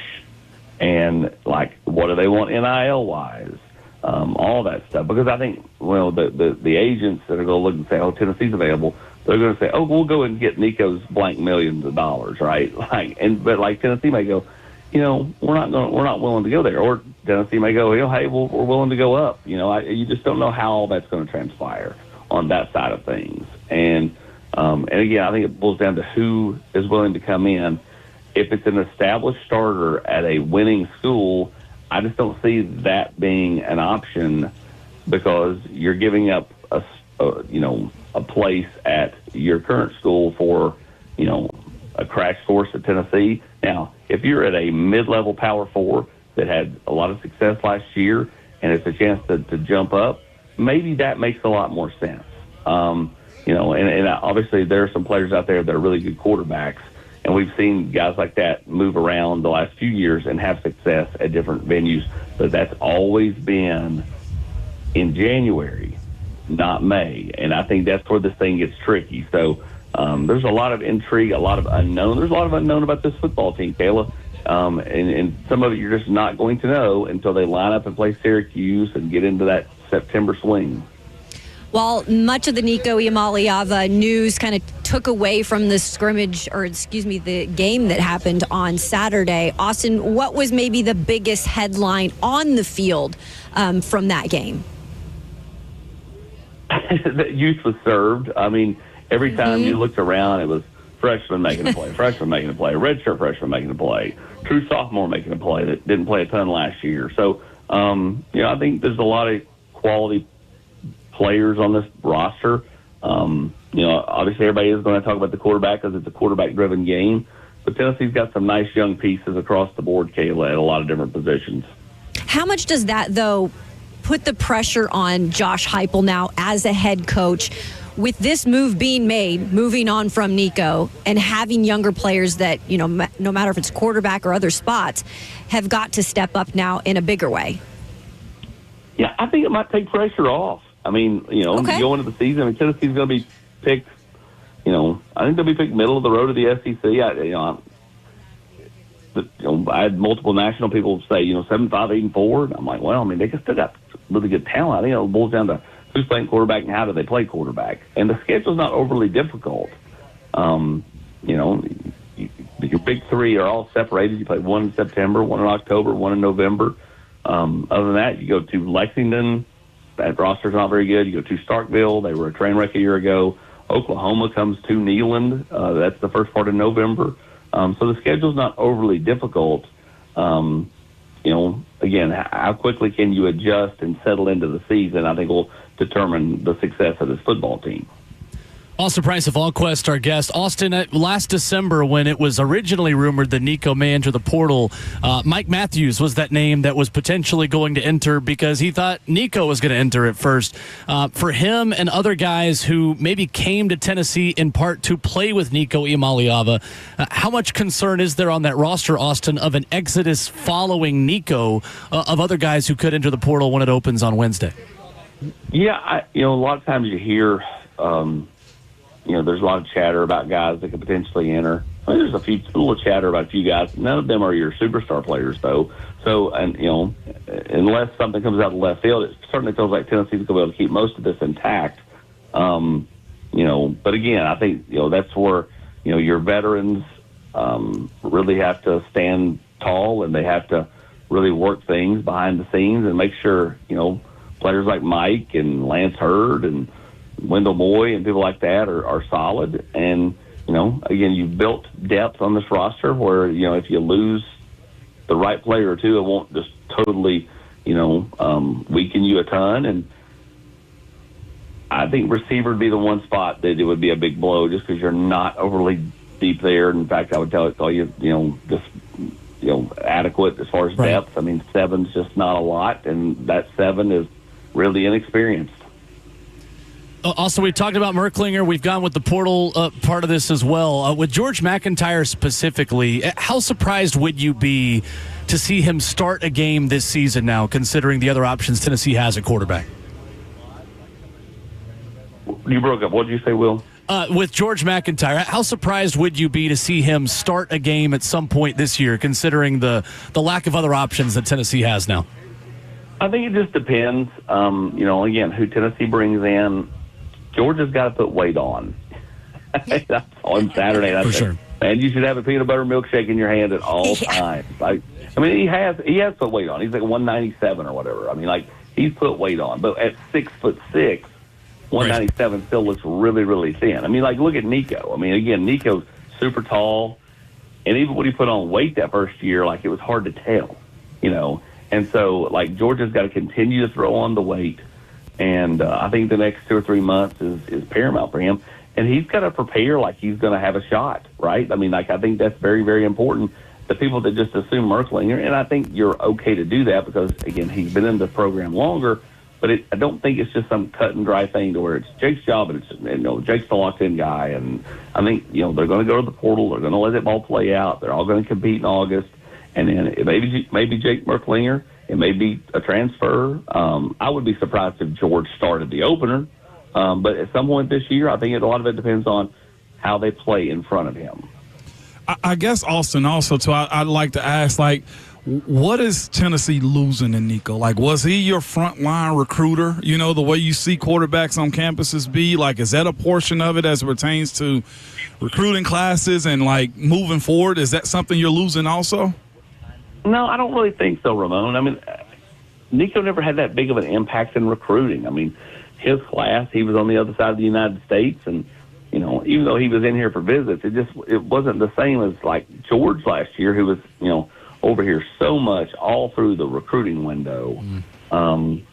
And, what do they want NIL-wise? all that stuff. Because I think, well, the agents that are going to look and say, oh, Tennessee's available, they're going to say, oh, we'll go and get Nico's blank millions of dollars, right? But Tennessee may go, we're not willing to go there. Or Tennessee may go, hey, we're willing to go up. You just don't know how all that's going to transpire on that side of things. And again, I think it boils down to who is willing to come in. If it's an established starter at a winning school, I just don't see that being an option, because you're giving up a place at your current school for, a crash course at Tennessee. Now, if you're at a mid-level Power 4 that had a lot of success last year and it's a chance to jump up, maybe that makes a lot more sense. And obviously there are some players out there that are really good quarterbacks, and we've seen guys like that move around the last few years and have success at different venues, but that's always been in January, not May. And I think that's where this thing gets tricky. So there's a lot of intrigue, a lot of unknown. There's a lot of unknown about this football team, Kayla. And some of it you're just not going to know until they line up and play Syracuse and get into that September swing. Well, much of the Nico Iamaleava news kind of took away from the the game that happened on Saturday. Austin, what was maybe the biggest headline on the field from that game? The youth was served. I mean, every time you looked around, it was freshman making a play, freshman making a play, redshirt freshman making a play, true sophomore making a play that didn't play a ton last year. So, I think there's a lot of quality players on this roster. Obviously everybody is going to talk about the quarterback because it's a quarterback-driven game, but Tennessee's got some nice young pieces across the board, Kayla, at a lot of different positions. How much does that, though, put the pressure on Josh Heupel now as a head coach, with this move being made, moving on from Nico, and having younger players that, no matter if it's quarterback or other spots, have got to step up now in a bigger way? Yeah, I think it might take pressure off. I mean, go into the season, Tennessee's going to be picked, I think they'll be picked middle of the road of the SEC. I had multiple national people say, 7-5, 8-4. I'm like, well, they still got really good talent. I think it boils down to who's playing quarterback and how do they play quarterback. And the schedule's not overly difficult. Your big three are all separated. You play one in September, one in October, one in November. Other than that, you go to Lexington. That roster's not very good. You go to Starkville. They were a train wreck a year ago. Oklahoma comes to Neyland. That's the first part of November. So the schedule's not overly difficult. Again, how quickly can you adjust and settle into the season, I think will determine the success of this football team. Austin Price of VolQuest, our guest. Austin, last December when it was originally rumored that Nico may enter the portal, Mike Matthews was that name that was potentially going to enter because he thought Nico was going to enter at first. For him and other guys who maybe came to Tennessee in part to play with Nico Iamaleava, how much concern is there on that roster, Austin, of an exodus following Nico of other guys who could enter the portal when it opens on Wednesday? Yeah, a lot of times you hear there's a lot of chatter about guys that could potentially enter. There's a little chatter about a few guys. None of them are your superstar players, though. So, unless something comes out of left field, it certainly feels like Tennessee's going to be able to keep most of this intact. But again, I think, that's where, your veterans really have to stand tall, and they have to really work things behind the scenes and make sure, players like Mike and Lance Hurd and Wendell Moy and people like that are solid. And, again, you've built depth on this roster where, if you lose the right player or two, it won't just totally, weaken you a ton. And I think receiver would be the one spot that it would be a big blow just because you're not overly deep there. In fact, I would tell you, just, adequate as far as depth. I mean, 7's just not a lot, and that 7 is really inexperienced. Also, we talked about Merklinger. We've gone with the portal part of this as well. With George McIntyre specifically, how surprised would you be to see him start a game this season now, considering the other options Tennessee has at quarterback? You broke up. What did you say, Will? With George McIntyre, how surprised would you be to see him start a game at some point this year, considering the lack of other options that Tennessee has now? I think it just depends. Again, who Tennessee brings in. Georgia's got to put weight on. On Saturday, I think, sure. Man, you should have a peanut butter milkshake in your hand at all times. He has put weight on. He's like 197 or whatever. He's put weight on. But at 6'6", 197 still looks really, really thin. Look at Nico. Again, Nico's super tall, and even when he put on weight that first year, it was hard to tell, And so, Georgia's got to continue to throw on the weight, and I think the next 2 or 3 months is paramount for him. And he's got to prepare like he's going to have a shot, right? I think that's very, very important. The people that just assume Merklinger, and I think you're okay to do that because, again, he's been in the program longer, but I don't think it's just some cut and dry thing to where it's Jake's job and it's Jake's the locked-in guy. And I think, they're going to go to the portal. They're going to let that ball play out. They're all going to compete in August. And then it maybe Jake Merklinger. It may be a transfer. I would be surprised if George started the opener. But at some point this year, I think a lot of it depends on how they play in front of him. I guess, Austin, also, too, I'd like to ask, what is Tennessee losing in Nico? Was he your frontline recruiter? The way you see quarterbacks on campuses be? Is that a portion of it as it pertains to recruiting classes and, moving forward? Is that something you're losing also? No, I don't really think so, Ramon. Nico never had that big of an impact in recruiting. His class, he was on the other side of the United States, and even though he was in here for visits, it wasn't the same as George last year, who was over here so much all through the recruiting window. And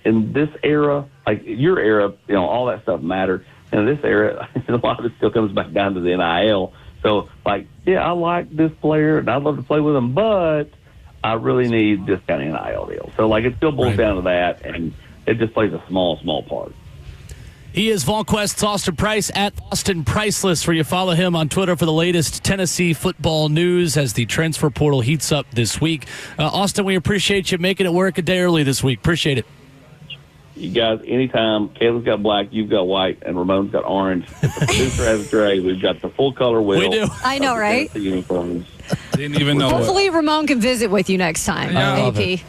in this era, your era, all that stuff mattered. And in this era, a lot of it still comes back down to the NIL. So I like this player and I'd love to play with him, but I really need this kind of NIL deal. So it still boils down to that, and it just plays a small, small part. He is VolQuest's Austin Price at Austin Priceless, where you follow him on Twitter for the latest Tennessee football news as the transfer portal heats up this week. Austin, we appreciate you making it work a day early this week. Appreciate it. You guys, anytime. Caleb's got black, you've got white, and Ramon's got orange. The producer has gray. We've got the full color wheel. We do. I know, right? The uniforms. Didn't even know. Hopefully, Ramon can visit with you next time. AP.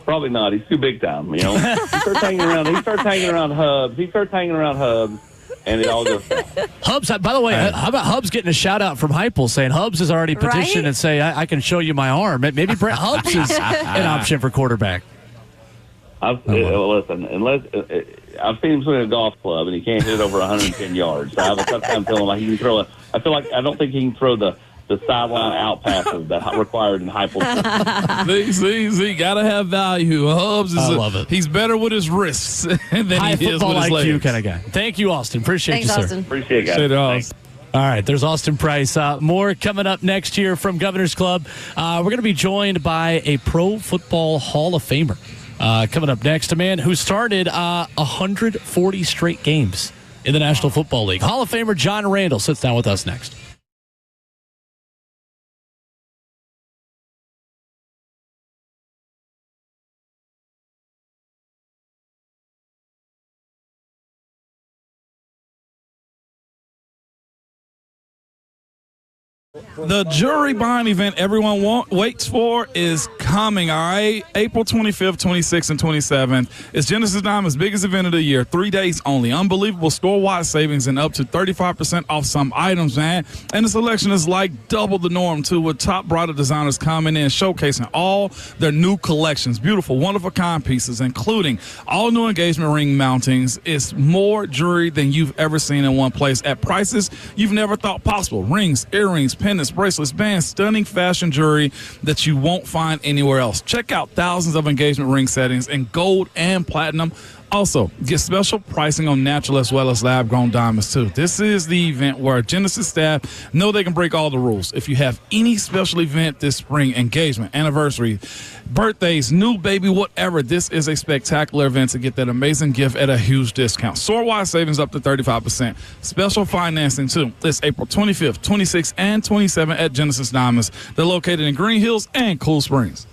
Probably not. He's too big time. He starts hanging around. He starts hanging around Hubs. And it all goes down. Hubs, by the way, how about Hubs getting a shout out from Heupel saying Hubs has already petitioned and say, I can show you my arm. Maybe Brett Hubs is an option for quarterback. Listen, unless I've seen him swing a golf club and he can't hit it over 110 yards. So I have a tough time telling him he can throw it. I feel like I don't think he can throw the sideline out passes that required in Heupel. See, gotta have value. Hubs is I love it. He's better with his wrists than High he is football with his legs. IQ kind of guy. Thank you, Austin. Appreciate you, sir. Austin. Appreciate it, guys. All right, there's Austin Price. More coming up next year from Governor's Club. We're going to be joined by a Pro Football Hall of Famer. Coming up next, a man who started 140 straight games in the National Football League. Hall of Famer John Randle sits down with us next. The jury buying event everyone waits for is coming, all right? April 25th, 26th, and 27th. It's Genesis Diamond's biggest event of the year. 3 days only. Unbelievable store-wide savings and up to 35% off some items, man. And the selection is like double the norm, too, with top bridal designers coming in, showcasing all their new collections. Beautiful, one-of-a-kind pieces, including all new engagement ring mountings. It's more jewelry than you've ever seen in one place at prices you've never thought possible. Rings, earrings, pendants, bracelets, bands, stunning fashion jewelry that you won't find anywhere else. Check out thousands of engagement ring settings in gold and platinum. Also, get special pricing on natural as well as lab-grown diamonds, too. This is the event where Genesis staff know they can break all the rules. If you have any special event this spring, engagement, anniversary, birthdays, new baby, whatever, this is a spectacular event to get that amazing gift at a huge discount. Store-wide savings up to 35%. Special financing, too. It's April 25th, 26th, and 27th at Genesis Diamonds. They're located in Green Hills and Cool Springs.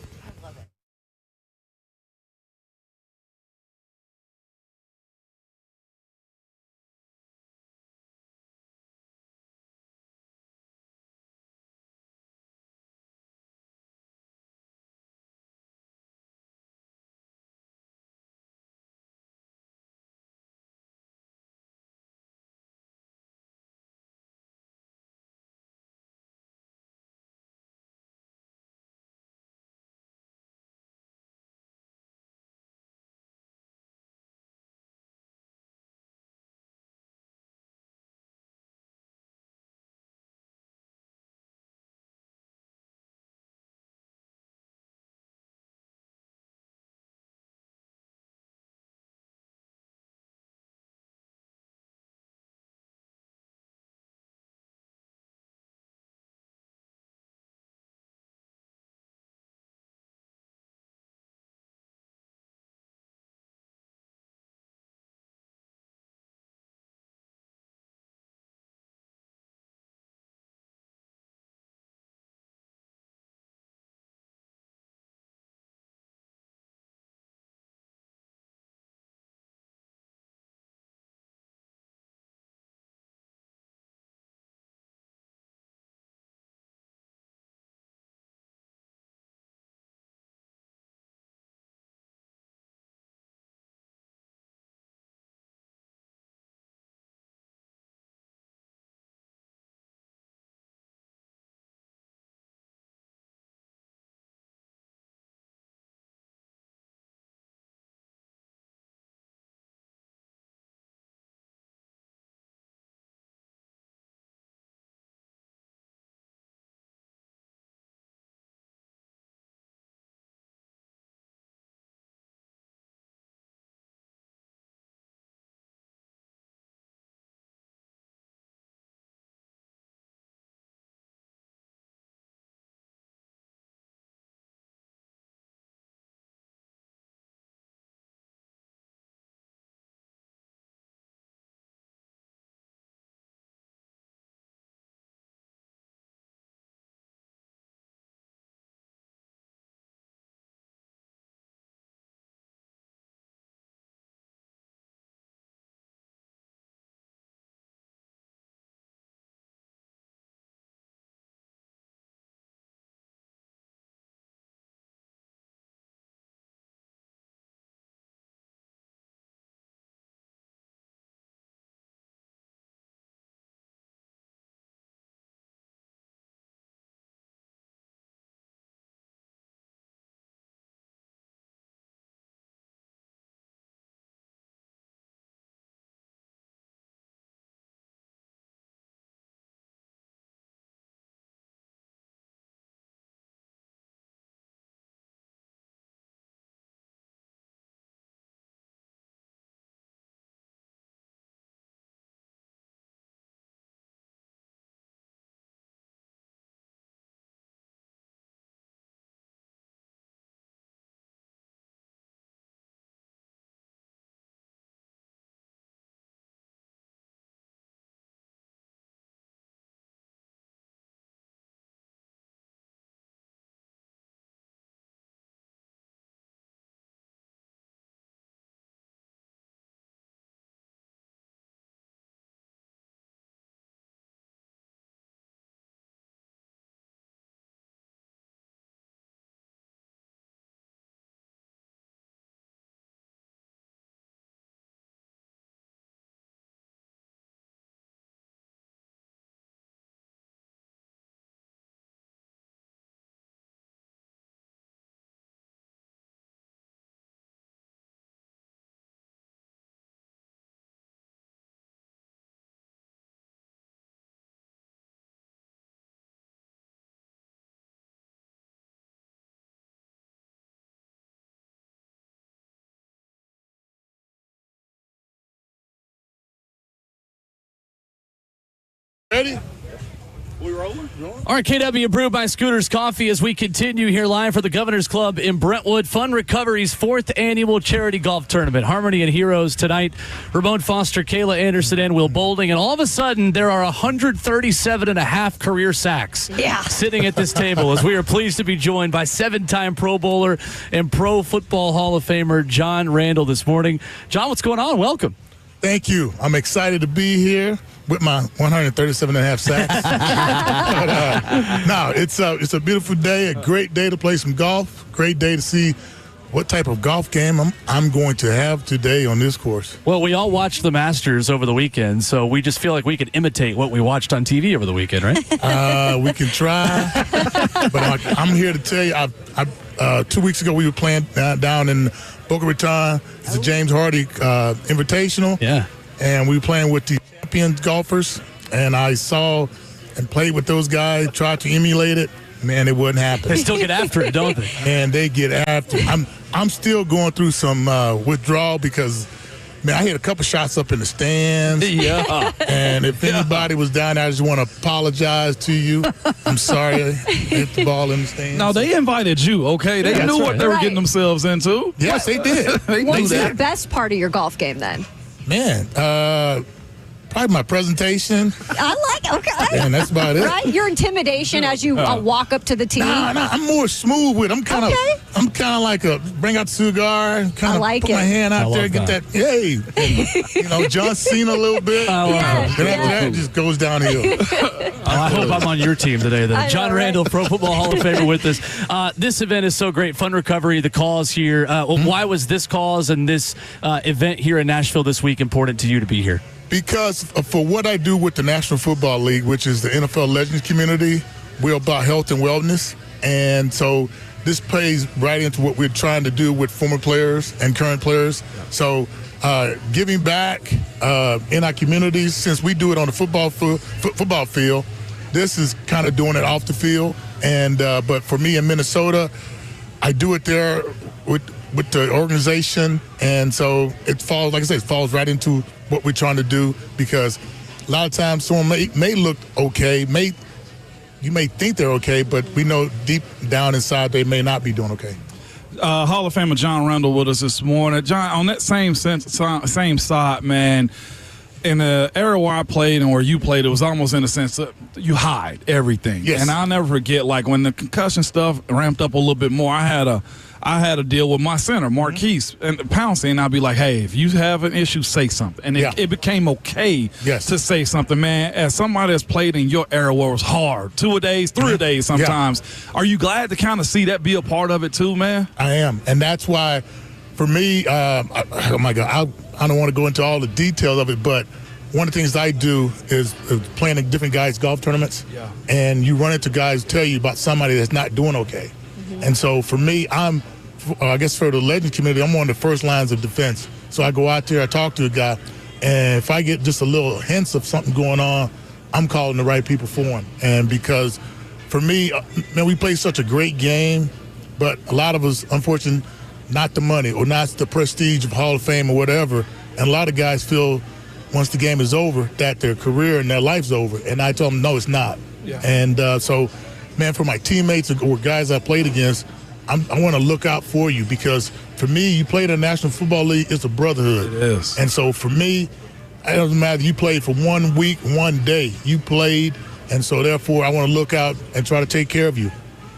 Ready? We rolling? RKW brewed by Scooters Coffee as we continue here live for the Governor's Club in Brentwood. Fun Recovery's 4th annual charity golf tournament. Harmony and Heroes tonight. Ramon Foster, Kayla Anderson, and Will Bolding. And all of a sudden, there are 137.5 career sacks sitting at this table as we are pleased to be joined by 7-time Pro Bowler and Pro Football Hall of Famer John Randle this morning. John, what's going on? Welcome. Thank you. I'm excited to be here with my 137.5 sacks. No, it's a beautiful day, a great day to play some golf, great day to see what type of golf game I'm going to have today on this course. Well, we all watched the Masters over the weekend, so we just feel like we can imitate what we watched on TV over the weekend, right? We can try, but I'm here to tell you, 2 weeks ago we were playing down in Boca Raton. It's a James Hardy Invitational. Yeah. And we were playing with the champion golfers, and I saw and played with those guys, tried to emulate it. Man, it wouldn't happen. They still get after it, don't they? Man, they get after it. I'm still going through some withdrawal because, man, I hit a couple shots up in the stands. Yeah. And if anybody was down there, I just want to apologize to you. I'm sorry I hit the ball in the stands. No, they invited you, okay? They knew what they were getting themselves into. Yes, they did. What's the best part of your golf game then? Man, probably my presentation. Okay. And that's about it. Right? Your intimidation as you walk up to the tee. Nah, I'm more smooth with it. I'm kind of like bring out the cigar, kind of put my hand out there, get that, hey, and, John Cena a little bit. Then after that, it just goes downhill. I hope I'm on your team today, then. John Randle, Pro Football Hall of Famer with us. This event is so great. Fun Recovery, the cause here. Why was this cause and this event here in Nashville this week important to you to be here? Because for what I do with the National Football League, which is the NFL Legends community, we're about health and wellness. And so this plays right into what we're trying to do with former players and current players. So giving back in our communities, since we do it on the football field, this is kind of doing it off the field. And but for me in Minnesota, I do it there with the organization. And so it falls, like I said, it falls right into what we're trying to do, because a lot of times someone may look okay, you may think they're okay, but we know deep down inside they may not be doing okay. Hall of Famer John Randle with us this morning. John, on that same side, man, in the era where I played and where you played, it was almost in a sense that you hide everything. Yes. And I'll never forget, like, when the concussion stuff ramped up a little bit more, I had a deal with my center, Marquise, and Pouncey, and I'd be like, hey, if you have an issue, say something. And it became okay to say something, man. As somebody that's played in your era where it was hard, 2 a days, 3 a days sometimes, are you glad to kind of see that be a part of it too, man? I am. And that's why, for me, oh my God, I don't want to go into all the details of it, but one of the things I do is playing in different guys' golf tournaments, and you run into guys who tell you about somebody that's not doing okay. And so for me, I guess for the Legends community, I'm one of the first lines of defense. So I go out there, I talk to a guy, and if I get just a little hints of something going on, I'm calling the right people for him. And because for me, man, we play such a great game, but a lot of us, unfortunately, not the money or not the prestige of Hall of Fame or whatever. And a lot of guys feel once the game is over that their career and their life's over. And I tell them, no, it's not. And so, man, for my teammates or guys I played against, I want to look out for you, because for me, you played in the National Football League, it's a brotherhood. It is. And so for me, it doesn't matter. You played for 1 week, 1 day. You played, and so therefore I want to look out and try to take care of you.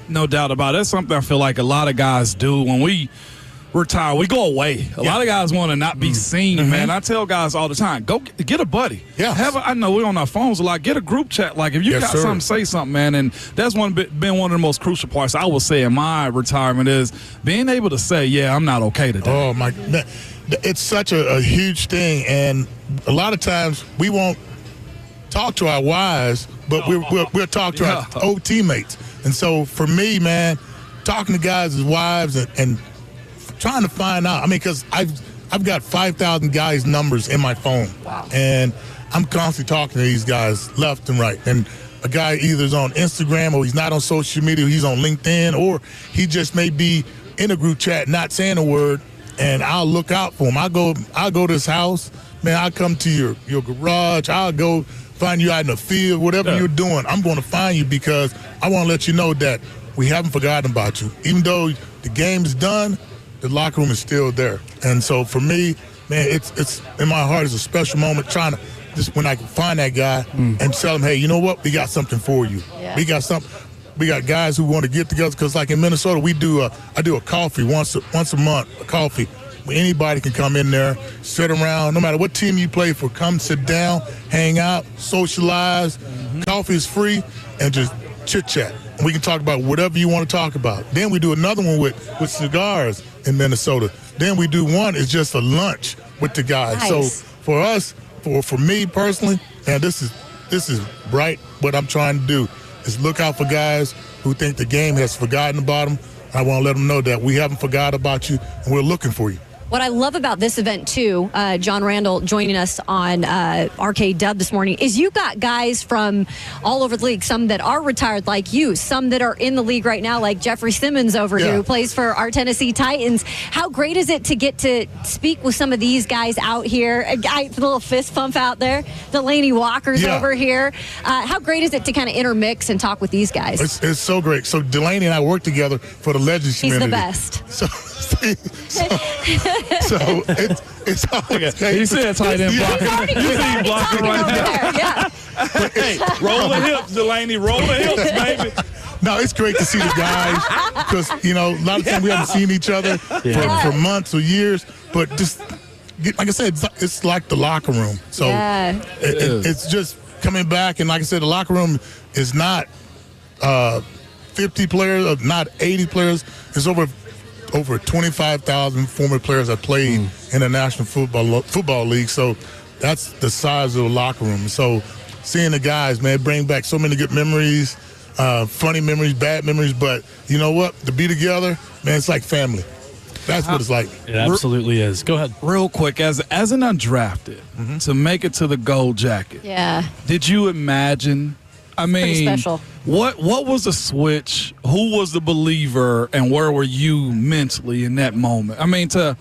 No doubt about it. That's something I feel like a lot of guys do when we retire. We go away. A lot of guys want to not be seen, man. I tell guys all the time, go get a buddy. I know we're on our phones a lot. Get a group chat. Like, if you got something, say something, man. And that's been one of the most crucial parts, I would say, in my retirement, is being able to say, yeah, I'm not okay today. Oh, my God. It's such a huge thing. And a lot of times we won't talk to our wives, but we'll talk to our old teammates. And so for me, man, talking to guys' wives and trying to find out. I mean, because I've got 5,000 guys' numbers in my phone. Wow. And I'm constantly talking to these guys left and right. And a guy either is on Instagram or he's not on social media, he's on LinkedIn, or he just may be in a group chat not saying a word, and I'll look out for him. I'll go to his house. Man, I'll come to your garage. I'll go find you out in the field, whatever you're doing, I'm going to find you because I want to let you know that we haven't forgotten about you. Even though the game is done, the locker room is still there. And so for me, man, it's in my heart, it's a special moment trying to just when I can find that guy and tell him, hey, you know what? We got something for you. Yeah. We got something. We got guys who want to get together because, like in Minnesota, I do a coffee once a month, a coffee. Where anybody can come in there, sit around, no matter what team you play for, come sit down, hang out, socialize. Coffee is free, and just chit-chat. We can talk about whatever you want to talk about. Then we do another one with cigars in Minnesota. Then we do one, it's just a lunch with the guys. Nice. So for us, for me personally, man, this is right what I'm trying to do. Is look out for guys who think the game has forgotten about them. I want to let them know that we haven't forgot about you, and we're looking for you. What I love about this event, too, John Randle joining us on RKW this morning, is you got guys from all over the league, some that are retired like you, some that are in the league right now like Jeffrey Simmons over here who plays for our Tennessee Titans. How great is it to get to speak with some of these guys out here? A little fist pump out there. Delaney Walker's over here. How great is it to kind of intermix and talk with these guys? It's so great. So Delaney and I work together for the Legends He's community. He's the best. So it's always He said tight end blocker. You see him blocking right now. Yeah. But hey, roll the hips, Delaney. Roll the hips, baby. No, it's great to see the guys because, a lot of times we haven't seen each other for months or years. But just, like I said, it's like the locker room. So it's just coming back. And like I said, the locker room is not 50 players, or not 80 players. It's over 25,000 former players that played in the National Football League. So that's the size of the locker room. So seeing the guys, man, bring back so many good memories, funny memories, bad memories. But you know what? To be together, man, it's like family. That's what it's like. It absolutely is. Go ahead. Real quick, as an undrafted, to make it to the Gold Jacket, did you imagine? I mean, pretty special. What was the switch? Who was the believer, and where were you mentally in that moment? I mean, to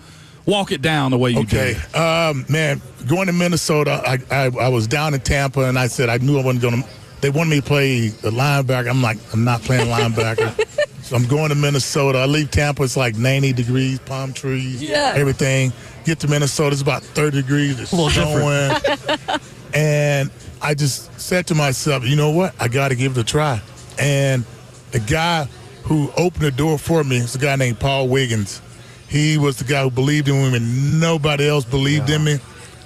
walk it down the way you did. Man, going to Minnesota, I was down in Tampa, and I said I knew I wasn't going to. They wanted me to play the linebacker. I'm like, I'm not playing linebacker. So I'm going to Minnesota. I leave Tampa. It's like 90 degrees, palm trees, everything. Get to Minnesota. It's about 30 degrees. It's snowing. And I just said to myself, you know what? I got to give it a try. And the guy who opened the door for me is a guy named Paul Wiggins. He was the guy who believed in me when nobody else believed in me.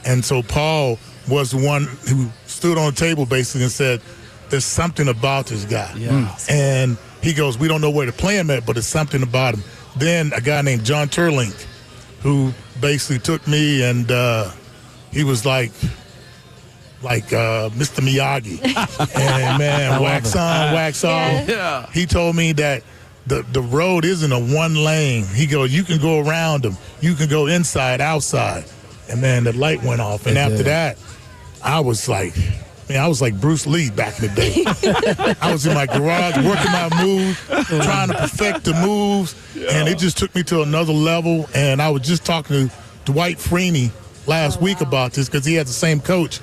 And so Paul was the one who stood on the table basically and said, there's something about this guy. And he goes, we don't know where to play him at, but it's something about him. Then a guy named John Turlink, who basically took me and he was like Mr. Miyagi. And man, wax on, wax off. He told me that the road isn't a one lane. He goes, you can go around them. You can go inside, outside. And man, the light went off. And after that, I was like Bruce Lee back in the day. I was in my garage working my moves, trying to perfect the moves. And it just took me to another level. And I was just talking to Dwight Freeney last week about this because he had the same coach.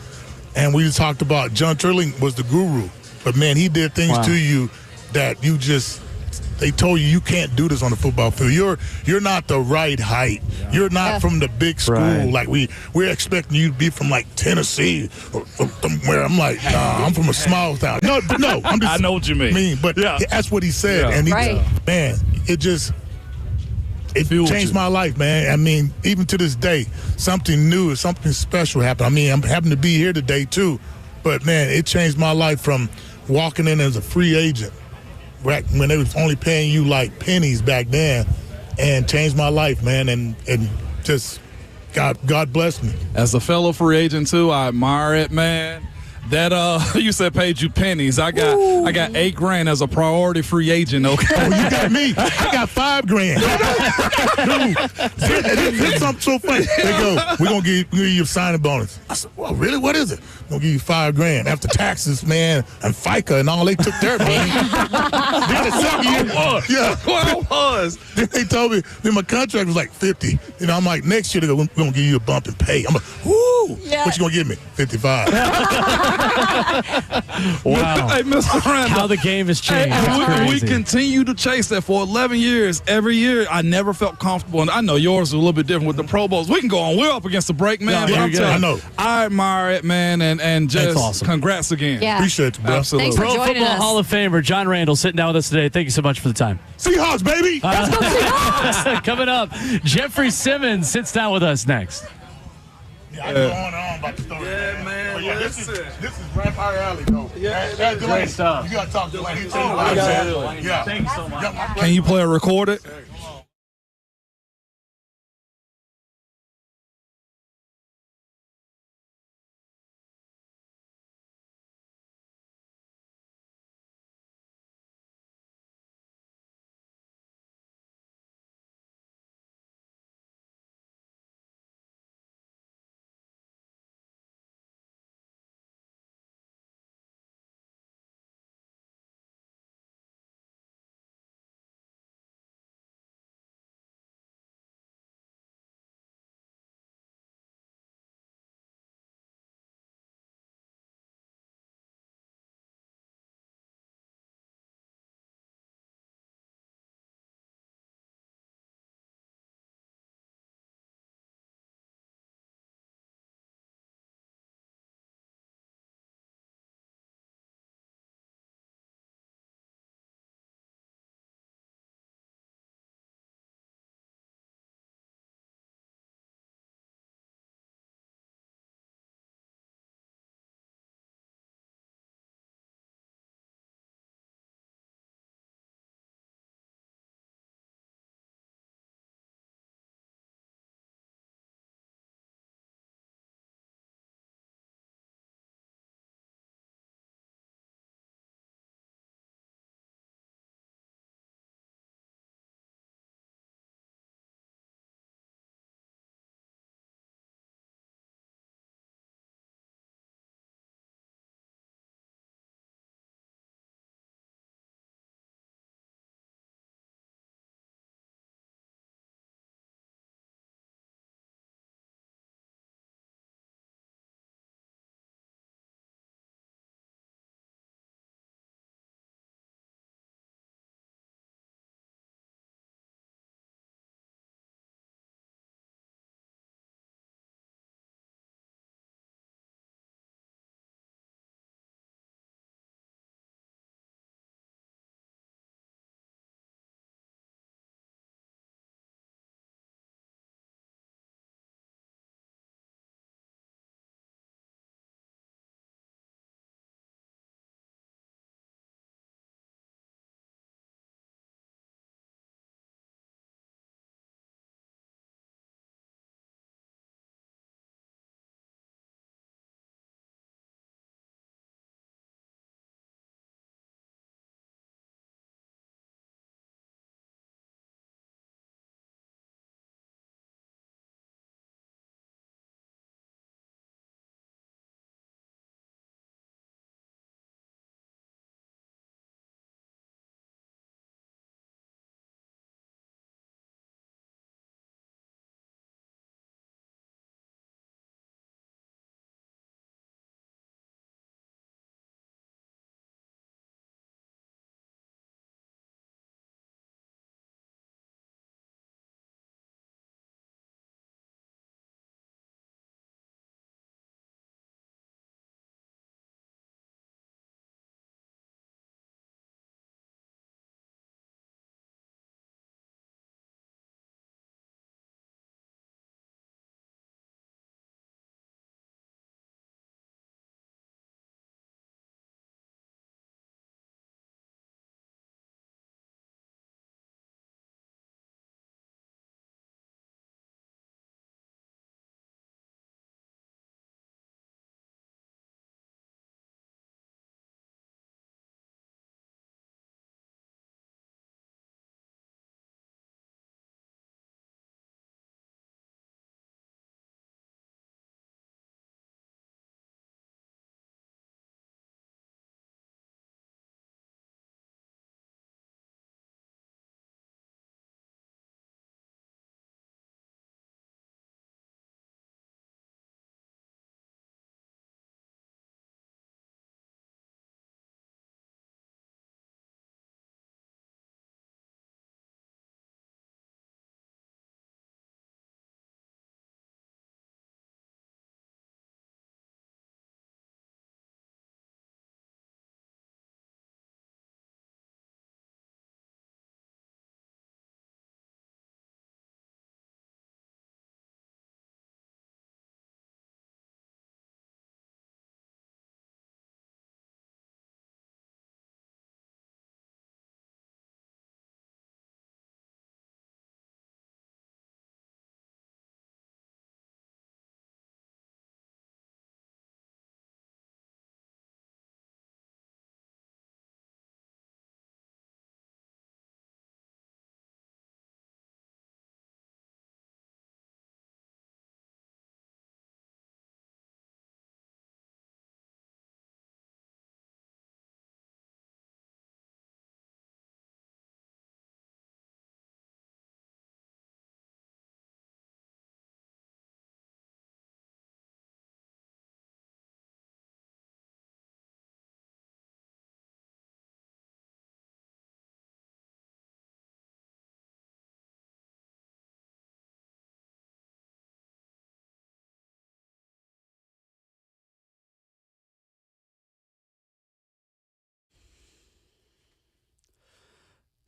And we talked about John Turley was the guru. But, man, he did things to you that you just – they told you can't do this on the football field. You're not the right height. You're not from the big school. Right. Like, we're expecting you to be from, like, Tennessee or somewhere. I'm like, nah, I'm from a small town. No, I'm just – I know what you mean. But that's what he said. And, man, it just – it changed my life, man. I mean, even to this day, something new, something special happened. I mean, I'm happy to be here today, too. But, man, it changed my life from walking in as a free agent when they was only paying you like pennies back then, and changed my life, man. And just God bless me. As a fellow free agent, too, I admire it, man. That you said paid you pennies. I got $8,000 as a priority free agent. Okay, you got me. I got $5,000. Dude, it's something so funny. They go, we're gonna give you a signing bonus. I said, well, really? What is it? We're gonna give you $5,000 after taxes, man, and FICA and all. They took their money. Then the second year, yeah. Well, I was. Then they told me, then my contract was like 50. I'm like, next year, we're going to give you a bump in pay. I'm like, whoo. Yeah. What you going to give me? 55. Wow. Hey, Mr. Randle. How the game has changed. That's We crazy. continue to chase that for 11 years. Every year, I never felt comfortable. And I know yours is a little bit different with the Pro Bowls. We can go on. We're up against the break, man. Yeah, but I'm you're telling good. you, I know. I admire it, man. And just That's awesome. congrats again. Yeah. Appreciate you, bro. Absolutely. Thanks for Pro joining Football us. Hall of Famer John Randle sitting down with us today. Thank you so much for the time. Seahawks, baby. Coming up, Jeffrey Simmons sits down with us next. I go on and on about the story. Yeah, man, But yeah, this is listen. Vampire Alley, though. Yeah, That's great stuff. You got to talk to Delaney. He'll Oh, tell you what I absolutely. said. Yeah. Thank you so much. Can you play a recorded?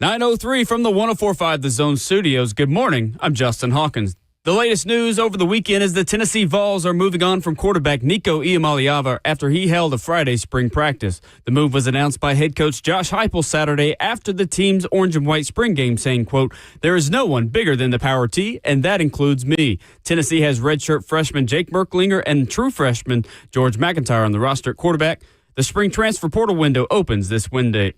9:03 from the 104.5 The Zone Studios. Good morning. I'm Justin Hawkins. The latest news over the weekend is the Tennessee Vols are moving on from quarterback Nico Iamaleava after he held a Friday spring practice. The move was announced by head coach Josh Heupel Saturday after the team's orange and white spring game, saying, quote, "There is no one bigger than the Power T, and that includes me." Tennessee has redshirt freshman Jake Merklinger and true freshman George McIntyre on the roster at quarterback. The spring transfer portal window opens this Wednesday.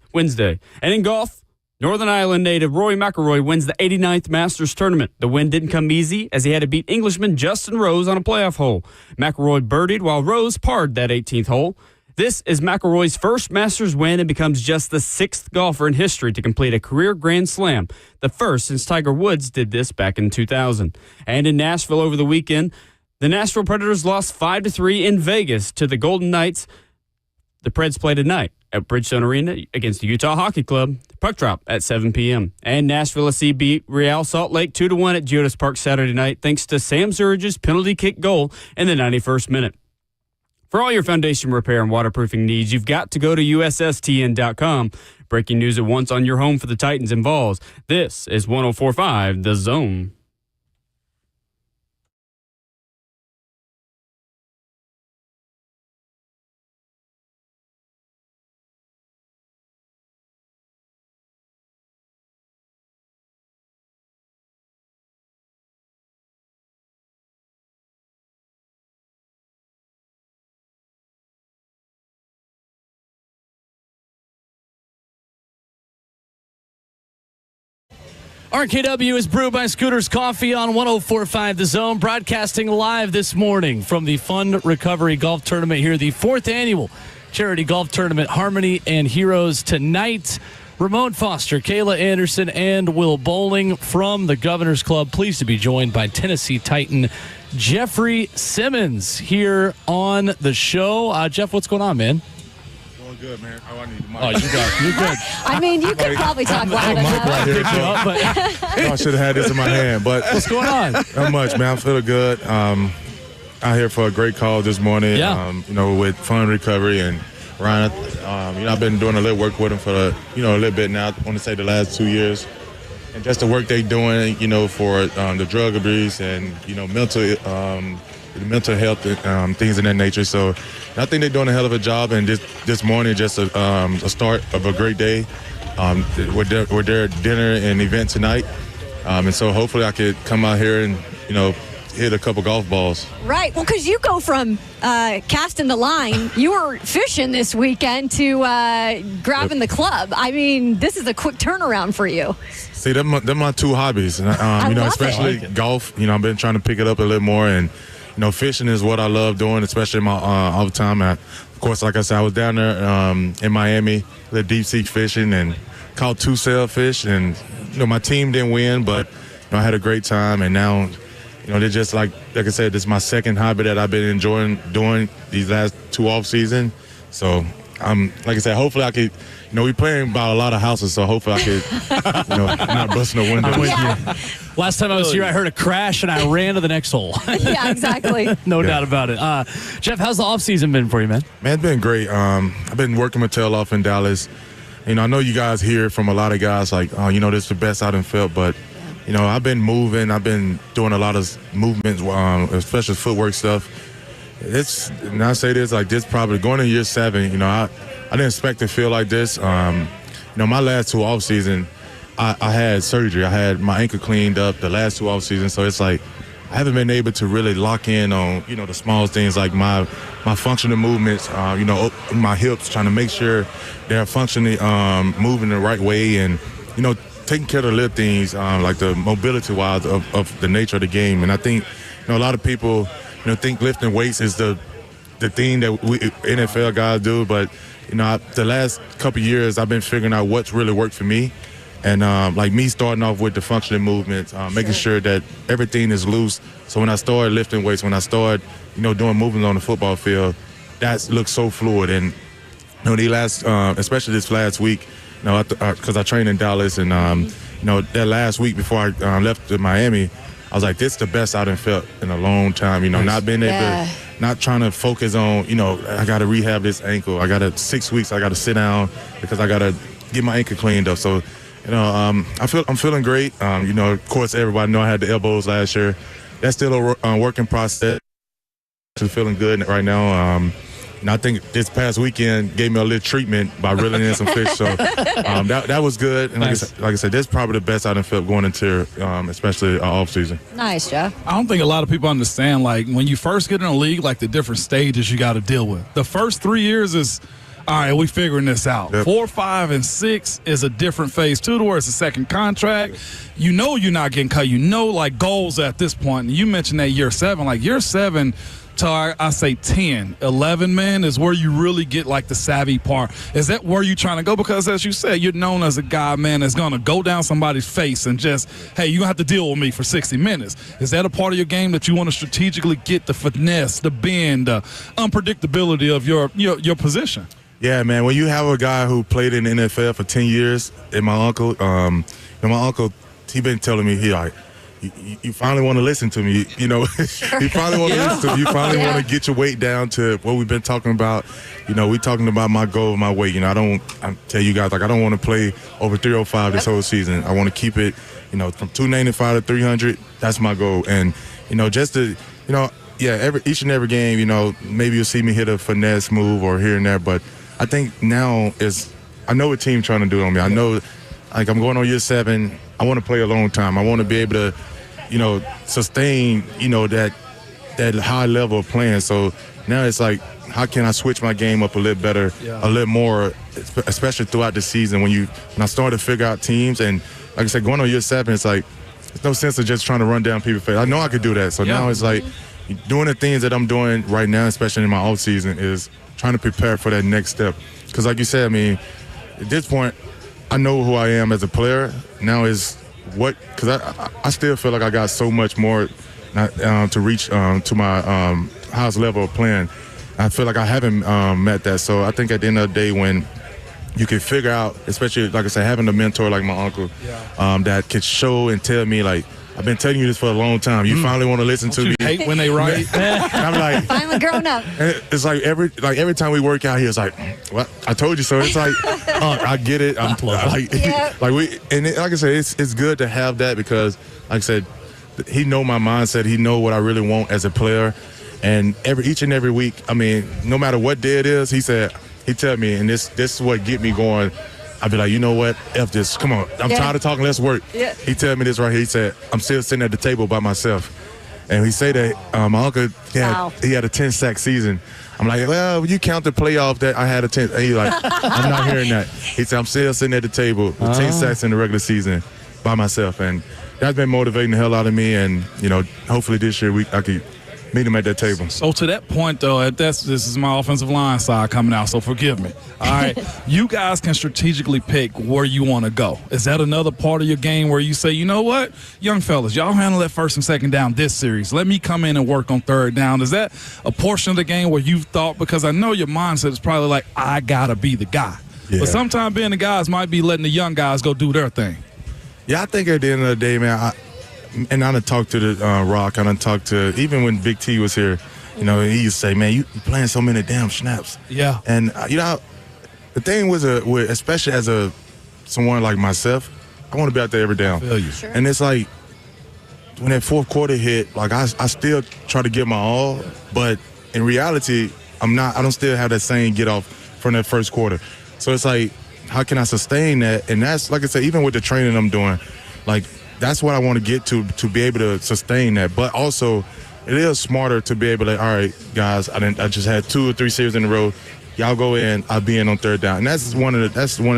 And in golf, Northern Ireland native Rory McIlroy wins the 89th Masters tournament. The win didn't come easy as he had to beat Englishman Justin Rose on a playoff hole. McIlroy birdied while Rose parred that 18th hole. This is McIlroy's first Masters win and becomes just the 6th golfer in history to complete a career Grand Slam, the first since Tiger Woods did this back in 2000. And in Nashville over the weekend, the Nashville Predators lost 5-3 in Vegas to the Golden Knights. The Preds played tonight at Bridgestone Arena against the Utah Hockey Club. Puck drop at 7 p.m. And Nashville SC beat Real Salt Lake 2-1 at Geodis Park Saturday night thanks to Sam Zurge's penalty kick goal in the 91st minute. For all your foundation repair and waterproofing needs, you've got to go to USSTN.com. Breaking news at once on your home for the Titans and Vols. This is 104.5 The Zone. RKW is brewed by Scooters Coffee on 104.5 The Zone, broadcasting live this morning from the Fun Recovery Golf Tournament here, the 4th annual charity golf tournament, Harmony and Heroes tonight. Ramon Foster, Kayla Anderson, and Will Bowling from the Governor's Club. Pleased to be joined by Tennessee Titan Jeffrey Simmons here on the show. Jeff, what's going on, man? Good, man. Oh, I need the mic. Oh, you're good. I mean, you could probably talk loud enough. Right here, I should have had this in my hand, but What's going on? not much, man. I'm feeling good. Out here for a great call this morning. Yeah. With Fun Recovery and Ryan. I've been doing a little work with them for a little bit now. I want to say the last 2 years, and just the work they're doing, for the drug abuse and mental health things of that nature. So I think they're doing a hell of a job, and this morning just a start of a great day with their dinner and event tonight. And so hopefully I could come out here and hit a couple golf balls. Right. Well, because you go from casting the line, you were fishing this weekend to grabbing the club. I mean, this is a quick turnaround for you. See, they're my two hobbies, and especially golf. I've been trying to pick it up a little more, and fishing is what I love doing, especially in my all the time. And of course, like I said, I was down there in Miami, the deep sea fishing, and caught 2 sailfish. And my team didn't win, but I had a great time. And now, they're just like I said, this is my second hobby that I've been enjoying doing these last 2 off season. So like I said, hopefully I could. We playing about a lot of houses, so hopefully I could, not busting a window. Yeah. Last time I was here, I heard a crash, and I ran to the next hole. Yeah, exactly. No doubt about it. Jeff, how's the offseason been for you, man? Man, it's been great. I've been working my tail off in Dallas. I know you guys hear from a lot of guys like, this is the best I done felt, but, I've been moving. I've been doing a lot of movements, especially footwork stuff. And I say this, like this probably going to year 7, I didn't expect to feel like this. My last 2 off season, I had surgery. I had my ankle cleaned up the last 2 off seasons. So it's like I haven't been able to really lock in on, the small things like my functional movements, my hips, trying to make sure they're functioning, moving the right way, and, taking care of the little things, like the mobility-wise of the nature of the game. And I think, a lot of people, think lifting weights is the thing that we NFL guys do, but the last couple of years I've been figuring out what's really worked for me, and like me starting off with the functioning movements, making sure that everything is loose. So when I started lifting weights, when I started doing movements on the football field, that looks so fluid. And the last, especially this last week, because I trained in Dallas, and that last week before I left to Miami, I was like, this is the best I done felt in a long time. Not being able to, not trying to focus on, I got to rehab this ankle. I got to 6 weeks. I got to sit down because I got to get my ankle cleaned up. So I'm feeling great. Of course, everybody know I had the elbows last year. That's still a working process. Feeling good right now. I think this past weekend gave me a little treatment by reeling in some fish, so that was good. And nice. like I said, this is probably the best I done felt going into, especially off season. Nice, Jeff. I don't think a lot of people understand, like, when you first get in the league, like, the different stages you got to deal with. The first 3 years is, all right, we figuring this out. Yep. 4, 5, and 6 is a different phase two, to where it's a second contract. You know you're not getting cut. You know, like, goals at this point. And you mentioned that year 7. Like, year 7 to, I say 10, 11, man, is where you really get, like, the savvy part. Is that where you're trying to go? Because, as you said, you're known as a guy, man, that's going to go down somebody's face and just, hey, you're going to have to deal with me for 60 minutes. Is that a part of your game that you want to strategically get the finesse, the bend, the unpredictability of your position? Yeah, man. When you have a guy who played in the NFL for 10 years, and my uncle, he been telling me, you finally want to listen to me. You finally want to listen to me. You finally want to get your weight down to what we've been talking about. We talking about my goal, my weight. I tell you guys, like, I don't want to play over 305 this whole season. I want to keep it, from 295 to 300. That's my goal. And, just to, each and every game, maybe you'll see me hit a finesse move or here and there, but I think now I know what team trying to do on me. I know, like, I'm going on year 7. I want to play a long time. I want to be able to, sustain, that high level of playing. So now it's like, how can I switch my game up a little better, a little more, especially throughout the season when I started to figure out teams. And like I said, going on year 7, it's like, there's no sense of just trying to run down people's face. I know I could do that. So now it's like, doing the things that I'm doing right now, especially in my off season, is trying to prepare for that next step. Because like you said, I mean, at this point, I know who I am as a player. Now is because I still feel like I got so much more to reach to my highest level of playing. I feel like I haven't met that. So I think at the end of the day, when you can figure out, especially, like I said, having a mentor like my uncle that could show and tell me, like, I've been telling you this for a long time. You finally want to listen to me. Hate when they write. I'm like, finally grown up. It's like every time we work out here, it's like, well, I told you so. It's like, I get it. I'm like, like I said, it's good to have that because, like I said, he know my mindset. He know what I really want as a player, and each and every week, I mean, no matter what day it is, he tell me, and this is what get me going. I'd be like, you know what? F this. Come on. I'm tired of talking. Let's work. Yeah. He tell me this right here. He said, I'm still sitting at the table by myself. And he say that my uncle, he had a 10-sack season. I'm like, well, you count the playoff that I had a 10. And he's like, I'm not hearing that. He said, I'm still sitting at the table with 10 sacks in the regular season by myself. And that's been motivating the hell out of me. And, hopefully this year I could meet him at that table. So to that point, though, this is my offensive line side coming out, so forgive me. All right, you guys can strategically pick where you want to go. Is that another part of your game where you say, you know what, young fellas, y'all handle that first and second down this series. Let me come in and work on third down. Is that a portion of the game where you've thought, because I know your mindset is probably like, I got to be the guy. Yeah. But sometimes being the guys might be letting the young guys go do their thing. Yeah, I think at the end of the day, man, I done talked to the Rock. I done talked to, even when Big T was here, he used to say, man, you playing so many damn snaps. Yeah. And, the thing was, especially as someone like myself, I want to be out there every down. I feel you. Sure. And it's like, when that fourth quarter hit, like, I still try to give my all, but in reality, I don't still have that same get off from that first quarter. So it's like, how can I sustain that? And that's, like I said, even with the training I'm doing, like, that's what I want to get to be able to sustain that. But also, it is smarter to be able to, all right, guys, I just had 2 or 3 series in a row. Y'all go in, I'll be in on third down. And that's one of the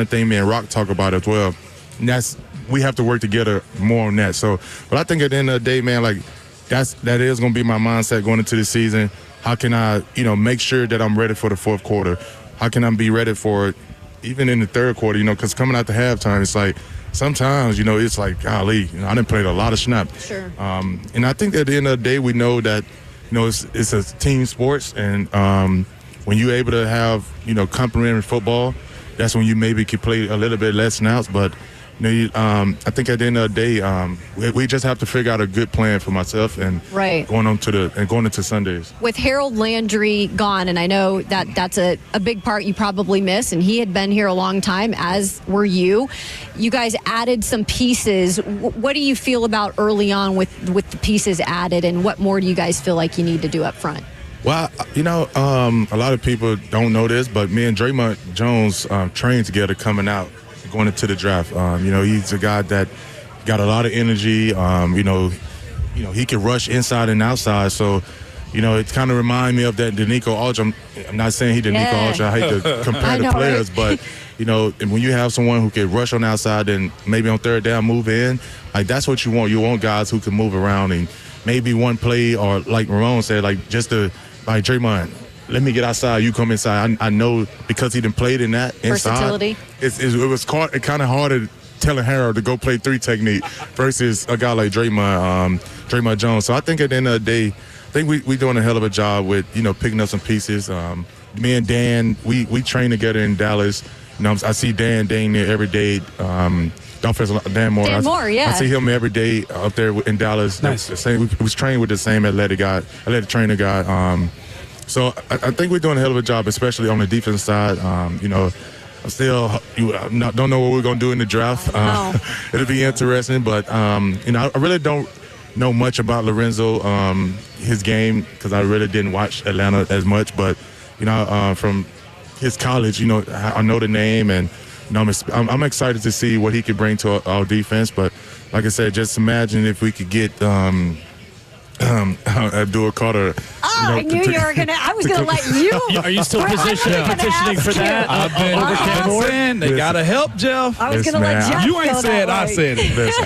things me and Rock talk about as well. And we have to work together more on that. So, but I think at the end of the day, man, like, that is going to be my mindset going into the season. How can I, make sure that I'm ready for the fourth quarter? How can I be ready for it even in the third quarter, because coming out to halftime, it's like, sometimes, it's like, golly, I done played a lot of snaps. Sure. And I think at the end of the day, we know that, it's a team sports. And when you're able to have, complementary football, that's when you maybe can play a little bit less snaps. But, I think at the end of the day, we just have to figure out a good plan for myself and going into Sundays. With Harold Landry gone, and I know that's a big part you probably miss, and he had been here a long time, as were you. You guys added some pieces. What do you feel about early on with the pieces added, and what more do you guys feel like you need to do up front? Well, a lot of people don't know this, but me and Draymond Jones trained together coming out, going into the draft. He's a guy that got a lot of energy. He can rush inside and outside. So, it kind of reminds me of the Nico Ultra. I'm not saying he's the Nico Ultra. I hate to compare the players, right? But, when you have someone who can rush on the outside and maybe on third down move in, like that's what you want. You want guys who can move around and maybe one play, or like Ramon said, like just to, like Draymond, let me get outside, you come inside. I know because he done played in that inside. Versatility. It was kind of harder telling Harold to go play 3 technique versus a guy like Draymond Jones. So I think at the end of the day, I think we doing a hell of a job with, picking up some pieces. Me and Dan, we train together in Dallas. I see Dan there every day. Dan Moore. I see him every day up there in Dallas. Nice. The same. We was trained with the same athletic trainer guy. So I think we're doing a hell of a job, especially on the defense side. I still don't know what we're going to do in the draft. It'll be interesting, but I really don't know much about Lorenzo, his game, because I really didn't watch Atlanta as much. But from his college, I know the name, and I'm excited to see what he could bring to our defense. But like I said, just imagine if we could get Abdul Carter. I knew you were gonna. I was gonna let you. Are you still petitioning for that? I've been saying they gotta help Jeff. I was gonna let Jeff. You ain't said I said it. Listen,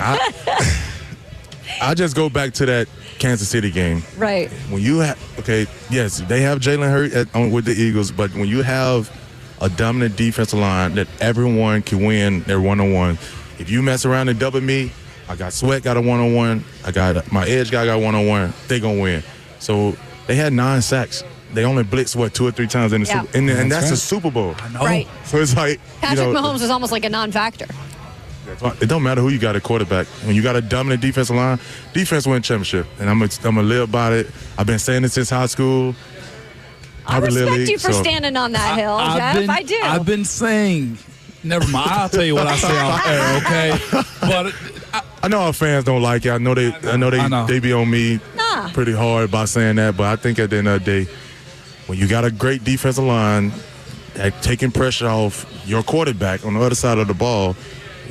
I just go back to that Kansas City game. Right. When you have, yes, they have Jalen Hurts with the Eagles, but when you have a dominant defensive line that everyone can win their one-on-one, if you mess around and double me, I got Sweat got a one-on-one, I got my edge guy got one-on-one, they gonna win. So they had 9 sacks. They only blitzed 2 or 3 times in the Super Bowl, and that's a Super Bowl. I know. Right. So it's like Patrick Mahomes is almost like a non-factor. It don't matter who you got at quarterback. When you got a dominant defensive line, defense win championship, and I'm gonna live by it. I've been saying it since high school. I respect you for standing on that hill, Jeff. I do. I've been saying. Never mind. I'll tell you what I say on air, okay? But I know our fans don't like it. I know they be on me pretty hard by saying that. But I think at the end of the day, when you got a great defensive line taking pressure off your quarterback on the other side of the ball,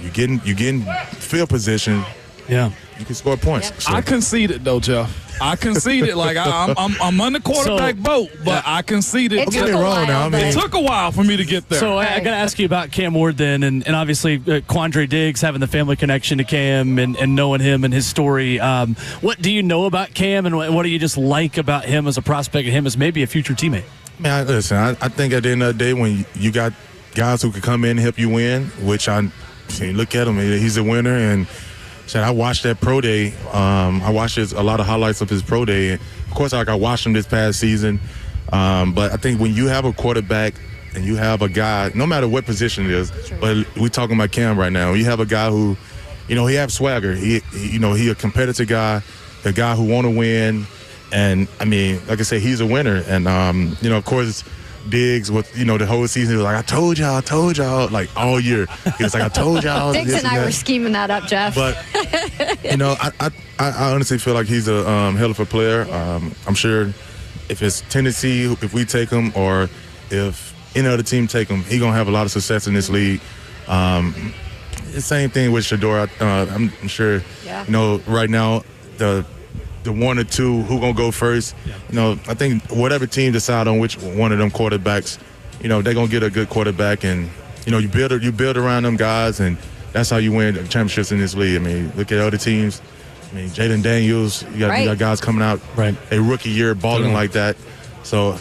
you getting field position. Yeah. You can score points. Yep. So. I conceded though, Jeff. I conceded. Like I'm on the quarterback boat, but I conceded. It took a while. It took a while for me to get there. So I got to ask you about Cam Ward then, and obviously Quandre Diggs having the family connection to Cam and knowing him and his story. What do you know about Cam, and what do you just like about him as a prospect and him as maybe a future teammate? Man, listen, I think at the end of the day, when you got guys who can come in and help you win, which look at him, he's a winner, and I watched that pro day. I watched a lot of highlights of his pro day. And of course, I watched him this past season. But I think when you have a quarterback and you have a guy, no matter what position it is, but we're talking about Cam right now. You have a guy who, he have swagger. He a competitive guy, a guy who want to win. And, like I said, he's a winner. And, of course, Diggs with the whole season, he was like, I told y'all, like all year. He was like, I told y'all. Diggs and I were scheming that up, Jeff. But I honestly feel like he's a hell of a player. I'm sure if it's Tennessee, if we take him, or if any other team take him, he's gonna have a lot of success in this league. The same thing with Shador. I'm sure. Yeah. Right now the 1 or 2 who gonna go first. I think whatever team decide on which one of them quarterbacks, they're gonna get a good quarterback, and you build around them guys, and that's how you win championships in this league. Look at other teams. Jaden Daniels, you got guys coming out a rookie year balling like that. So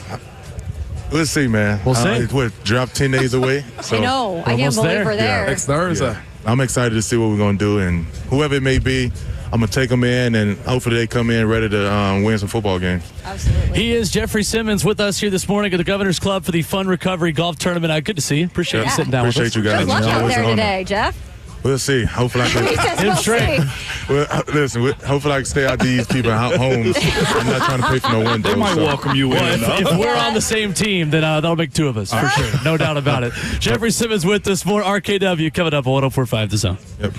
we'll see, man. We'll see. We're dropped 10 days away. So I know. I can't believe we're there. Next Thursday. Yeah. I'm excited to see what we're gonna do, and whoever it may be, I'm going to take them in, and hopefully they come in ready to win some football games. Absolutely. He is Jeffrey Simmons with us here this morning at the Governor's Club for the Fun Recovery Golf Tournament. Good to see you. Appreciate you sitting down with us. Appreciate you guys. Good luck out there today, Jeff. We'll see. Hopefully I He can. says we'll see. Well, listen, hopefully I can stay out these people homes. I'm not trying to pay for no windows. They might welcome you in. If we're on the same team, then that'll make two of us for sure. No doubt about it. Jeffrey Simmons with us. More RKW coming up on 104.5 The Zone. Yep.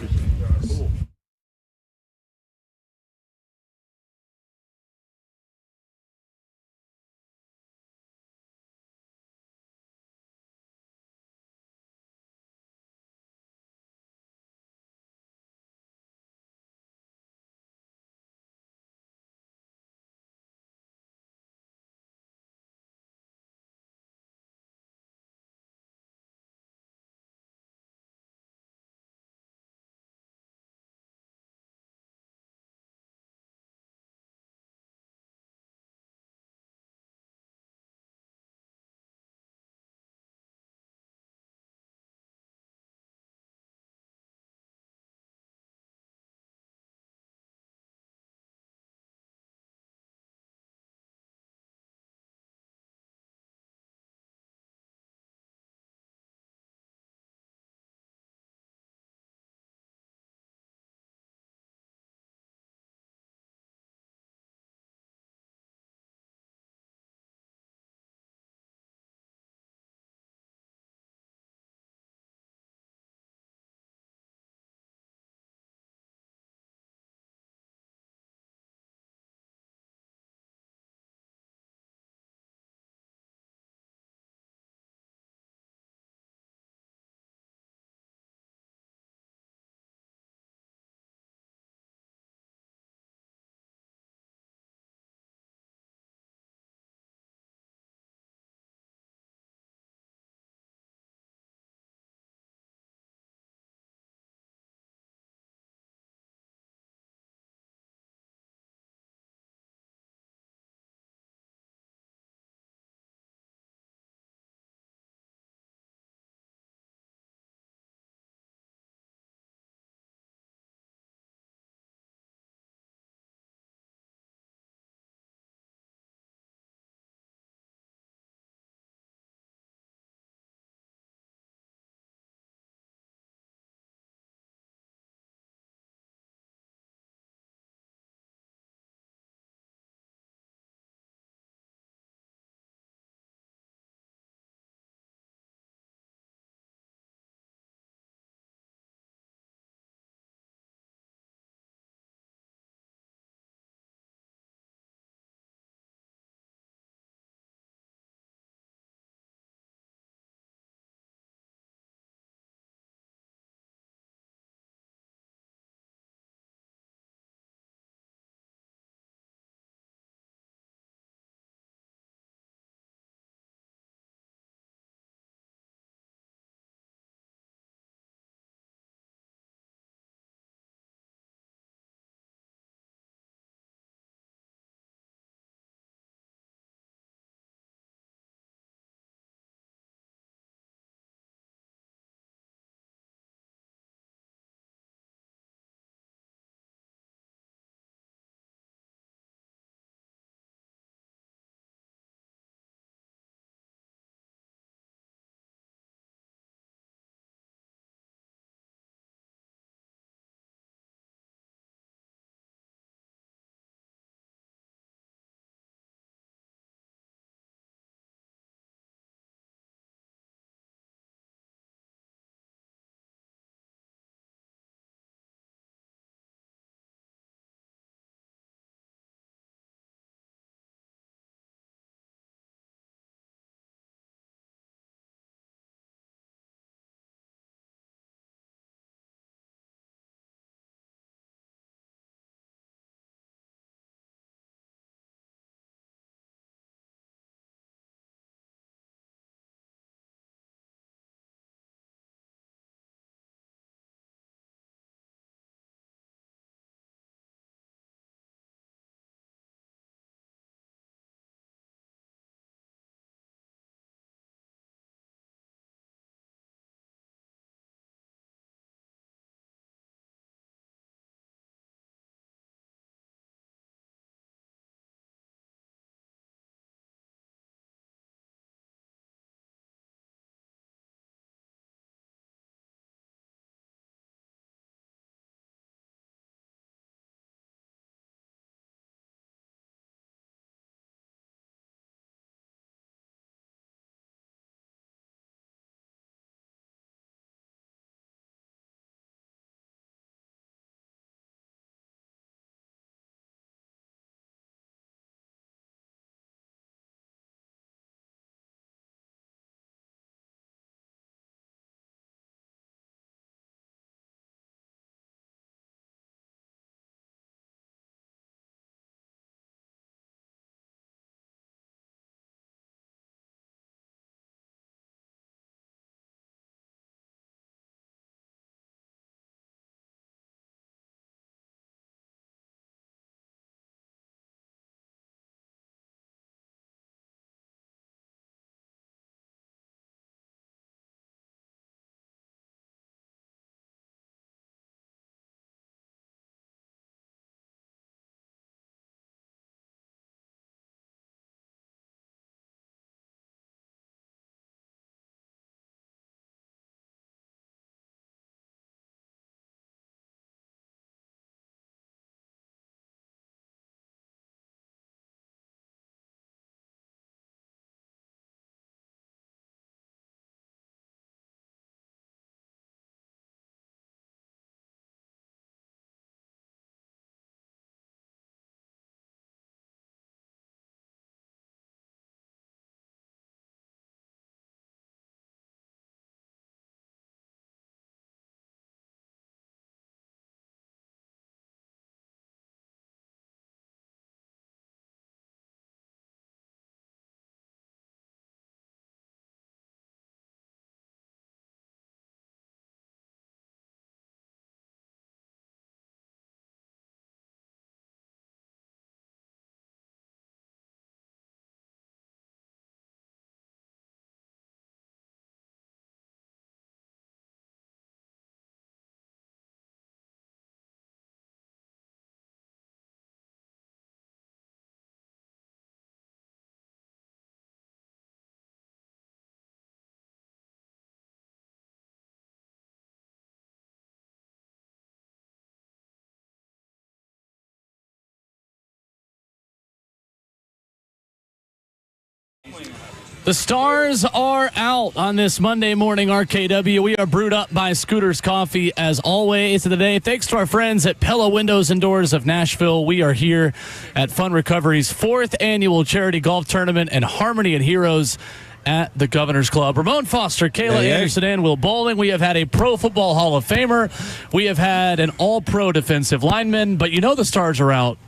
The stars are out on this Monday morning, RKW. We are brewed up by Scooter's Coffee as always today. Thanks to our friends at Pella Windows and Doors of Nashville. We are here at Fun Recovery's 4th annual charity golf tournament and Harmony and Heroes at the Governor's Club. Ramon Foster, Kayla Anderson, and Will Bowling. We have had a Pro Football Hall of Famer. We have had an all-pro defensive lineman. But you know the stars are out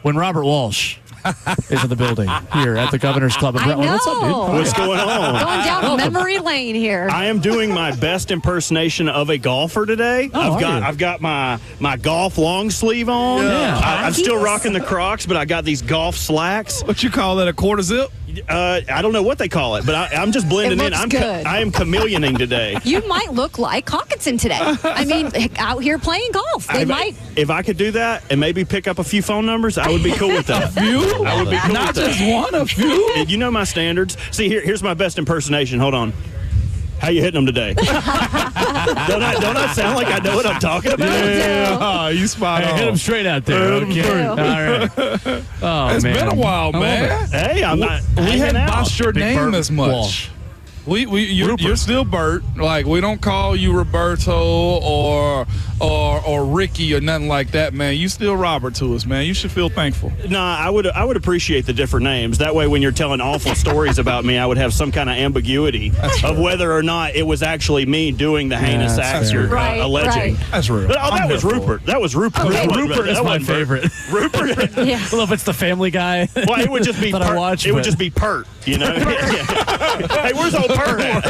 when Robert Walsh is in the building here at the Governor's Club. I know. What's up, dude? What's going on? Going down memory lane here. I am doing my best impersonation of a golfer today. I've got my golf long sleeve on. Yeah. I'm still rocking the Crocs, but I got these golf slacks. What you call that, a quarter zip? I don't know what they call it, but I'm just blending in. I am chameleoning today. You might look like Hawkinson today. I mean, out here playing golf. If I could do that and maybe pick up a few phone numbers, I would be cool with that. A few? I would be cool Not with just that. one, a few. You know my standards. See, here's my best impersonation. Hold on. How you hitting them today? don't I sound like I know what I'm talking about? Yeah, you spot on. Hit him straight out there. Okay. All right. Oh, It's man. been a while, man. Hey, I'm not. We hanging hadn't out. botched your Big name Bert as much. Walsh. You're still Bert. Like, we don't call you Roberto or Ricky or nothing like that, man. You still Robert to us, man. You should feel thankful. Nah, I would appreciate the different names. That way, when you're telling awful stories about me, I would have some kind of ambiguity of whether or not it was actually me doing the heinous acts you're alleging. Right. That's real. But, that was Rupert. That was Rupert. Okay. Rupert is my favorite. Rupert. Yeah. I don't know if it's the Family Guy. Well, it would just be that I Pert. watch, It would but- just be Pert, you know? Hey, where's old Pert at?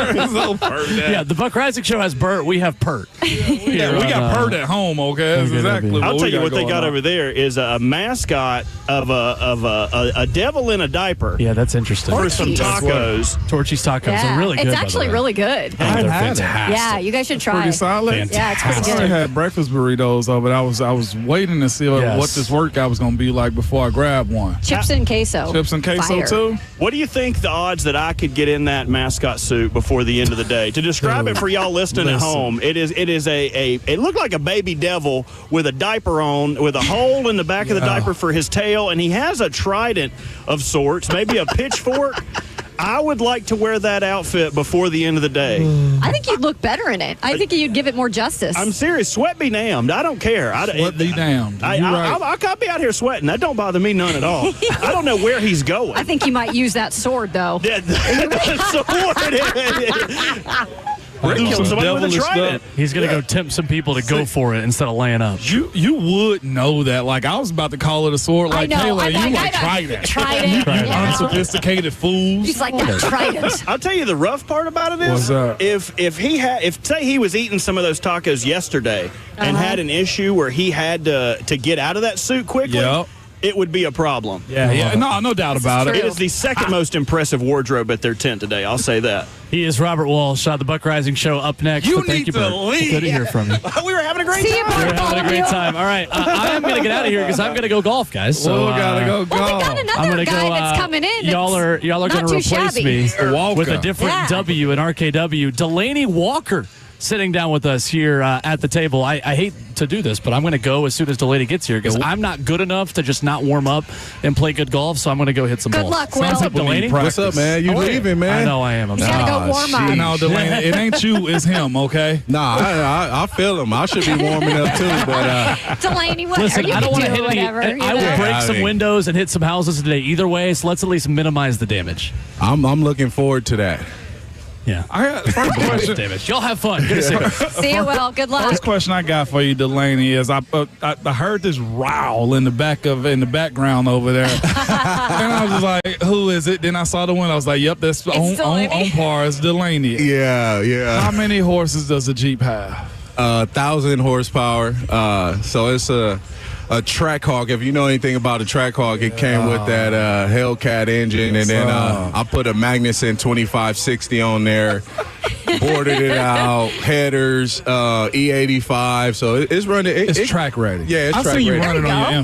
Yeah, the Buck Rising Show has Bert. We have Pert. Yeah, we got Pert at home, okay? That's exactly what I'll we tell you what they going got on. over there is a mascot of a devil in a diaper. Yeah, that's interesting. For some tacos. Torchy's tacos are really good. It's by the actually way. really good. Oh, they're had it. fantastic. Yeah, you guys should try Pretty it. solid. Yeah, it's pretty I good. had breakfast burritos of it. I was waiting to see what this workout was going to be like before I grabbed one. Chips and queso. Chips and queso Fire. too. What do you think the odds that I could get in that mascot suit before the end of the day? To describe it for y'all listening at home, it looked like a baby devil with a diaper on, with a hole in the back of the diaper for his tail, and he has a trident of sorts, maybe a pitchfork. I would like to wear that outfit before the end of the day. I think you'd look better in it. I think you'd give it more justice. I'm serious. Sweat be damned. I don't care. Sweat be damned. I could be out here sweating. That don't bother me none at all. I don't know where he's going. I think you might use that sword, though. Rick killed somebody with a trident. He's going to go tempt some people to go for it instead of laying up. You would know that. Like, I was about to call it a sword. Like, Taylor, you like trident. Trident. You Yeah. unsophisticated fools. He's like that trident. I'll tell you the rough part about it is, if say he was eating some of those tacos yesterday and had an issue where he had to get out of that suit quickly, it would be a problem. Yeah. No doubt about it. It is the second most impressive wardrobe at their tent today. I'll say that. He is Robert Walsh. The Buck Rising Show up next. You But thank need you, to Bert. leave. Good to hear from you. We were having a great See you, time. Bert. We're having a great time. All right, I am going to get out of here because I'm going to go golf, guys. So we gotta go golf. Well, we got I'm another gonna guy go. that's coming in. Y'all are not going to too replace shabby. me Walker. with a different Yeah. W in RKW. Delaney Walker sitting down with us here at the table. I hate to do this, but I'm going to go as soon as Delaney gets here because I'm not good enough to just not warm up and play good golf. So I'm going to go hit some Good balls. luck, Will. What's up, Delaney? What's up, man? You leaving, man? I know I am. I'm You gotta go warm up. No, Delaney, it ain't you, it's him, okay? Nah, I feel him. I should be warming up too, but Delaney, what? Listen, or you I don't can want to do hit any. whatever. you I will know? break some windows and hit some houses today either way, so let's at least minimize the damage. I'm looking forward to that. Yeah. I got first question. Damage. Y'all have fun. Good to see you. See you, Will. Good luck. First question I got for you, Delaney, is I heard this growl in the background over there, and I was just like, "Who is it?" Then I saw the one. I was like, "Yep, that's on par. It's Delaney." Yeah. How many horses does a Jeep have? 1,000 horsepower. So it's a Trackhawk. If you know anything about a Trackhawk, it came with that Hellcat engine, and then I put a Magnuson 2560 on there, boarded it out, headers, E85. So it's running. It's track ready. Yeah, it's I track see you ready. running on There your you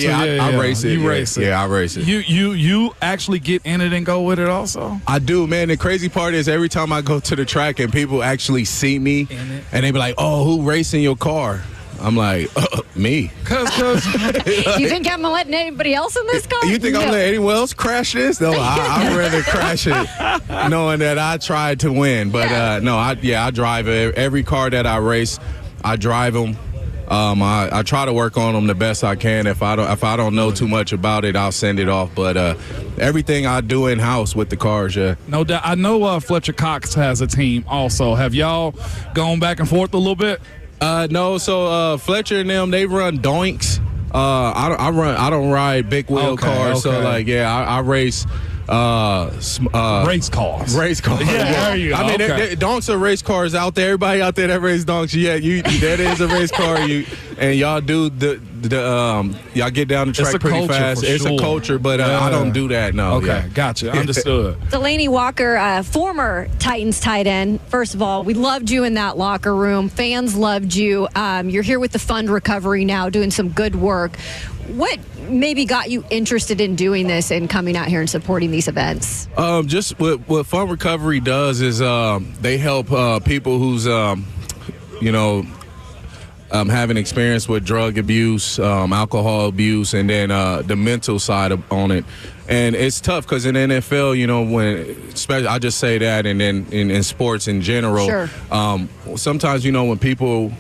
Instagram. Yeah, I race it. You race it. Yeah, I race it. You actually get in it and go with it also? I do, man. The crazy part is every time I go to the track and people actually see me and they be like, "Oh, who racing your car?" I'm like, me. Cause You think I'm letting anybody else in this car? You think I'm letting anyone else crash this? No, I'd rather crash it knowing that I tried to win. But I drive every car that I race. I drive them. I try to work on them the best I can. If I don't know too much about it, I'll send it off. But everything I do in house with the cars, yeah. No doubt. I know Fletcher Cox has a team also. Have y'all gone back and forth a little bit? No. So Fletcher and them, they run doinks. I don't ride big wheel cars. So I race. Race cars. Race cars. Yeah, there you go. I mean, donks are race cars out there. Everybody out there that race donks, that is a race car. And y'all do y'all get down the track pretty fast. It's a culture, but I don't do that. No. Okay, gotcha. Understood. Delaney Walker, former Titans tight end. First of all, we loved you in that locker room. Fans loved you. You're here with the fund recovery now, doing some good work. What maybe got you interested in doing this and coming out here and supporting these events? Just what Fund Recovery does is they help people who's having experience with drug abuse, alcohol abuse, and then the mental side on it. And it's tough because in the NFL, especially I just say that, and then in sports in general, sure. Sometimes when people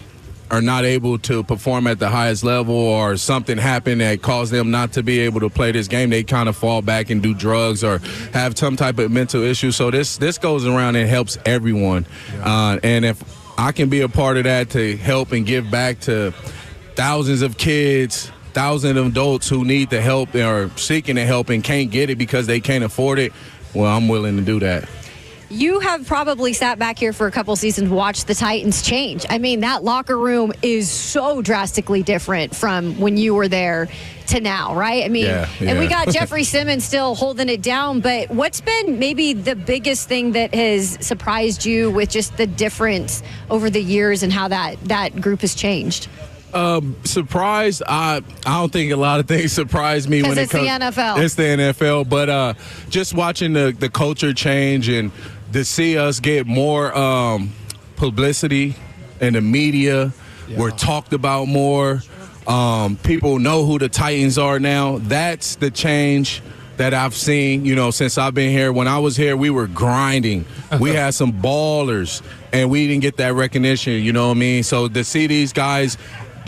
are not able to perform at the highest level or something happened that caused them not to be able to play this game, they kind of fall back and do drugs or have some type of mental issue. So this goes around and helps everyone. And if I can be a part of that to help and give back to thousands of kids, thousands of adults who need the help or seeking the help and can't get it because they can't afford it, well, I'm willing to do that. You have probably sat back here for a couple seasons, watched the Titans change. I mean, that locker room is so drastically different from when you were there to now, right? I mean, and we got Jeffrey Simmons still holding it down, but what's been maybe the biggest thing that has surprised you with just the difference over the years and how that group has changed? Surprised, I don't think a lot of things surprise me when it comes. It's the NFL. It's the NFL, but just watching the culture change and to see us get more publicity in the media, we're talked about more. People know who the Titans are now. That's the change that I've seen, since I've been here. When I was here, we were grinding. We had some ballers, and we didn't get that recognition, you know what I mean? So to see these guys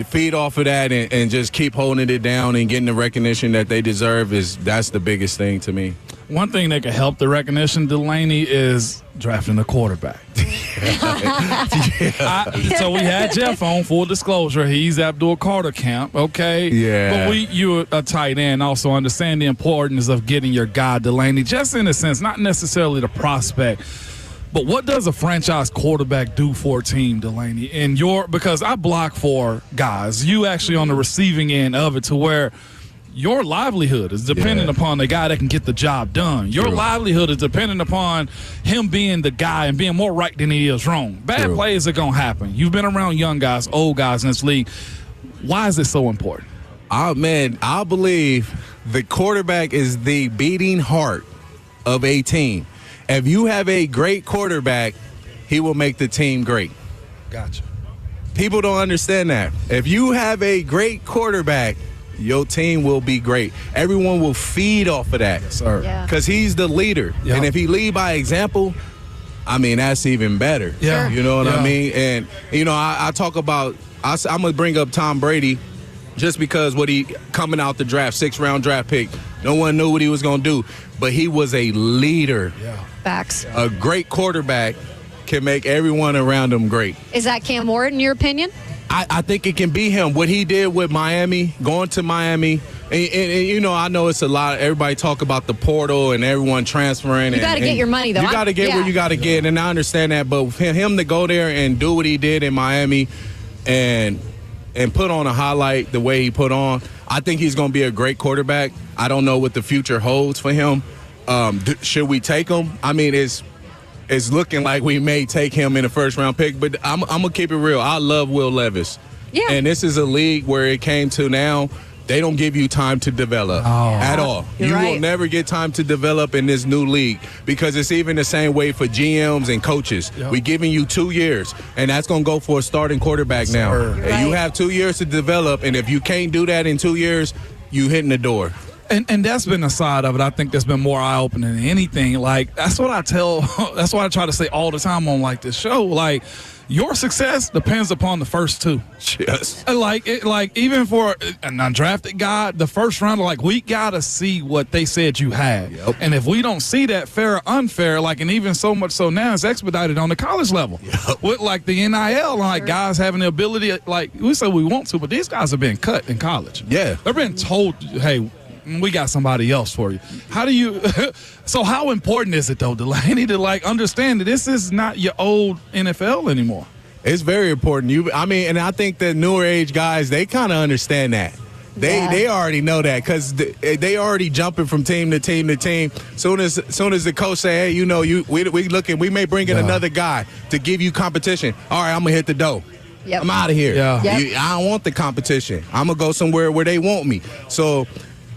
feed off of that and just keep holding it down and getting the recognition that they deserve, that's the biggest thing to me. One thing that could help the recognition, Delaney, is drafting a quarterback. So we had Jeff on, full disclosure. He's Abdul Carter camp, okay? Yeah. But you're a tight end, also understand the importance of getting your guy, Delaney, just in a sense, not necessarily the prospect. But what does a franchise quarterback do for a team, Delaney? Because I block for guys, you actually on the receiving end of it to where your livelihood is dependent upon the guy that can get the job done. Your livelihood is dependent upon him being the guy and being more right than he is wrong. Bad plays are going to happen. You've been around young guys, old guys in this league. Why is it so important? I believe the quarterback is the beating heart of a team. If you have a great quarterback, he will make the team great. Gotcha. People don't understand that. If you have a great quarterback, your team will be great. Everyone will feed off of that. Yes, sir. Because he's the leader. Yep. And if he lead by example, I mean, that's even better. Yeah. You know what I mean? And, I talk about, I'm going to bring up Tom Brady just because what he coming out the draft, 6th-round draft pick. No one knew what he was going to do. But he was a leader. Yeah. Facts. A great quarterback can make everyone around him great. Is that Cam Ward in your opinion? I think it can be him. What he did with Miami, going to Miami, and I know it's a lot. Everybody talk about the portal and everyone transferring. You got to get your money, though. You got to get where you got to get, and I understand that. But for him to go there and do what he did in Miami and put on a highlight the way he put on, I think he's going to be a great quarterback. I don't know what the future holds for him. Should we take him? I mean, it's looking like we may take him in the 1st-round pick, but I'm going to keep it real. I love Will Levis. Yeah. And this is a league where it came to now they don't give you time to develop at all. You will never get time to develop in this new league because it's even the same way for GMs and coaches. Yep. We're giving you 2 years, and that's going to go for a starting quarterback now. And you have 2 years to develop, and if you can't do that in 2 years, you hitting the door. And that's been a side of it. I think that's been more eye-opening than anything. Like, that's what I try to say all the time on, like, this show. Like, your success depends upon the first two. Yes. Like even for an undrafted guy, the first round, like, we got to see what they said you had. Yep. And if we don't see that, fair or unfair, like, and even so much so now, it's expedited on the college level. Yep. With, like, the NIL, like, guys having the ability, like, we say we want to, but these guys are being cut in college. Yeah. They're being told, hey, we got somebody else for you. How do you so how important is it, though, Delaney, to, like, understand that this is not your old NFL anymore? It's very important. And I think the newer age guys, they kind of understand that. They already know that because they already jumping from team to team to team. Soon as the coach say, hey, we may bring in another guy to give you competition. All right, I'm gonna hit the dough. Yep. I'm out of here. Yeah. Yep. I don't want the competition. I'm gonna go somewhere where they want me. So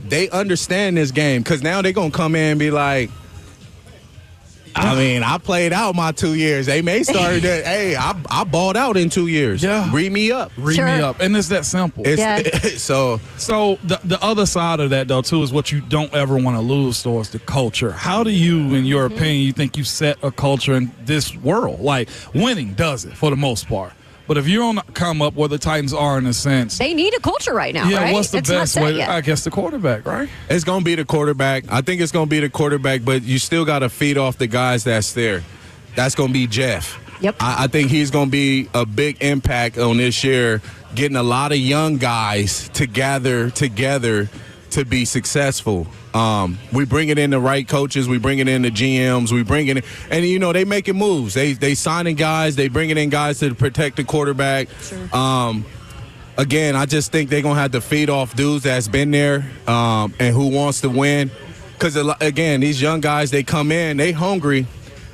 they understand this game because now they're going to come in and be like, I played out my 2 years. They may start that, hey, I balled out in 2 years. Yeah. Read me up. Read me up. And it's that simple. So the other side of that, though, too, is what you don't ever want to lose towards the culture. How do you, in your opinion, you think you set a culture in this world? Like, winning does it for the most part. But if you're on the come up where the Titans are in a sense. They need a culture right now, right? What's the It's best not set way? yet. I guess the quarterback, right? it's going to be the quarterback. I think it's going to be the quarterback, but you still got to feed off the guys that's there. That's going to be Jeff. Yep. I think he's going to be a big impact on this year, getting a lot of young guys to gather together to be successful. We bring it in the right coaches. We bring it in the GMs. We bring it in, and they making moves. They signing guys. They bringing in guys to protect the quarterback. Sure. Again, I just think they're gonna have to feed off dudes that's been there and who wants to win. Because again, these young guys, they come in, they hungry,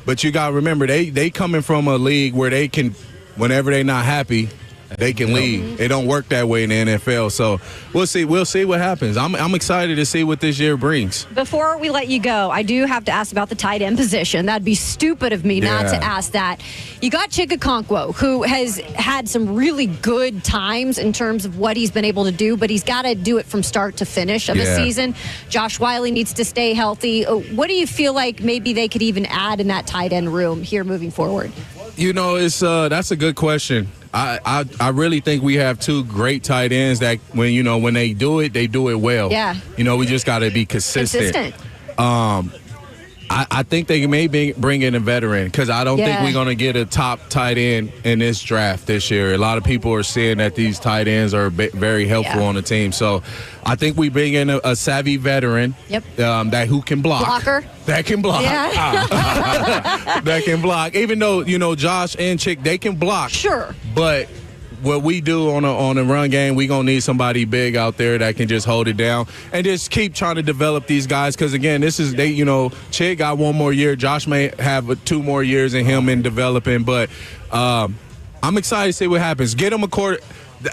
but you gotta remember they coming from a league where they can, whenever they're not happy, they can leave. It don't work that way in the NFL. So we'll see what happens. I'm excited to see what this year brings. Before we let you go, I do have to ask about the tight end position. That'd be stupid of me not to ask that. You got Chikakonkwo, who has had some really good times in terms of what he's been able to do, but he's got to do it from start to finish of a season. Josh Wiley needs to stay healthy. What do you feel like maybe they could even add in that tight end room here moving forward? It's that's a good question. I really think we have two great tight ends that when they do it well. Yeah. We just got to be consistent. I think they may bring in a veteran because I don't think we're going to get a top tight end in this draft this year. A lot of people are saying that these tight ends are very helpful on the team. So I think we bring in a savvy veteran who can block. Blocker. That can block. Yeah. That can block. Even though, Josh and Chick, they can block. Sure. But what we do on a run game, we going to need somebody big out there that can just hold it down and just keep trying to develop these guys. Because, again, Chick got 1 more year. Josh may have 2 more years in him in developing. But I'm excited to see what happens. Get him a quarter.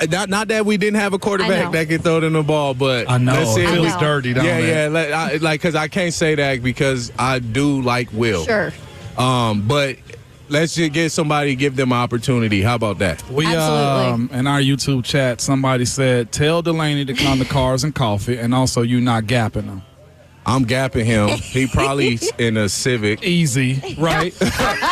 Not that we didn't have a quarterback that can throw them the ball, but I know. Let's see it feels dirty down there. Yeah. Because I can't say that because I do like Will. Sure. But let's just get somebody, give them an opportunity. How about that? We in our YouTube chat, somebody said, tell Delaney to come to Cars and Coffee, and also you not gapping him. I'm gapping him. He probably in a Civic. Easy, right?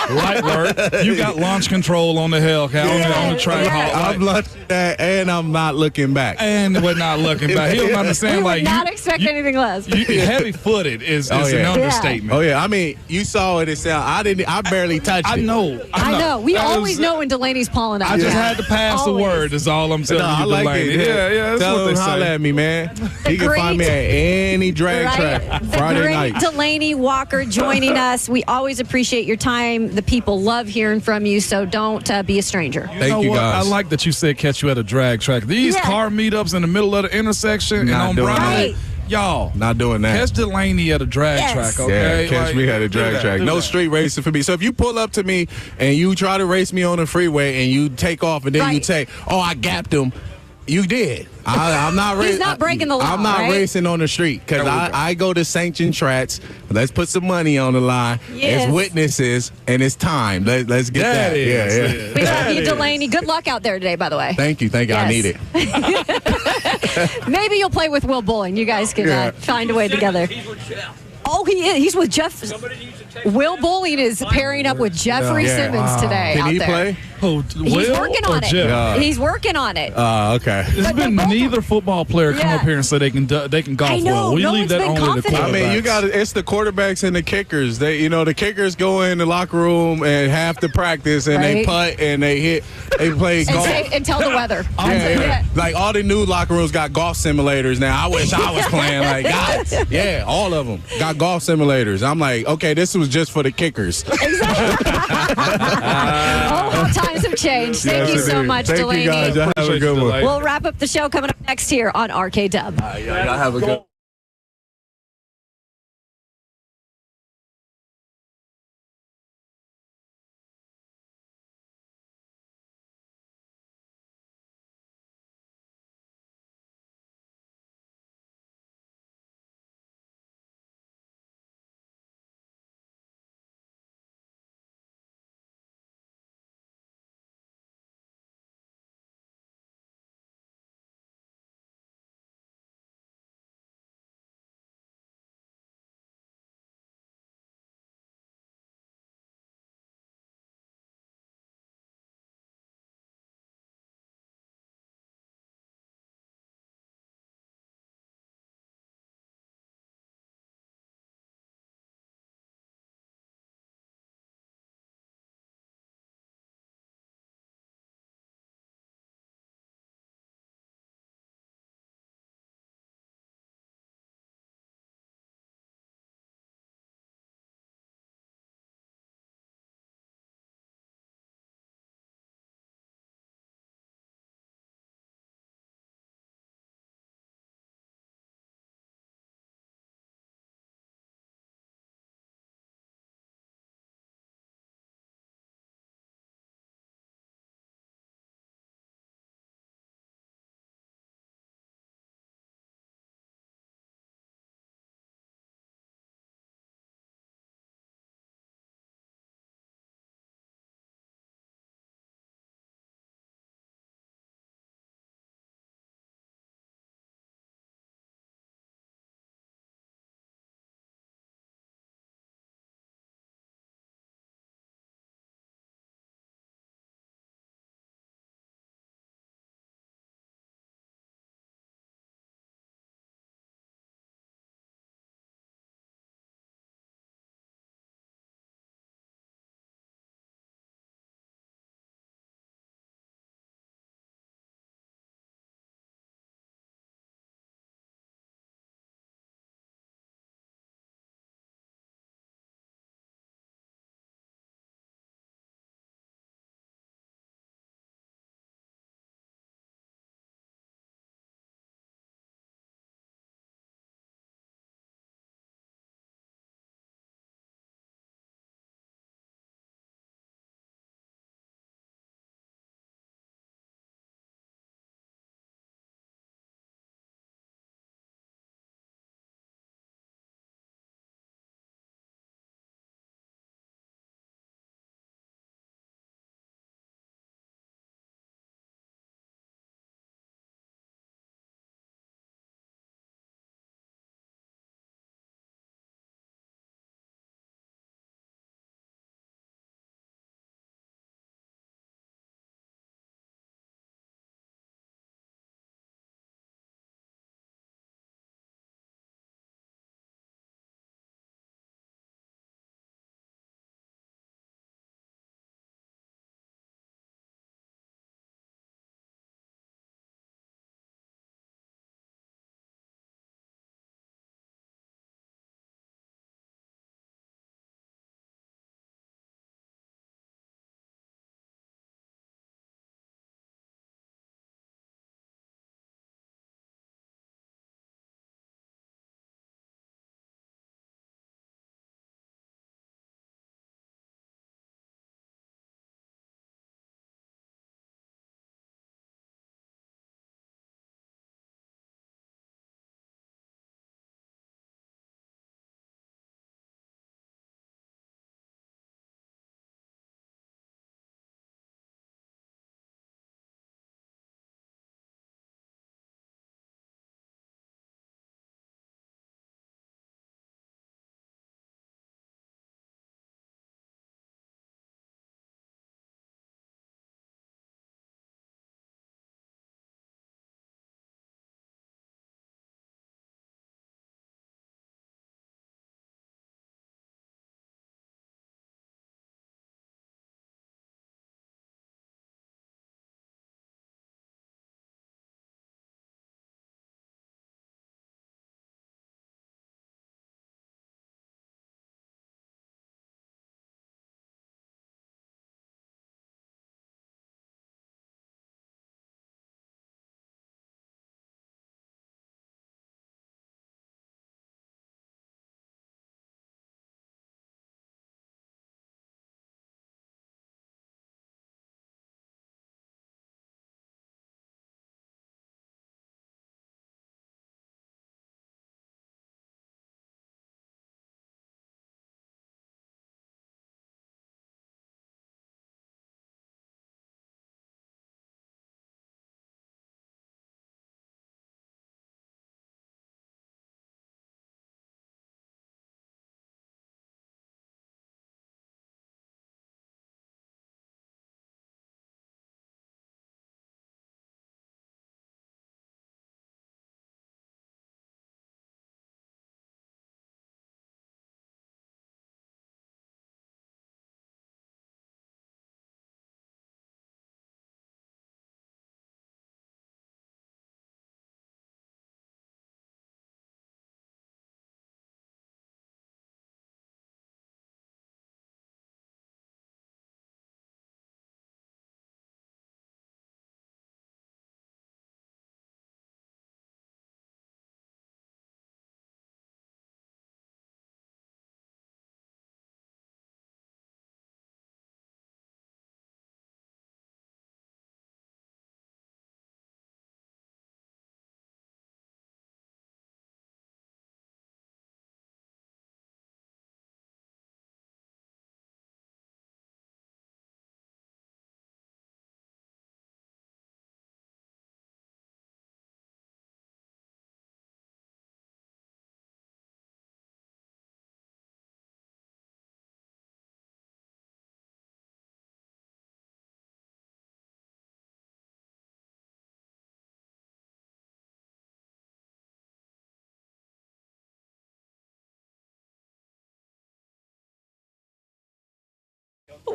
Light work. You got launch control on the Hellcat on the track. I'm launching that, and I'm not looking back. And we're not looking back. He don't understand. We would not expect anything less. Heavy-footed is an understatement. Oh yeah. I mean, you saw it. It sound. I barely touched it. I know. We always know when Delaney's pulling out. I just had to pass the word. Is all I'm telling you, I like Delaney. it. Yeah. That's Tell what him they holler say. at me, man. He can find me at any drag track. Friday great night. Delaney Walker joining us. We always appreciate your time. The people love hearing from you, so don't be a stranger. Thank you, guys. I like that you said catch you at a drag track. These car meetups in the middle of the intersection Not and doing on Bryan, that. y'all. Not doing that. Catch Delaney at a drag track, okay? Yeah, catch me at a drag track. No street racing for me. So if you pull up to me and you try to race me on the freeway and you take off and then you say, oh, I gapped him, You did. I'm not racing. He's not breaking the law. I'm not right? racing on the street because I go to sanctioned tracks. Let's put some money on the line Yes. as witnesses, and it's time. Let's get that. Yeah. We love you, Delaney. Good luck out there today, by the way. Thank you. Yes. I need it. Maybe you'll play with Will Bowling. You guys can find a way together. Oh, he is. He's with Jeff. Will Bowling is pairing up with Jeffrey Simmons today. Can out he there. play? He's working on it. Jeff? He's working on it. Okay. There's been neither football player come up here and say they can golf I know, well. We no leave one's that been only to confident. quarterbacks. I mean, it's the quarterbacks and the kickers. The kickers go in the locker room and have to practice, and they putt and they play golf. And tell the weather. Yeah. Like all the new locker rooms got golf simulators now. I wish I was playing like God. Yeah, all of them got golf simulators. I'm like, okay, this was just for the kickers. Exactly. How times have changed. Thank you so much, Thank Delaney. you guys. Y'all have a good one. We'll wrap up the show coming up next here on RKW. Y'all have a good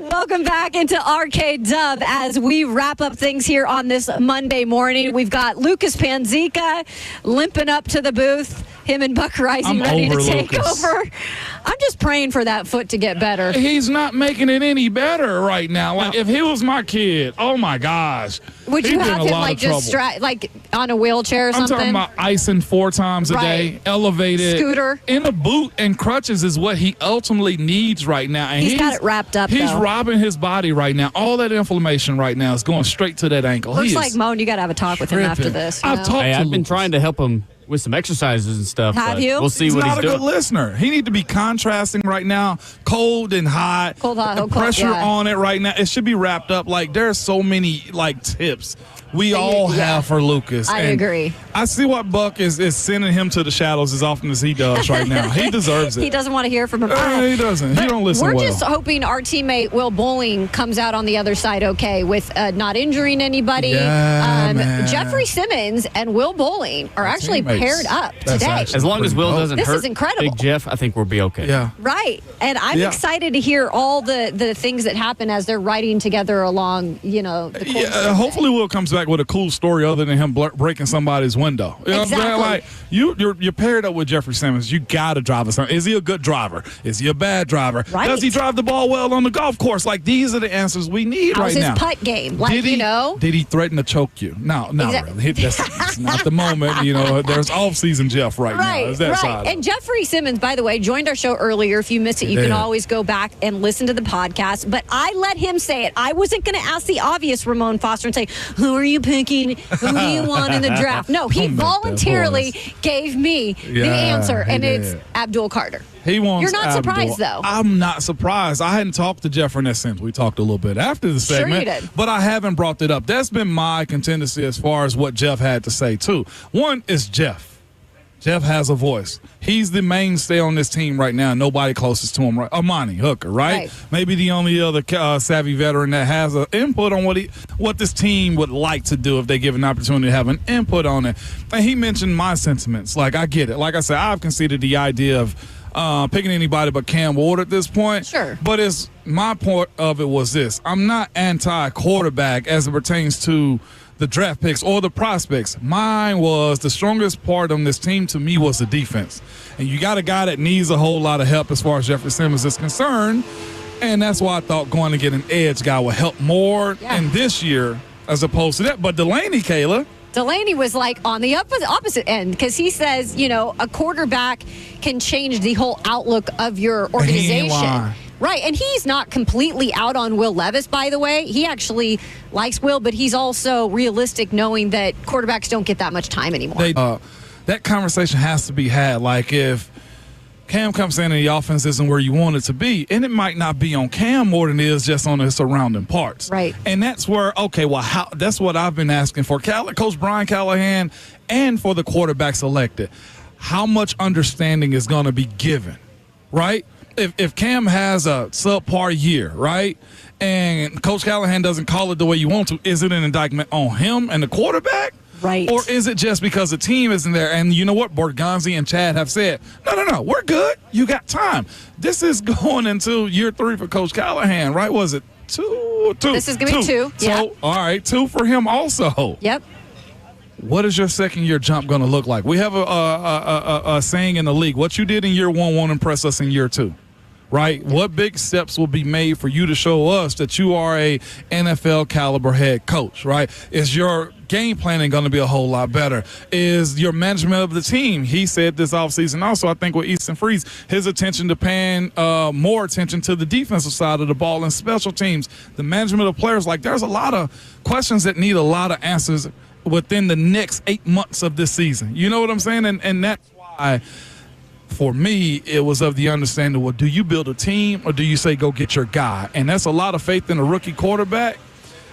Welcome back into RK as we wrap up things here on this Monday morning. We've got Lucas Panzica limping up to the booth. Him and Buck Rising ready to take over. I'm just praying for that foot to get better. He's not making it any better right now. Like, if he was my kid, oh my gosh. Would you have him like just like on a wheelchair or something? I'm talking about icing 4 times a day, elevated. Scooter. In a boot and crutches is what he ultimately needs right now. And he's got it wrapped up, He's though. robbing his body right now. All that inflammation right now is going straight to that ankle. Looks like Moan, you got to have a talk with him after this. I've been trying to help him with some exercises and stuff. Have you? We'll see he's what he's doing. doing. He's not a good listener. He need to be contrasting right now, cold and hot. Cold, hot, the pressure on it right now. It should be wrapped up. Like, there's so many tips we all have for Lucas. I agree. I see what Buck is sending him to the shadows as often as he does right now. He deserves it. He doesn't want to hear from him. He doesn't. He don't listen We're well. just hoping our teammate Will Bowling comes out on the other side okay with not injuring anybody. Man. Jeffrey Simmons and Will Bowling are actually teammates. paired up today. As long as Will doesn't This hurt is incredible. Big Jeff, I think we'll be okay. Yeah. Right. And I'm excited to hear all the things that happen as they're riding together along, the course. Hopefully Will comes back with a cool story other than him breaking somebody's window. You know Exactly. what I'm saying? Like, you're paired up with Jeffrey Simmons. You got to drive a. Is he a good driver? Is he a bad driver? Right. Does he drive the ball well on the golf course? Like, these are the answers we need How's right now. his putt game? Did he threaten to choke you? No, not Exactly. really. That's not the moment. There's off-season Jeff right now. It's that side. And Jeffrey Simmons, by the way, joined our show earlier. If you missed it, you can always go back and listen to the podcast. But I let him say it. I wasn't going to ask the obvious Ramon Foster and say, who are you picking? Who do you want in the draft? No, he voluntarily gave me the answer, and it's Abdul Carter. He wants You're not surprised, though. I'm not surprised. I hadn't talked to Jeff in that sense. We talked a little bit after the segment. Sure you did. But I haven't brought it up. That's been my contingency as far as what Jeff had to say, too. One is Jeff. Jeff has a voice. He's the mainstay on this team right now. Nobody closest to him, right? Amani Hooker, right? Maybe the only other savvy veteran that has an input on what this team would like to do if they give an opportunity to have an input on it. And he mentioned my sentiments. Like, I get it. Like I said, I've conceded the idea of picking anybody but Cam Ward at this point. Sure. But my point of it was this. I'm not anti-quarterback as it pertains to the draft picks or the prospects. Mine was the strongest part on this team to me was the defense. And you got a guy that needs a whole lot of help as far as Jeffrey Simmons is concerned. And that's why I thought going to get an edge guy would help more in this year as opposed to that. But Delaney, Kayla. Delaney was like on the opposite end because he says, a quarterback can change the whole outlook of your organization. Right, and he's not completely out on Will Levis, by the way. He actually likes Will, but he's also realistic knowing that quarterbacks don't get that much time anymore. That conversation has to be had. Like, if Cam comes in and the offense isn't where you want it to be, and it might not be on Cam more than it is just on the surrounding parts. Right. And that's where, that's what I've been asking for Coach Brian Callahan and for the quarterback selected. How much understanding is going to be given, right? If Cam has a subpar year, right, and Coach Callahan doesn't call it the way you want to, is it an indictment on him and the quarterback? Right. Or is it just because the team isn't there? And you know what? Borgonzi and Chad have said, no, we're good. You got time. This is going into year 3 for Coach Callahan, right? Was it 2? This is going to be 2. So, all right, 2 for him also. Yep. What is your second-year jump going to look like? We have a saying in the league, what you did in year 1 won't impress us in year 2. Right? What big steps will be made for you to show us that you are a NFL caliber head coach, right? Is your game planning going to be a whole lot better? Is your management of the team? He said this offseason also, I think with Easton Freeze, his attention to paying more attention to the defensive side of the ball and special teams, the management of players. Like, there's a lot of questions that need a lot of answers within the next 8 months of this season. You know what I'm saying? And that's why, for me, it was of the understanding, well, do you build a team or do you say go get your guy? And that's a lot of faith in a rookie quarterback.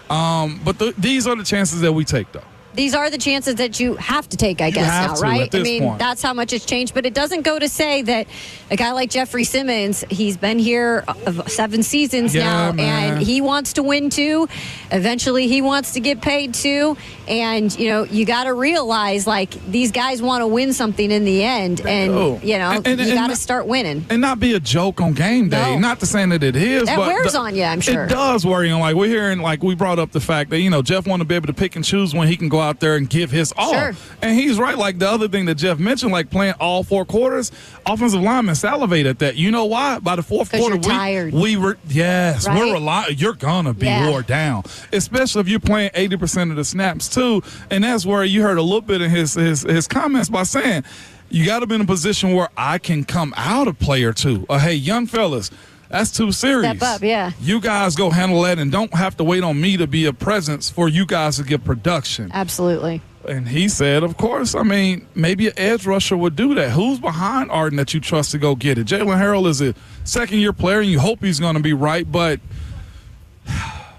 But these are the chances that we take, though. These are the chances that you have to take, I guess, now, right? I mean, point. That's how much it's changed. But it doesn't go to say that a guy like Jeffrey Simmons, he's been here 7 seasons now, man. and he wants to win too. Eventually, he wants to get paid too. And, you got to realize, like, these guys want to win something in the end. And, you got to start winning. And not be a joke on game day. No. Not to saying that it is. That but wears on you, I'm sure. It does wear you on. Like, we're hearing, like, we brought up the fact that, Jeff want to be able to pick and choose when he can go out there and give his all. Sure. And he's right. Like, the other thing that Jeff mentioned, like, playing all 4 quarters, offensive linemen salivate at that. You know why? By the fourth quarter, you're tired. we're Right? relying. You're going to be wore down, especially if you're playing 80% of the snaps, too. And that's where you heard a little bit of his comments by saying, you got to be in a position where I can come out a play or two. Hey, young fellas, that's too serious. Step up, yeah. You guys go handle that and don't have to wait on me to be a presence for you guys to get production. Absolutely. And he said, of course, maybe an edge rusher would do that. Who's behind Arden that you trust to go get it? Jalen Harrell is a second-year player, and you hope he's going to be right, but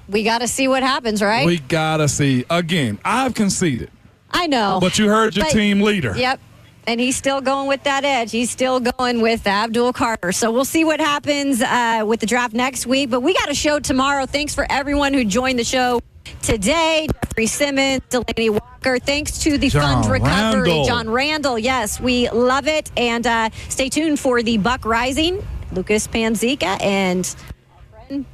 we got to see what happens, right? we got to see. Again, I've conceded. I know. But you heard your team leader. Yep. And he's still going with that edge. He's still going with Abdul Carter. So we'll see what happens with the draft next week. But we got a show tomorrow. Thanks for everyone who joined the show today. Jeffrey Simmons, Delaney Walker. Thanks to the John Fund Recovery. Randle. John Randle. Yes, we love it. And stay tuned for the Buck Rising. Lucas Panzica and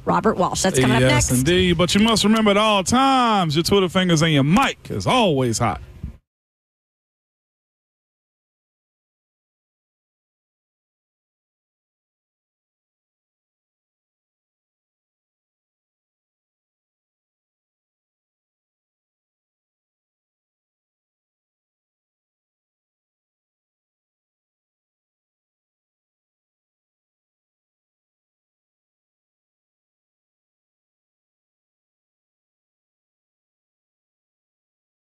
Robert Walsh. That's coming up next. Yes, indeed. But you must remember at all times, your Twitter fingers and your mic is always hot.